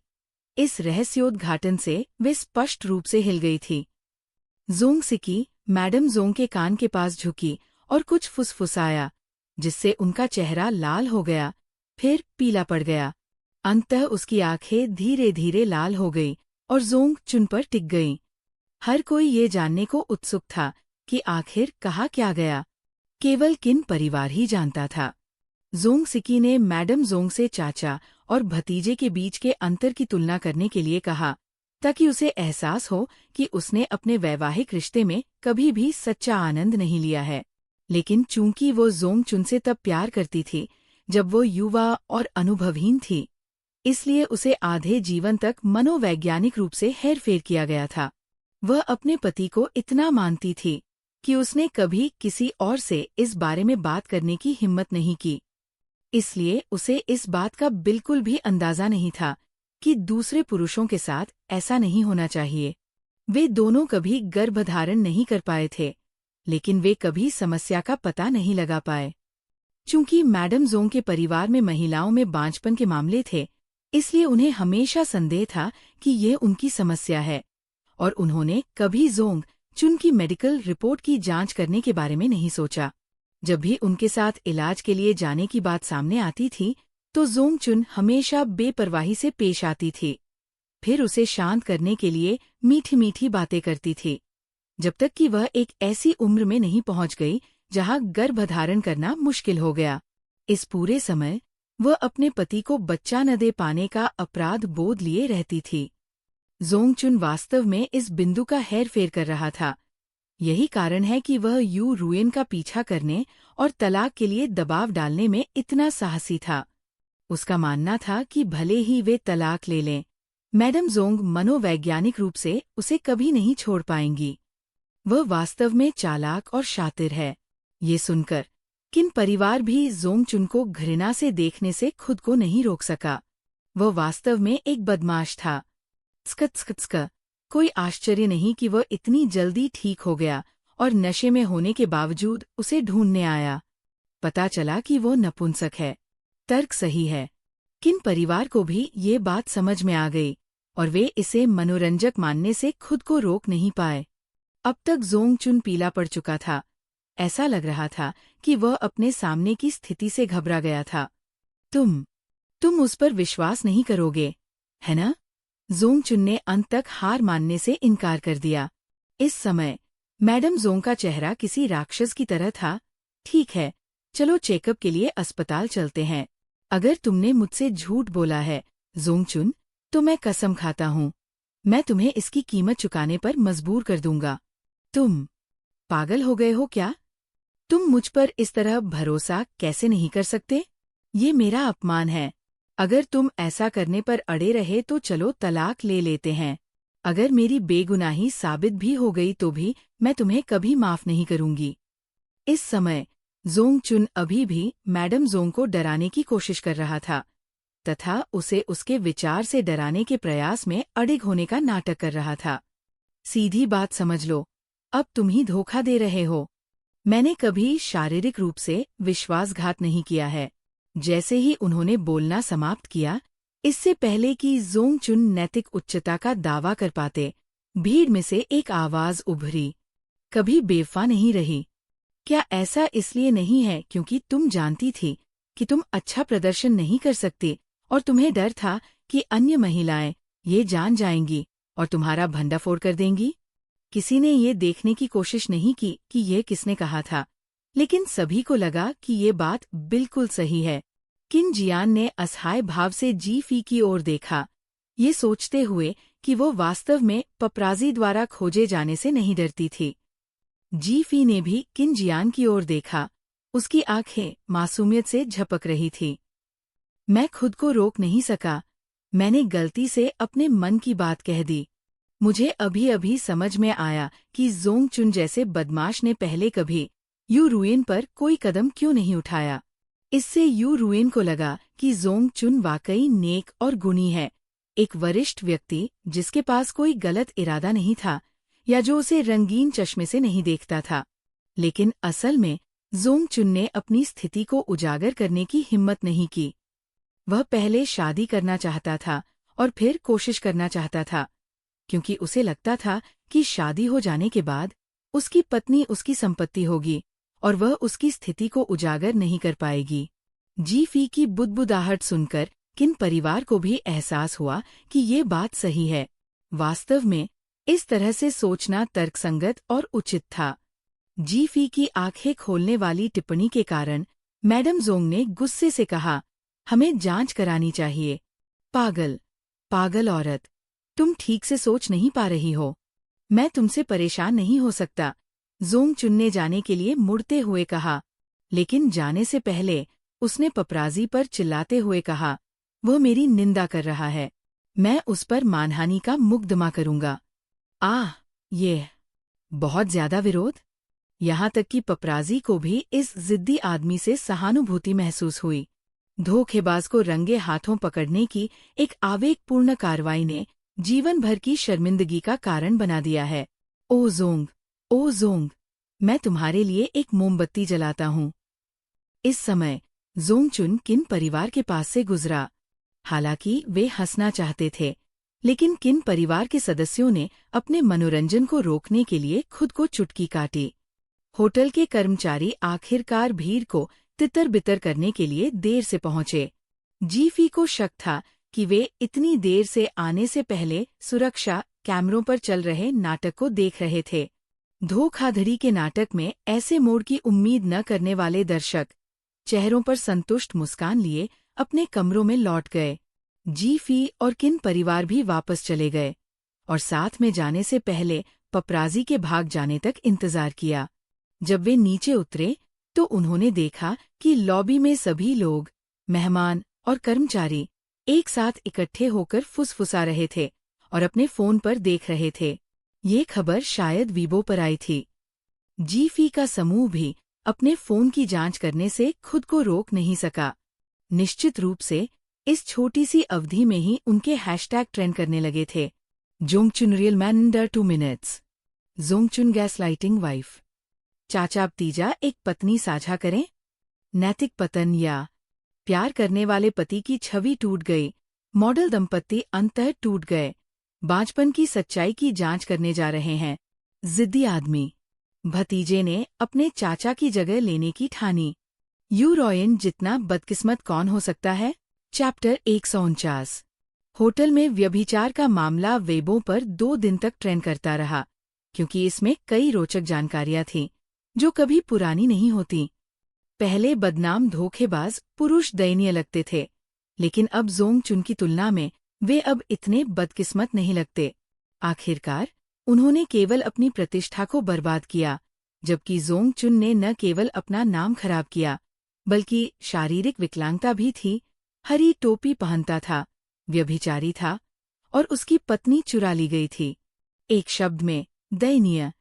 इस रहस्योद्घाटन से वे स्पष्ट रूप से हिल गई थी। जोंगसिकी मैडम जोंग के कान के पास झुकी और कुछ फुसफुसाया, जिससे उनका चेहरा लाल हो गया, फिर पीला पड़ गया। अंततः उसकी आंखें धीरे धीरे लाल हो गई और जोंगचुन पर टिक गईं। हर कोई ये जानने को उत्सुक था कि आखिर कहा क्या गया। केवल किन परिवार ही जानता था। जोंगसिकी ने मैडम जोंग से चाचा और भतीजे के बीच के अंतर की तुलना करने के लिए कहा, ताकि उसे एहसास हो कि उसने अपने वैवाहिक रिश्ते में कभी भी सच्चा आनंद नहीं लिया है। लेकिन चूंकि वो जोंगचुन से तब प्यार करती थी जब वो युवा और अनुभवहीन थी, इसलिए उसे आधे जीवन तक मनोवैज्ञानिक रूप से हेरफेर किया गया था। वह अपने पति को इतना मानती थी कि उसने कभी किसी और से इस बारे में बात करने की हिम्मत नहीं की। इसलिए उसे इस बात का बिल्कुल भी अंदाजा नहीं था कि दूसरे पुरुषों के साथ ऐसा नहीं होना चाहिए। वे दोनों कभी गर्भधारण नहीं कर पाए थे, लेकिन वे कभी समस्या का पता नहीं लगा पाए। चूंकि मैडम जोंग के परिवार में महिलाओं में बांझपन के मामले थे, इसलिए उन्हें हमेशा संदेह था कि ये उनकी समस्या है, और उन्होंने कभी जोंगचुन की मेडिकल रिपोर्ट की जांच करने के बारे में नहीं सोचा। जब भी उनके साथ इलाज के लिए जाने की बात सामने आती थी, तो जोंगचुन हमेशा बेपरवाही से पेश आती थी। फिर उसे शांत करने के लिए मीठी मीठी बातें करती थी, जब तक कि वह एक ऐसी उम्र में नहीं पहुंच गई जहां गर्भधारण करना मुश्किल हो गया। इस पूरे समय वह अपने पति को बच्चा न दे पाने का अपराध बोध लिए रहती थी। जोंगचुन वास्तव में इस बिंदु का हेरफेर कर रहा था। यही कारण है कि वह यू रुएन का पीछा करने और तलाक के लिए दबाव डालने में इतना साहसी था। उसका मानना था कि भले ही वे तलाक ले लें, मैडम जोंग मनोवैज्ञानिक रूप से उसे कभी नहीं छोड़ पाएंगी। वह वास्तव में चालाक और शातिर है। ये सुनकर किन परिवार भी जोंगचुन को घृणा से देखने से खुद को नहीं रोक सका। वह वास्तव में एक बदमाश था। स्क कोई आश्चर्य नहीं कि वह इतनी जल्दी ठीक हो गया और नशे में होने के बावजूद उसे ढूंढने आया। पता चला कि वो नपुंसक है। तर्क सही है। किन परिवार को भी ये बात समझ में आ गई और वे इसे मनोरंजक मानने से खुद को रोक नहीं पाए। अब तक जोंगचुन पीला पड़ चुका था। ऐसा लग रहा था कि वह अपने सामने की स्थिति से घबरा गया था। तुम उस पर विश्वास नहीं करोगे, है ना? जोंगचुन ने अंत तक हार मानने से इनकार कर दिया। इस समय मैडम जोंग का चेहरा किसी राक्षस की तरह था। ठीक है, चलो चेकअप के लिए अस्पताल चलते हैं। अगर तुमने मुझसे झूठ बोला है जोंगचुन, तो मैं कसम खाता हूँ, मैं तुम्हें इसकी कीमत चुकाने पर मजबूर कर दूंगा। तुम पागल हो गए हो क्या? तुम मुझ पर इस तरह भरोसा कैसे नहीं कर सकते? ये मेरा अपमान है। अगर तुम ऐसा करने पर अड़े रहे तो चलो तलाक ले लेते हैं। अगर मेरी बेगुनाही साबित भी हो गई तो भी मैं तुम्हें कभी माफ नहीं करूंगी। इस समय जोंगचुन अभी भी मैडम जोंग को डराने की कोशिश कर रहा था तथा उसे उसके विचार से डराने के प्रयास में अडिग होने का नाटक कर रहा था। सीधी बात समझ लो, अब तुम ही धोखा दे रहे हो। मैंने कभी शारीरिक रूप से विश्वासघात नहीं किया है। जैसे ही उन्होंने बोलना समाप्त किया, इससे पहले कि जोंगचुन नैतिक उच्चता का दावा कर पाते, भीड़ में से एक आवाज उभरी। कभी बेवफा नहीं रही। क्या ऐसा इसलिए नहीं है क्योंकि तुम जानती थी कि तुम अच्छा प्रदर्शन नहीं कर सकती और तुम्हें डर था कि अन्य महिलाएं ये जान जाएंगी और तुम्हारा भंडाफोड़ कर देंगी? किसी ने ये देखने की कोशिश नहीं की कि ये किसने कहा था, लेकिन सभी को लगा कि ये बात बिल्कुल सही है। किन जियान ने असहाय भाव से जी फी की ओर देखा, ये सोचते हुए कि वो वास्तव में पपराजी द्वारा खोजे जाने से नहीं डरती थी। जी फी ने भी किन जियान की ओर देखा। उसकी आंखें मासूमियत से झपक रही थी। मैं खुद को रोक नहीं सका। मैंने गलती से अपने मन की बात कह दी। मुझे अभी अभी समझ में आया कि जोंगचुन जैसे बदमाश ने पहले कभी यू रुइन पर कोई कदम क्यों नहीं उठाया। इससे यू रुइन को लगा कि जोंगचुन वाकई नेक और गुणी है, एक वरिष्ठ व्यक्ति जिसके पास कोई गलत इरादा नहीं था या जो उसे रंगीन चश्मे से नहीं देखता था। लेकिन असल में जोंगचुन ने अपनी स्थिति को उजागर करने की हिम्मत नहीं की। वह पहले शादी करना चाहता था और फिर कोशिश करना चाहता था, क्योंकि उसे लगता था कि शादी हो जाने के बाद उसकी पत्नी उसकी संपत्ति होगी और वह उसकी स्थिति को उजागर नहीं कर पाएगी। जी फी की बुदबुदाहट सुनकर किन परिवार को भी एहसास हुआ कि ये बात सही है। वास्तव में इस तरह से सोचना तर्कसंगत और उचित था। जी फी की आंखें खोलने वाली टिप्पणी के कारण मैडम जोंग ने गुस्से से कहा, हमें जांच करानी चाहिए। पागल औरत, तुम ठीक से सोच नहीं पा रही हो। मैं तुमसे परेशान नहीं हो सकता, जोंगचुन ने जाने के लिए मुड़ते हुए कहा। लेकिन जाने से पहले उसने पपराजी पर चिल्लाते हुए कहा, वह मेरी निंदा कर रहा है, मैं उस पर मानहानि का मुकदमा करूंगा। ये बहुत ज्यादा विरोध। यहाँ तक कि पपराजी को भी इस जिद्दी आदमी से सहानुभूति महसूस हुई। धोखेबाज को रंगे हाथों पकड़ने की एक आवेगपूर्ण कार्रवाई ने जीवन भर की शर्मिंदगी का कारण बना दिया है। ओ जोंग, मैं तुम्हारे लिए एक मोमबत्ती जलाता हूँ। इस समय जोंगचुन किन परिवार के पास से गुजरा। हालांकि वे हंसना चाहते थे, लेकिन किन परिवार के सदस्यों ने अपने मनोरंजन को रोकने के लिए खुद को चुटकी काटी। होटल के कर्मचारी आखिरकार भीड़ को तितर-बितर करने के लिए देर से पहुंचे। जी फी को शक था कि वे इतनी देर से आने से पहले सुरक्षा कैमरों पर चल रहे नाटक को देख रहे थे। धोखाधड़ी के नाटक में ऐसे मोड़ की उम्मीद न करने वाले दर्शक चेहरों पर संतुष्ट मुस्कान लिए अपने कमरों में लौट गए। जी फी और किन परिवार भी वापस चले गए और साथ में जाने से पहले पपराजी के भाग जाने तक इंतजार किया। जब वे नीचे उतरे तो उन्होंने देखा कि लॉबी में सभी लोग, मेहमान और कर्मचारी एक साथ इकट्ठे होकर फुसफुसा रहे थे और अपने फोन पर देख रहे थे। ये खबर शायद वीबो पर आई थी। जीफी का समूह भी अपने फोन की जांच करने से खुद को रोक नहीं सका। निश्चित रूप से इस छोटी सी अवधि में ही उनके हैशटैग ट्रेंड करने लगे थे। Jongchun real man under 2 minutes. Jongchun gaslighting wife. चाचा भतीजा एक पत्नी साझा करें। नैतिक पतन या प्यार करने वाले पति की छवि टूट गई। मॉडल दंपत्ति अंततः टूट गए। बांझपन की सच्चाई की जांच करने जा रहे हैं। जिद्दी आदमी। भतीजे ने अपने चाचा की जगह लेने की ठानी। यू रॉयन जितना बदकिस्मत कौन हो सकता है। चैप्टर 149। होटल में व्यभिचार का मामला वेबो पर 2 दिन तक ट्रेंड करता रहा, क्योंकि इसमें कई रोचक जानकारियां थीं जो कभी पुरानी नहीं होती। पहले बदनाम धोखेबाज पुरुष दयनीय लगते थे, लेकिन अब जोंगचुन की तुलना में वे अब इतने बदकिस्मत नहीं लगते। आखिरकार उन्होंने केवल अपनी प्रतिष्ठा को बर्बाद किया, जबकि जोंगचुन ने न केवल अपना नाम खराब किया, बल्कि शारीरिक विकलांगता भी थी। हरी टोपी पहनता था, व्यभिचारी था और उसकी पत्नी चुरा ली गई थी। एक शब्द में दयनीय।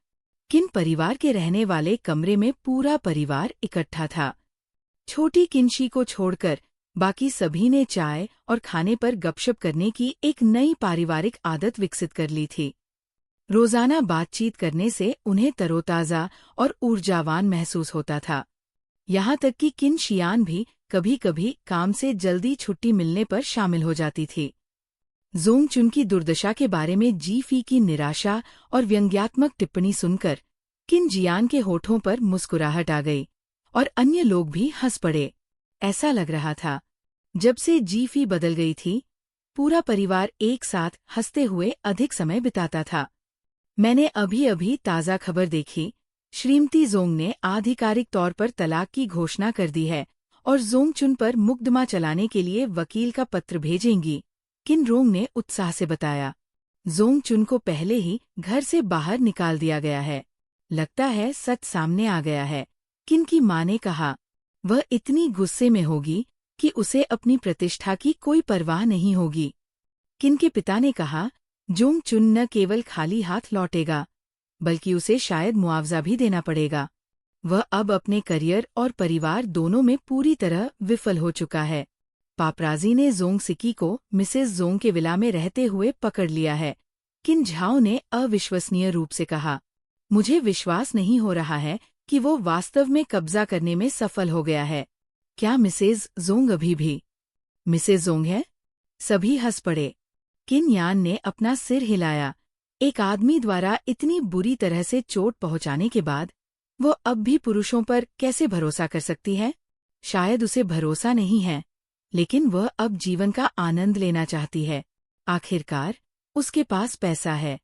किन परिवार के रहने वाले कमरे में पूरा परिवार इकट्ठा था। छोटी किन्शी को छोड़कर बाकी सभी ने चाय और खाने पर गपशप करने की एक नई पारिवारिक आदत विकसित कर ली थी। रोजाना बातचीत करने से उन्हें तरोताजा और ऊर्जावान महसूस होता था। यहाँ तक कि किन शियान भी कभी कभी काम से जल्दी छुट्टी मिलने पर शामिल हो जाती थी। जोंगचुन की दुर्दशा के बारे में जीफी की निराशा और व्यंग्यात्मक टिप्पणी सुनकर किन जियान के होठों पर मुस्कुराहट आ गई और अन्य लोग भी हंस पड़े। ऐसा लग रहा था जब से जीफी बदल गई थी, पूरा परिवार एक साथ हंसते हुए अधिक समय बिताता था। मैंने अभी अभी ताज़ा खबर देखी। श्रीमती जोंग ने आधिकारिक तौर पर तलाक की घोषणा कर दी है और जोंगचुन पर मुकदमा चलाने के लिए वकील का पत्र भेजेंगी, किन रोंग ने उत्साह से बताया। जोंगचुन को पहले ही घर से बाहर निकाल दिया गया है। लगता है सच सामने आ गया है, किन की माँ ने कहा। वह इतनी गुस्से में होगी कि उसे अपनी प्रतिष्ठा की कोई परवाह नहीं होगी। किन के पिता ने कहा, जोंगचुन न केवल खाली हाथ लौटेगा, बल्कि उसे शायद मुआवजा भी देना पड़ेगा। वह अब अपने करियर और परिवार दोनों में पूरी तरह विफल हो चुका है। पापराजी ने जोंग सिकी को मिसेस जोंग के विला में रहते हुए पकड़ लिया है, किन झाओ ने अविश्वसनीय रूप से कहा। मुझे विश्वास नहीं हो रहा है कि वो वास्तव में कब्जा करने में सफल हो गया है। क्या मिसेस जोंग अभी भी मिसेस जोंग है? सभी हंस पड़े। किन यान ने अपना सिर हिलाया। एक आदमी द्वारा इतनी बुरी तरह से चोट पहुंचाने के बाद वो अब भी पुरुषों पर कैसे भरोसा कर सकती है? शायद उसे भरोसा नहीं है, लेकिन वह अब जीवन का आनंद लेना चाहती है। आखिरकार उसके पास पैसा है।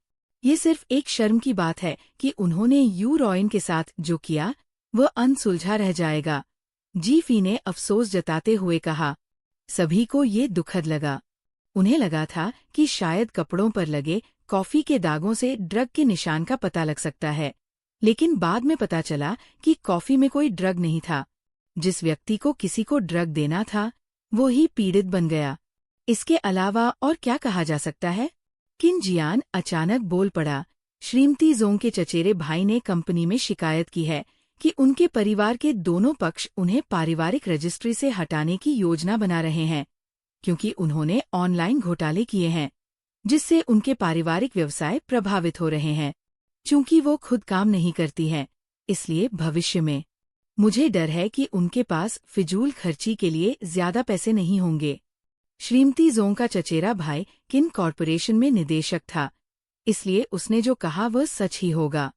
ये सिर्फ एक शर्म की बात है कि उन्होंने यू रॉयन के साथ जो किया वह अनसुलझा रह जाएगा। जीफी ने अफसोस जताते हुए कहा। सभी को ये दुखद लगा। उन्हें लगा था कि शायद कपड़ों पर लगे कॉफी के दागों से ड्रग के निशान का पता लग सकता है, लेकिन बाद में पता चला कि कॉफी में कोई ड्रग नहीं था। जिस व्यक्ति को किसी को ड्रग देना था वो ही पीड़ित बन गया। इसके अलावा और क्या कहा जा सकता है? किन जियान अचानक बोल पड़ा। श्रीमती जोंग के चचेरे भाई ने कंपनी में शिकायत की है कि उनके परिवार के दोनों पक्ष उन्हें पारिवारिक रजिस्ट्री से हटाने की योजना बना रहे हैं, क्योंकि उन्होंने ऑनलाइन घोटाले किए हैं, जिससे उनके पारिवारिक व्यवसाय प्रभावित हो रहे हैं। चूंकि वो खुद काम नहीं करती हैं, इसलिए भविष्य में मुझे डर है कि उनके पास फिजूल खर्ची के लिए ज्यादा पैसे नहीं होंगे। श्रीमती जोंग का चचेरा भाई किन कॉरपोरेशन में निदेशक था, इसलिए उसने जो कहा वह सच ही होगा।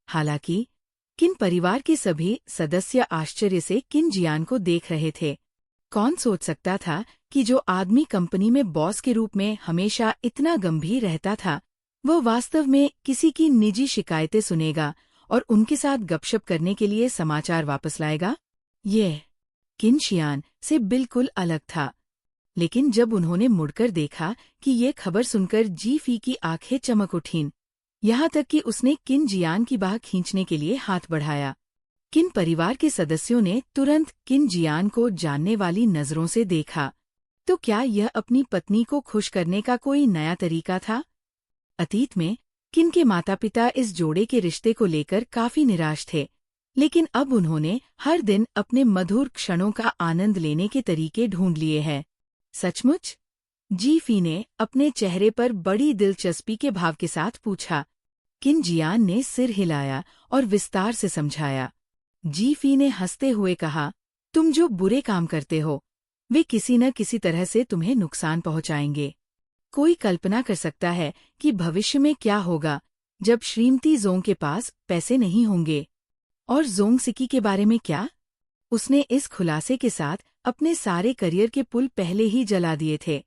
हालांकि किन परिवार के सभी सदस्य आश्चर्य से किन जियान को देख रहे थे। कौन सोच सकता था कि जो आदमी कंपनी में बॉस के रूप में हमेशा इतना गंभीर रहता था, वह वास्तव में किसी की निजी शिकायतें सुनेगा और उनके साथ गपशप करने के लिए समाचार वापस लाएगा। यह किन शियान से बिल्कुल अलग था। लेकिन जब उन्होंने मुड़कर देखा कि ये खबर सुनकर जीफी की आंखें चमक उठीं, यहाँ तक कि उसने किन जियान की बाह खींचने के लिए हाथ बढ़ाया। किन परिवार के सदस्यों ने तुरंत किन जियान को जानने वाली नजरों से देखा। तो क्या यह अपनी पत्नी को खुश करने का कोई नया तरीका था? अतीत में किन के माता-पिता इस जोड़े के रिश्ते को लेकर काफी निराश थे, लेकिन अब उन्होंने हर दिन अपने मधुर क्षणों का आनंद लेने के तरीके ढूंढ लिए हैं। सचमुच? जी फी ने अपने चेहरे पर बड़ी दिलचस्पी के भाव के साथ पूछा। किन जियान ने सिर हिलाया और विस्तार से समझाया। जी फी ने हंसते हुए कहा, तुम जो बुरे काम करते हो, वे किसी न किसी तरह से तुम्हें नुकसान पहुंचाएंगे। कोई कल्पना कर सकता है कि भविष्य में क्या होगा जब श्रीमती जोंग के पास पैसे नहीं होंगे। और जोंग सिकी के बारे में क्या? उसने इस खुलासे के साथ अपने सारे करियर के पुल पहले ही जला दिए थे,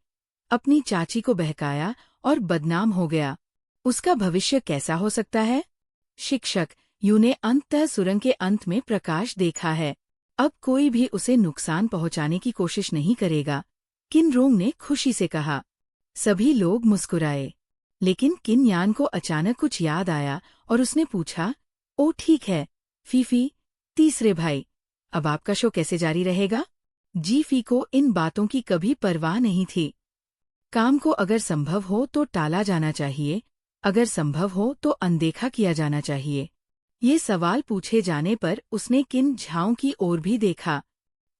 अपनी चाची को बहकाया और बदनाम हो गया। उसका भविष्य कैसा हो सकता है? शिक्षक यू ने अंततः सुरंग के अंत में प्रकाश देखा है। अब कोई भी उसे नुकसान पहुंचाने की कोशिश नहीं करेगा, किन रोंग ने खुशी से कहा। सभी लोग मुस्कुराए, लेकिन किन यान को अचानक कुछ याद आया और उसने पूछा, ओ ठीक है, फीफी, तीसरे भाई, अब आपका शो कैसे जारी रहेगा? जी फी को इन बातों की कभी परवाह नहीं थी। काम को अगर संभव हो तो टाला जाना चाहिए, अगर संभव हो तो अनदेखा किया जाना चाहिए। ये सवाल पूछे जाने पर उसने किन झाओं की ओर भी देखा।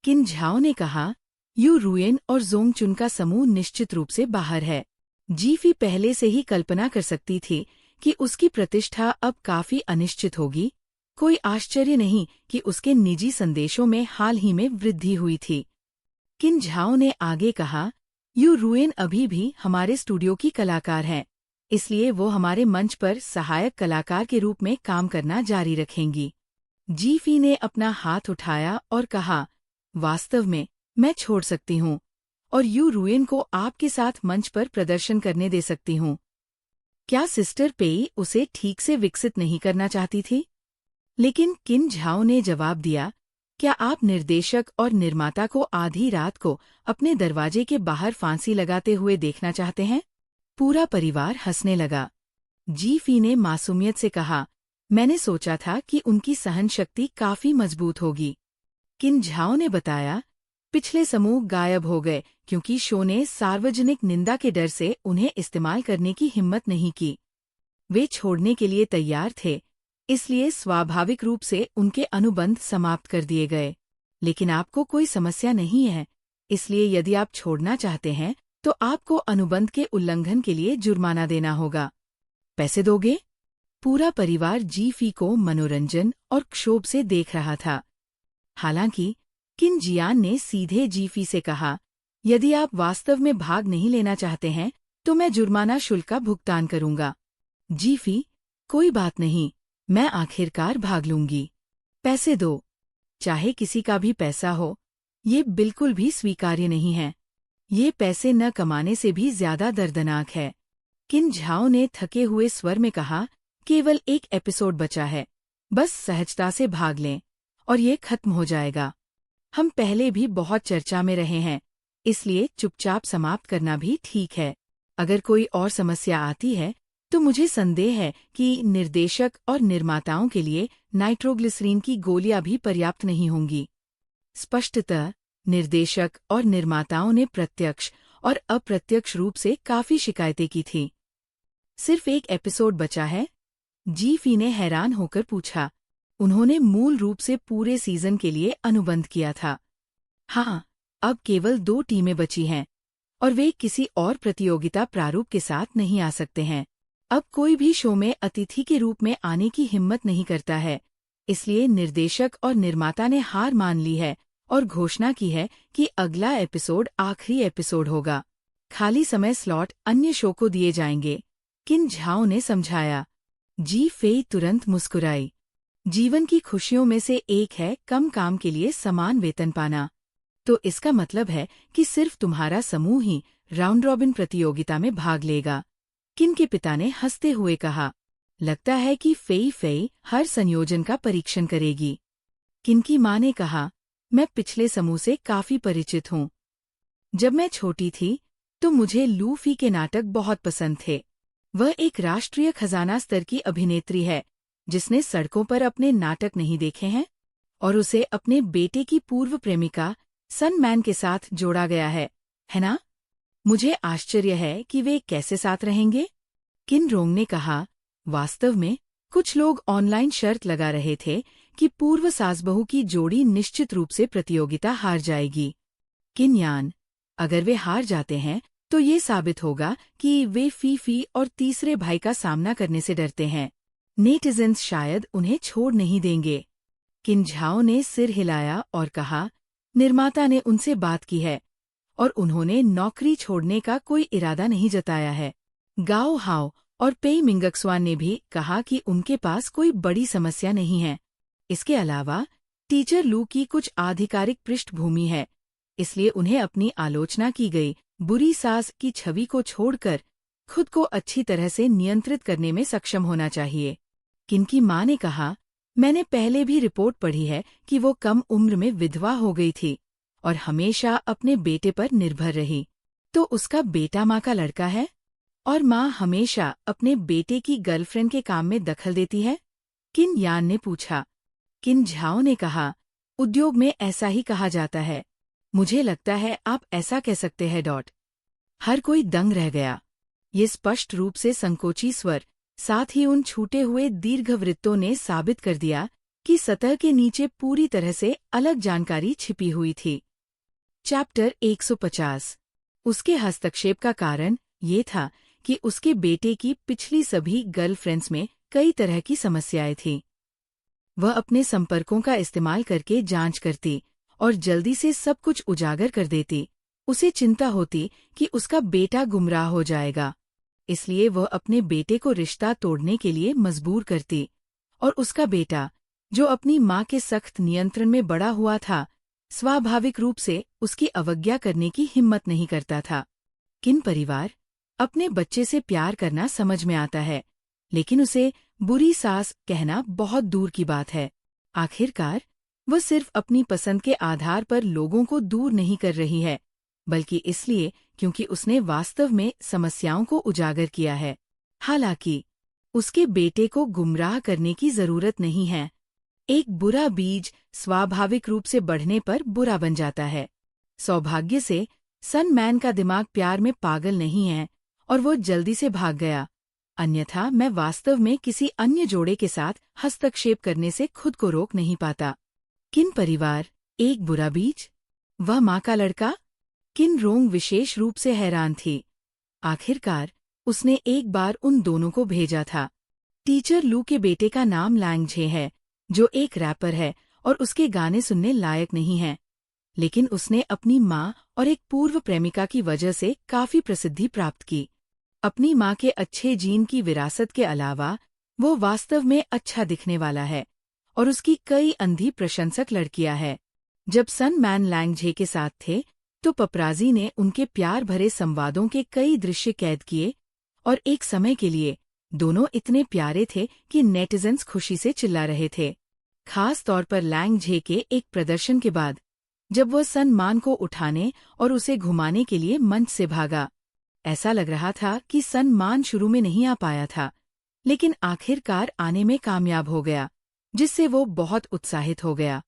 किन झाओ ने कहा, यू रुएन और जोंग चुन का समूह निश्चित रूप से बाहर है। जी फी पहले से ही कल्पना कर सकती थी कि उसकी प्रतिष्ठा अब काफी अनिश्चित होगी। कोई आश्चर्य नहीं कि उसके निजी संदेशों में हाल ही में वृद्धि हुई थी। किन झाओ ने आगे कहा, यू रुएन अभी भी हमारे स्टूडियो की कलाकार हैं, इसलिए वो हमारे मंच पर सहायक कलाकार के रूप में काम करना जारी रखेंगी। जी फी ने अपना हाथ उठाया और कहा, वास्तव में मैं छोड़ सकती हूँ और यू रुएन को आपके साथ मंच पर प्रदर्शन करने दे सकती हूँ। क्या सिस्टर पेई उसे ठीक से विकसित नहीं करना चाहती थी? लेकिन किन झाओ ने जवाब दिया, क्या आप निर्देशक और निर्माता को आधी रात को अपने दरवाजे के बाहर फांसी लगाते हुए देखना चाहते हैं? पूरा परिवार हंसने लगा। जी फी ने मासूमियत से कहा, मैंने सोचा था कि उनकी सहन शक्ति काफी मजबूत होगी। किन झाओ ने बताया, पिछले समूह गायब हो गए क्योंकि शो ने सार्वजनिक निंदा के डर से उन्हें इस्तेमाल करने की हिम्मत नहीं की। वे छोड़ने के लिए तैयार थे, इसलिए स्वाभाविक रूप से उनके अनुबंध समाप्त कर दिए गए। लेकिन आपको कोई समस्या नहीं है, इसलिए यदि आप छोड़ना चाहते हैं तो आपको अनुबंध के उल्लंघन के लिए जुर्माना देना होगा। पैसे दोगे? पूरा परिवार जी फी को मनोरंजन और क्षोभ से देख रहा था। हालांकि किन जियान ने सीधे जी फी से कहा, यदि आप वास्तव में भाग नहीं लेना चाहते हैं तो मैं जुर्माना शुल्क का भुगतान करूंगा। जी फी, कोई बात नहीं, मैं आखिरकार भाग लूंगी। पैसे दो। चाहे किसी का भी पैसा हो, ये बिल्कुल भी स्वीकार्य नहीं है। ये पैसे न कमाने से भी ज्यादा दर्दनाक है। किन झाओ ने थके हुए स्वर में कहा, केवल एक एपिसोड बचा है, बस सहजता से भाग लें और ये खत्म हो जाएगा। हम पहले भी बहुत चर्चा में रहे हैं, इसलिए चुपचाप समाप्त करना भी ठीक है। अगर कोई और समस्या आती है तो मुझे संदेह है कि निर्देशक और निर्माताओं के लिए नाइट्रोग्लिसरीन की गोलियां भी पर्याप्त नहीं होंगी। स्पष्टतः निर्देशक और निर्माताओं ने प्रत्यक्ष और अप्रत्यक्ष रूप से काफी शिकायतें की थीं। सिर्फ एक एपिसोड बचा है? जी फी ने हैरान होकर पूछा। उन्होंने मूल रूप से पूरे सीजन के लिए अनुबंध किया था। हाँ, अब केवल 2 टीमें बची हैं और वे किसी और प्रतियोगिता प्रारूप के साथ नहीं आ सकते हैं। अब कोई भी शो में अतिथि के रूप में आने की हिम्मत नहीं करता है, इसलिए निर्देशक और निर्माता ने हार मान ली है और घोषणा की है कि अगला एपिसोड आखिरी एपिसोड होगा। खाली समय स्लॉट अन्य शो को दिए जाएंगे, किन झाओ ने समझाया। जी फेई तुरंत मुस्कुराई। जीवन की खुशियों में से एक है कम काम के लिए समान वेतन पाना। तो इसका मतलब है कि सिर्फ तुम्हारा समूह ही राउंड रॉबिन प्रतियोगिता में भाग लेगा। किन के पिता ने हंसते हुए कहा, लगता है कि फेई हर संयोजन का परीक्षण करेगी। किन की माँ ने कहा, मैं पिछले समूह से काफी परिचित हूँ। जब मैं छोटी थी तो मुझे लू फी के नाटक बहुत पसंद थे। वह एक राष्ट्रीय खजाना स्तर की अभिनेत्री है जिसने सड़कों पर अपने नाटक नहीं देखे हैं और उसे अपने बेटे की पूर्व प्रेमिका सन मैन के साथ जोड़ा गया है है ना? मुझे आश्चर्य है कि वे कैसे साथ रहेंगे। किन रोंग ने कहा, वास्तव में कुछ लोग ऑनलाइन शर्त लगा रहे थे कि पूर्व सास बहू की जोड़ी निश्चित रूप से प्रतियोगिता हार जाएगी। किन यान, अगर वे हार जाते हैं तो ये साबित होगा कि वे फीफी और तीसरे भाई का सामना करने से डरते हैं। नेटिजन्स शायद उन्हें छोड़ नहीं देंगे। किन झाओ ने सिर हिलाया और कहा, निर्माता ने उनसे बात की है और उन्होंने नौकरी छोड़ने का कोई इरादा नहीं जताया है। गाओ हाओ और पेई मिंगक्सवान ने भी कहा कि उनके पास कोई बड़ी समस्या नहीं है। इसके अलावा टीचर लू की कुछ आधिकारिक पृष्ठभूमि है, इसलिए उन्हें अपनी आलोचना की गई बुरी सास की छवि को छोड़कर खुद को अच्छी तरह से नियंत्रित करने में सक्षम होना चाहिए। किन की माँ ने कहा, मैंने पहले भी रिपोर्ट पढ़ी है कि वो कम उम्र में विधवा हो गई थी और हमेशा अपने बेटे पर निर्भर रही। तो उसका बेटा माँ का लड़का है और माँ हमेशा अपने बेटे की गर्लफ्रेंड के काम में दखल देती है? किन यान ने पूछा। किन झाओ ने कहा, उद्योग में ऐसा ही कहा जाता है। मुझे लगता है आप ऐसा कह सकते हैं। हर कोई दंग रह गया। ये स्पष्ट रूप से संकोची स्वर, साथ ही उन छूटे हुए दीर्घवृत्तों ने साबित कर दिया कि सतह के नीचे पूरी तरह से अलग जानकारी छिपी हुई थी। चैप्टर 150। उसके हस्तक्षेप का कारण ये था कि उसके बेटे की पिछली सभी गर्लफ्रेंड्स में कई तरह की समस्याएं थीं। वह अपने संपर्कों का इस्तेमाल करके जांच करती और जल्दी से सब कुछ उजागर कर देती। उसे चिंता होती कि उसका बेटा गुमराह हो जाएगा, इसलिए वह अपने बेटे को रिश्ता तोड़ने के लिए मजबूर करती। और उसका बेटा, जो अपनी माँ के सख्त नियंत्रण में बड़ा हुआ था, स्वाभाविक रूप से उसकी अवज्ञा करने की हिम्मत नहीं करता था। किन परिवार अपने बच्चे से प्यार करना समझ में आता है, लेकिन उसे बुरी सास कहना बहुत दूर की बात है। आखिरकार वह सिर्फ अपनी पसंद के आधार पर लोगों को दूर नहीं कर रही है, बल्कि इसलिए क्योंकि उसने वास्तव में समस्याओं को उजागर किया है। हालांकि उसके बेटे को गुमराह करने की जरूरत नहीं है। एक बुरा बीज स्वाभाविक रूप से बढ़ने पर बुरा बन जाता है। सौभाग्य से सन मैन का दिमाग प्यार में पागल नहीं है और वो जल्दी से भाग गया, अन्यथा मैं वास्तव में किसी अन्य जोड़े के साथ हस्तक्षेप करने से खुद को रोक नहीं पाता। किन परिवार एक बुरा बीज, वह माँ का लड़का? किन रोंग विशेष रूप से हैरान थी। आखिरकार उसने एक बार उन दोनों को भेजा था। टीचर लू के बेटे का नाम लैंग झे है, जो एक रैपर है और उसके गाने सुनने लायक नहीं है, लेकिन उसने अपनी माँ और एक पूर्व प्रेमिका की वजह से काफी प्रसिद्धि प्राप्त की। अपनी माँ के अच्छे जीन की विरासत के अलावा वो वास्तव में अच्छा दिखने वाला है और उसकी कई अंधी प्रशंसक लड़कियां हैं। जब सन मैन लैंग झे के साथ थे तो पपराजी ने उनके प्यार भरे संवादों के कई दृश्य कैद किए और एक समय के लिए दोनों इतने प्यारे थे कि नेटिजन्स खुशी से चिल्ला रहे थे। खास तौर पर लैंग झे के एक प्रदर्शन के बाद, जब वह सन मान को उठाने और उसे घुमाने के लिए मंच से भागा। ऐसा लग रहा था कि सन मान शुरू में नहीं आ पाया था, लेकिन आखिरकार आने में कामयाब हो गया, जिससे वो बहुत उत्साहित हो गया।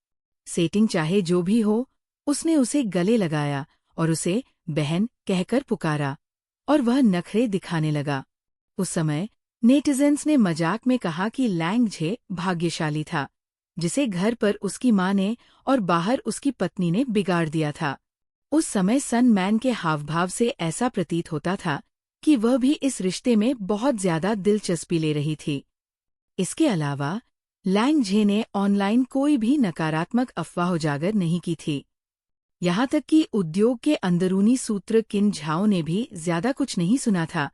सेटिंग चाहे जो भी हो, उसने उसे गले लगाया और उसे बहन कहकर पुकारा और वह नखरे दिखाने लगा। उस समय नेटिजन्स ने मजाक में कहा कि लैंग झे भाग्यशाली था, जिसे घर पर उसकी माँ ने और बाहर उसकी पत्नी ने बिगाड़ दिया था। उस समय सन मैन के हावभाव से ऐसा प्रतीत होता था कि वह भी इस रिश्ते में बहुत ज्यादा दिलचस्पी ले रही थी। इसके अलावा लैंग झे ने ऑनलाइन कोई भी नकारात्मक अफवाह उजागर नहीं की थी। यहाँ तक कि उद्योग के अंदरूनी सूत्र किन झाओ ने भी ज्यादा कुछ नहीं सुना था।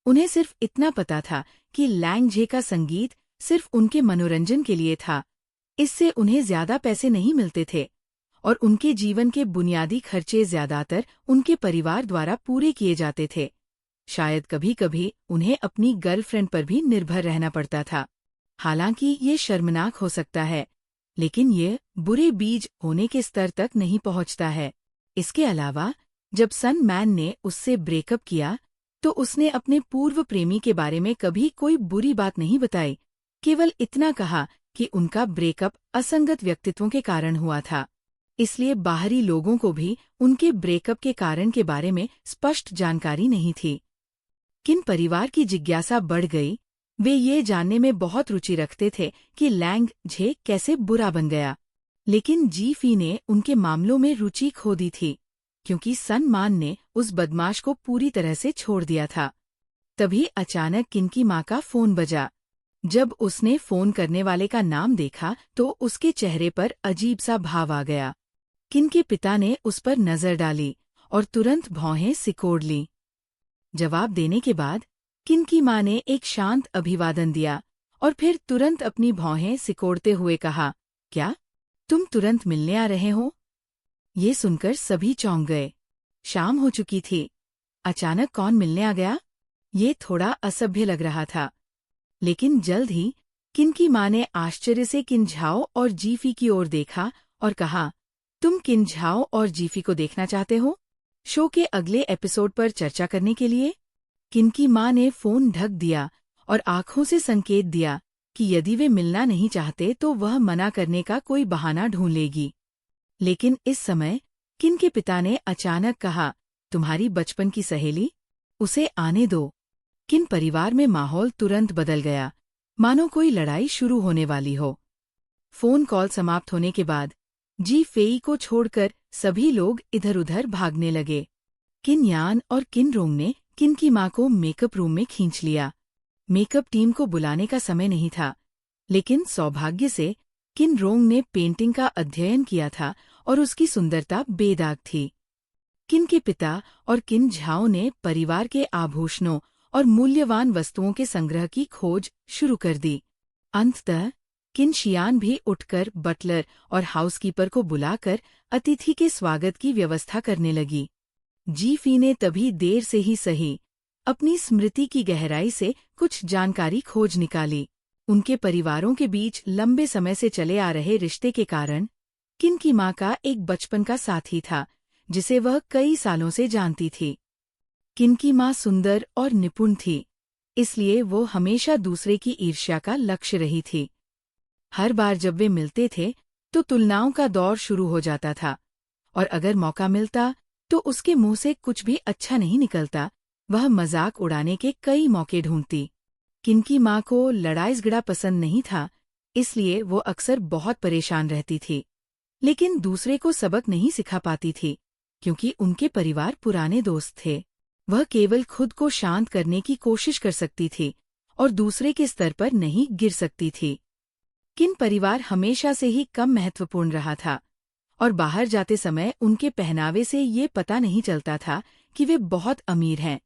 उन्हें सिर्फ इतना पता था कि लैंग झे का संगीत सिर्फ उनके मनोरंजन के लिए था, इससे उन्हें ज्यादा पैसे नहीं मिलते थे और उनके जीवन के बुनियादी खर्चे ज्यादातर उनके परिवार द्वारा पूरे किए जाते थे। शायद कभी कभी उन्हें अपनी गर्लफ्रेंड पर भी निर्भर रहना पड़ता था। हालांकि ये शर्मनाक हो सकता है, लेकिन ये बुरे बीज होने के स्तर तक नहीं पहुंचता है। इसके अलावा जब सन मैन ने उससे ब्रेकअप किया तो उसने अपने पूर्व प्रेमी के बारे में कभी कोई बुरी बात नहीं बताई, केवल इतना कहा कि उनका ब्रेकअप असंगत व्यक्तित्वों के कारण हुआ था। इसलिए बाहरी लोगों को भी उनके ब्रेकअप के कारण के बारे में स्पष्ट जानकारी नहीं थी। किन परिवार की जिज्ञासा बढ़ गई। वे ये जानने में बहुत रुचि रखते थे कि लैंग झे कैसे बुरा बन गया, लेकिन जी फी ने उनके मामलों में रुचि खो दी थी, क्योंकि सन मान ने उस बदमाश को पूरी तरह से छोड़ दिया था। तभी अचानक किन की माँ का फोन बजा। जब उसने फोन करने वाले का नाम देखा तो उसके चेहरे पर अजीब सा भाव आ गया। किन के पिता ने उस पर नजर डाली और तुरंत भौहें सिकोड़ ली। जवाब देने के बाद किन की माँ ने एक शांत अभिवादन दिया और फिर तुरंत अपनी भौहें सिकोड़ते हुए कहा, क्या तुम तुरंत मिलने आ रहे हो? ये सुनकर सभी चौंक गए। शाम हो चुकी थी। अचानक कौन मिलने आ गया? ये थोड़ा असभ्य लग रहा था। लेकिन जल्द ही किन की माँ ने आश्चर्य से किन झाओ और जीफी की ओर देखा और कहा, तुम किन झाओ और जीफी को देखना चाहते हो? शो के अगले एपिसोड पर चर्चा करने के लिए? किन की माँ ने फोन ढक दिया और आंखों से संकेत दिया कि यदि वे मिलना नहीं चाहते तो वह मना करने का कोई बहाना ढूंढ लेगी। लेकिन इस समय किन के पिता ने अचानक कहा, तुम्हारी बचपन की सहेली? उसे आने दो। किन परिवार में माहौल तुरंत बदल गया, मानो कोई लड़ाई शुरू होने वाली हो। फोन कॉल समाप्त होने के बाद जी फेई को छोड़कर सभी लोग इधर-उधर भागने लगे। किन यान और किन रोंग ने किन की माँ को मेकअप रूम में खींच लिया। मेकअप टीम को बुलाने का समय नहीं था, लेकिन सौभाग्य से किन रोंग ने पेंटिंग का अध्ययन किया था और उसकी सुंदरता बेदाग थी। किन के पिता और किन झाओ ने परिवार के आभूषणों और मूल्यवान वस्तुओं के संग्रह की खोज शुरू कर दी। अंततः किन शियान भी उठकर बटलर और हाउसकीपर को बुलाकर अतिथि के स्वागत की व्यवस्था करने लगी। जी फी ने तभी देर से ही सही अपनी स्मृति की गहराई से कुछ जानकारी खोज निकाली। उनके परिवारों के बीच लंबे समय से चले आ रहे रिश्ते के कारण किन की माँ का एक बचपन का साथी था, जिसे वह कई सालों से जानती थी। किन की माँ सुंदर और निपुण थी, इसलिए वो हमेशा दूसरे की ईर्ष्या का लक्ष्य रही थी। हर बार जब वे मिलते थे तो तुलनाओं का दौर शुरू हो जाता था, और अगर मौका मिलता तो उसके मुंह से कुछ भी अच्छा नहीं निकलता, वह मजाक उड़ाने के कई मौके ढूंढती। किन की माँ को लड़ाई झगड़ा पसंद नहीं था, इसलिए वो अक्सर बहुत परेशान रहती थी, लेकिन दूसरे को सबक नहीं सिखा पाती थी, क्योंकि उनके परिवार पुराने दोस्त थे। वह केवल खुद को शांत करने की कोशिश कर सकती थी और दूसरे के स्तर पर नहीं गिर सकती थी। किन परिवार हमेशा से ही कम महत्वपूर्ण रहा था, और बाहर जाते समय उनके पहनावे से ये पता नहीं चलता था कि वे बहुत अमीर हैं।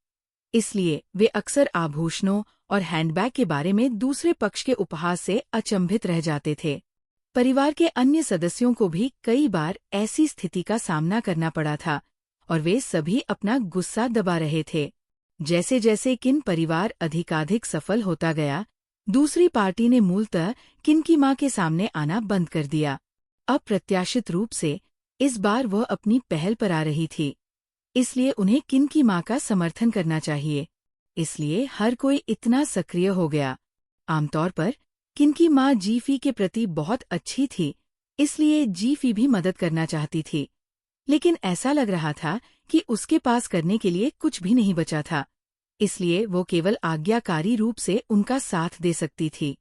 इसलिए वे अक्सर आभूषणों और हैंडबैग के बारे में दूसरे पक्ष के उपहास से अचंभित रह जाते थे। परिवार के अन्य सदस्यों को भी कई बार ऐसी स्थिति का सामना करना पड़ा था, और वे सभी अपना गुस्सा दबा रहे थे। जैसे जैसे किन परिवार अधिकाधिक सफल होता गया, दूसरी पार्टी ने मूलतः किन की माँ के सामने आना बंद कर दिया। अप्रत्याशित रूप से इस बार वह अपनी पहल पर आ रही थी, इसलिए उन्हें किन की माँ का समर्थन करना चाहिए। इसलिए हर कोई इतना सक्रिय हो गया। आमतौर पर किन की माँ जीफी के प्रति बहुत अच्छी थी, इसलिए जीफी भी मदद करना चाहती थी, लेकिन ऐसा लग रहा था कि उसके पास करने के लिए कुछ भी नहीं बचा था, इसलिए वो केवल आज्ञाकारी रूप से उनका साथ दे सकती थी।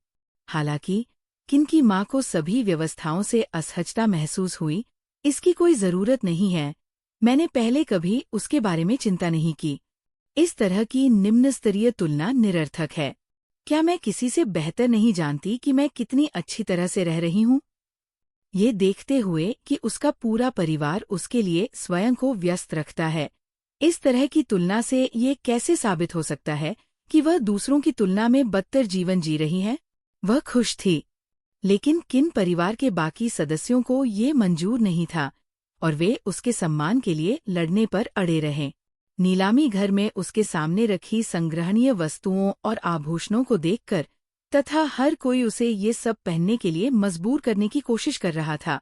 हालांकि किन की माँ को सभी व्यवस्थाओं से असहजता महसूस हुई। इसकी कोई जरूरत नहीं है, मैंने पहले कभी उसके बारे में चिंता नहीं की। इस तरह की निम्न स्तरीय तुलना निरर्थक है। क्या मैं किसी से बेहतर नहीं जानती कि मैं कितनी अच्छी तरह से रह रही हूँ? ये देखते हुए कि उसका पूरा परिवार उसके लिए स्वयं को व्यस्त रखता है, इस तरह की तुलना से ये कैसे साबित हो सकता है कि वह दूसरों की तुलना में बदतर जीवन जी रही है? वह खुश थी, लेकिन किन परिवार के बाकी सदस्यों को ये मंजूर नहीं था, और वे उसके सम्मान के लिए लड़ने पर अड़े रहे। नीलामी घर में उसके सामने रखी संग्रहणीय वस्तुओं और आभूषणों को देखकर तथा हर कोई उसे ये सब पहनने के लिए मजबूर करने की कोशिश कर रहा था,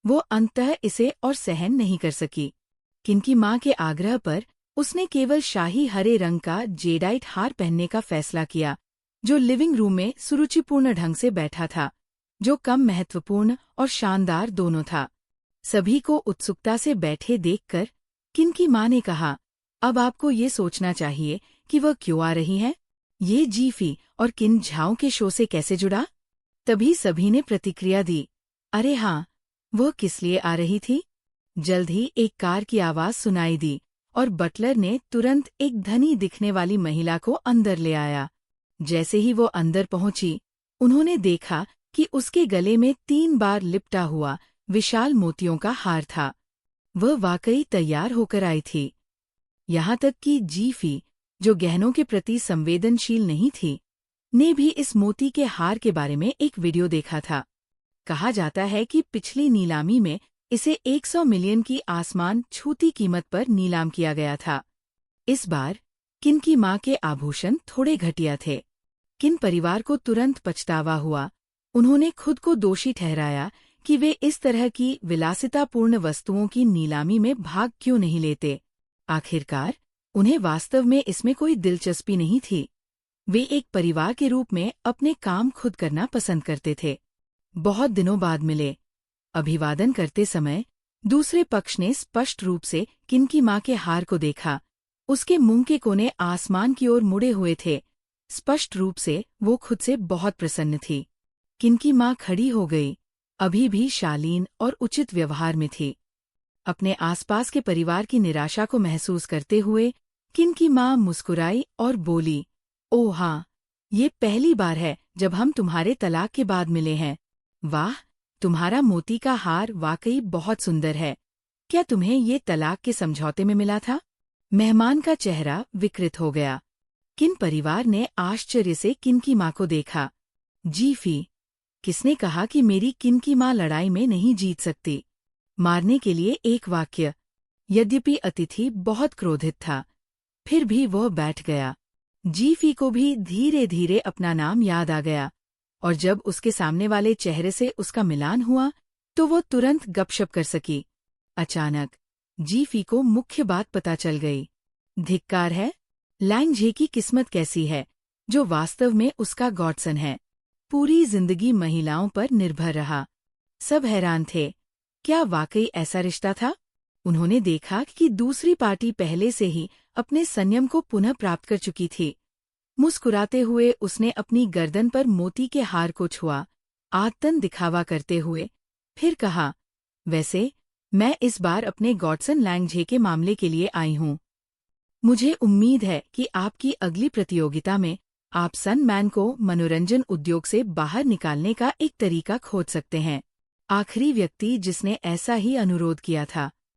वो अंततः इसे और सहन नहीं कर सकी। किन की माँ के आग्रह पर उसने केवल शाही हरे रंग का जेडाइट हार पहनने का फैसला किया, जो लिविंग रूम में सुरुचिपूर्ण ढंग से बैठा था, जो कम महत्वपूर्ण और शानदार दोनों था। सभी को उत्सुकता से बैठे देखकर किनकी माँ ने कहा, अब आपको ये सोचना चाहिए कि वह क्यों आ रही है। ये जीफी और किन झाओं के शो से कैसे जुड़ा? तभी सभी ने प्रतिक्रिया दी, अरे हाँ, वह किस लिए आ रही थी? जल्द ही एक कार की आवाज सुनाई दी और बटलर ने तुरंत एक धनी दिखने वाली महिला को अंदर ले आया। जैसे ही वो अंदर पहुंची, उन्होंने देखा कि उसके गले में 3 बार लिपटा हुआ विशाल मोतियों का हार था। वह वाकई तैयार होकर आई थी। यहाँ तक कि जीफी, जो गहनों के प्रति संवेदनशील नहीं थी, ने भी इस मोती के हार के बारे में एक वीडियो देखा था। कहा जाता है कि पिछली नीलामी में इसे 100 मिलियन की आसमान छूती कीमत पर नीलाम किया गया था। इस बार किन की माँ के आभूषण थोड़े घटिया थे। किन परिवार को तुरंत पछतावा हुआ। उन्होंने खुद को दोषी ठहराया कि वे इस तरह की विलासितापूर्ण वस्तुओं की नीलामी में भाग क्यों नहीं लेते। आखिरकार उन्हें वास्तव में इसमें कोई दिलचस्पी नहीं थी। वे एक परिवार के रूप में अपने काम खुद करना पसंद करते थे। बहुत दिनों बाद मिले। अभिवादन करते समय दूसरे पक्ष ने स्पष्ट रूप से किन की माँ के हार को देखा। उसके मुंह के कोने आसमान की ओर मुड़े हुए थे। स्पष्ट रूप से वो खुद से बहुत प्रसन्न थी। किन की माँ खड़ी हो गई, अभी भी शालीन और उचित व्यवहार में थी। अपने आसपास के परिवार की निराशा को महसूस करते हुए किन की माँ मुस्कुराई और बोली, ओह हाँ, ये पहली बार है जब हम तुम्हारे तलाक के बाद मिले हैं। वाह, तुम्हारा मोती का हार वाकई बहुत सुंदर है। क्या तुम्हें ये तलाक के समझौते में मिला था? मेहमान का चेहरा विकृत हो गया। किन परिवार ने आश्चर्य से किन की माँ को देखा। जीफी, किसने कहा कि मेरी किन की माँ लड़ाई में नहीं जीत सकती? मारने के लिए एक वाक्य। यद्यपि अतिथि बहुत क्रोधित था, फिर भी वह बैठ गया। जीफी को भी धीरे धीरे अपना नाम याद आ गया, और जब उसके सामने वाले चेहरे से उसका मिलान हुआ तो वो तुरंत गपशप कर सकी। अचानक जीफी को मुख्य बात पता चल गई। धिक्कार है, लैंगझे की किस्मत कैसी है, जो वास्तव में उसका गॉडसन है। पूरी जिंदगी महिलाओं पर निर्भर रहा। सब हैरान थे, क्या वाकई ऐसा रिश्ता था? उन्होंने देखा कि दूसरी पार्टी पहले से ही अपने संयम को पुनः प्राप्त कर चुकी थी। मुस्कुराते हुए उसने अपनी गर्दन पर मोती के हार को छुआ, आत्तन दिखावा करते हुए। फिर कहा, वैसे मैं इस बार अपने गॉडसन लैंगझे के मामले के लिए आई हूँ। मुझे उम्मीद है कि आपकी अगली प्रतियोगिता में आप सन मैन को मनोरंजन उद्योग से बाहर निकालने का एक तरीका खोज सकते हैं। आखिरी व्यक्ति जिसने ऐसा ही अनुरोध किया था।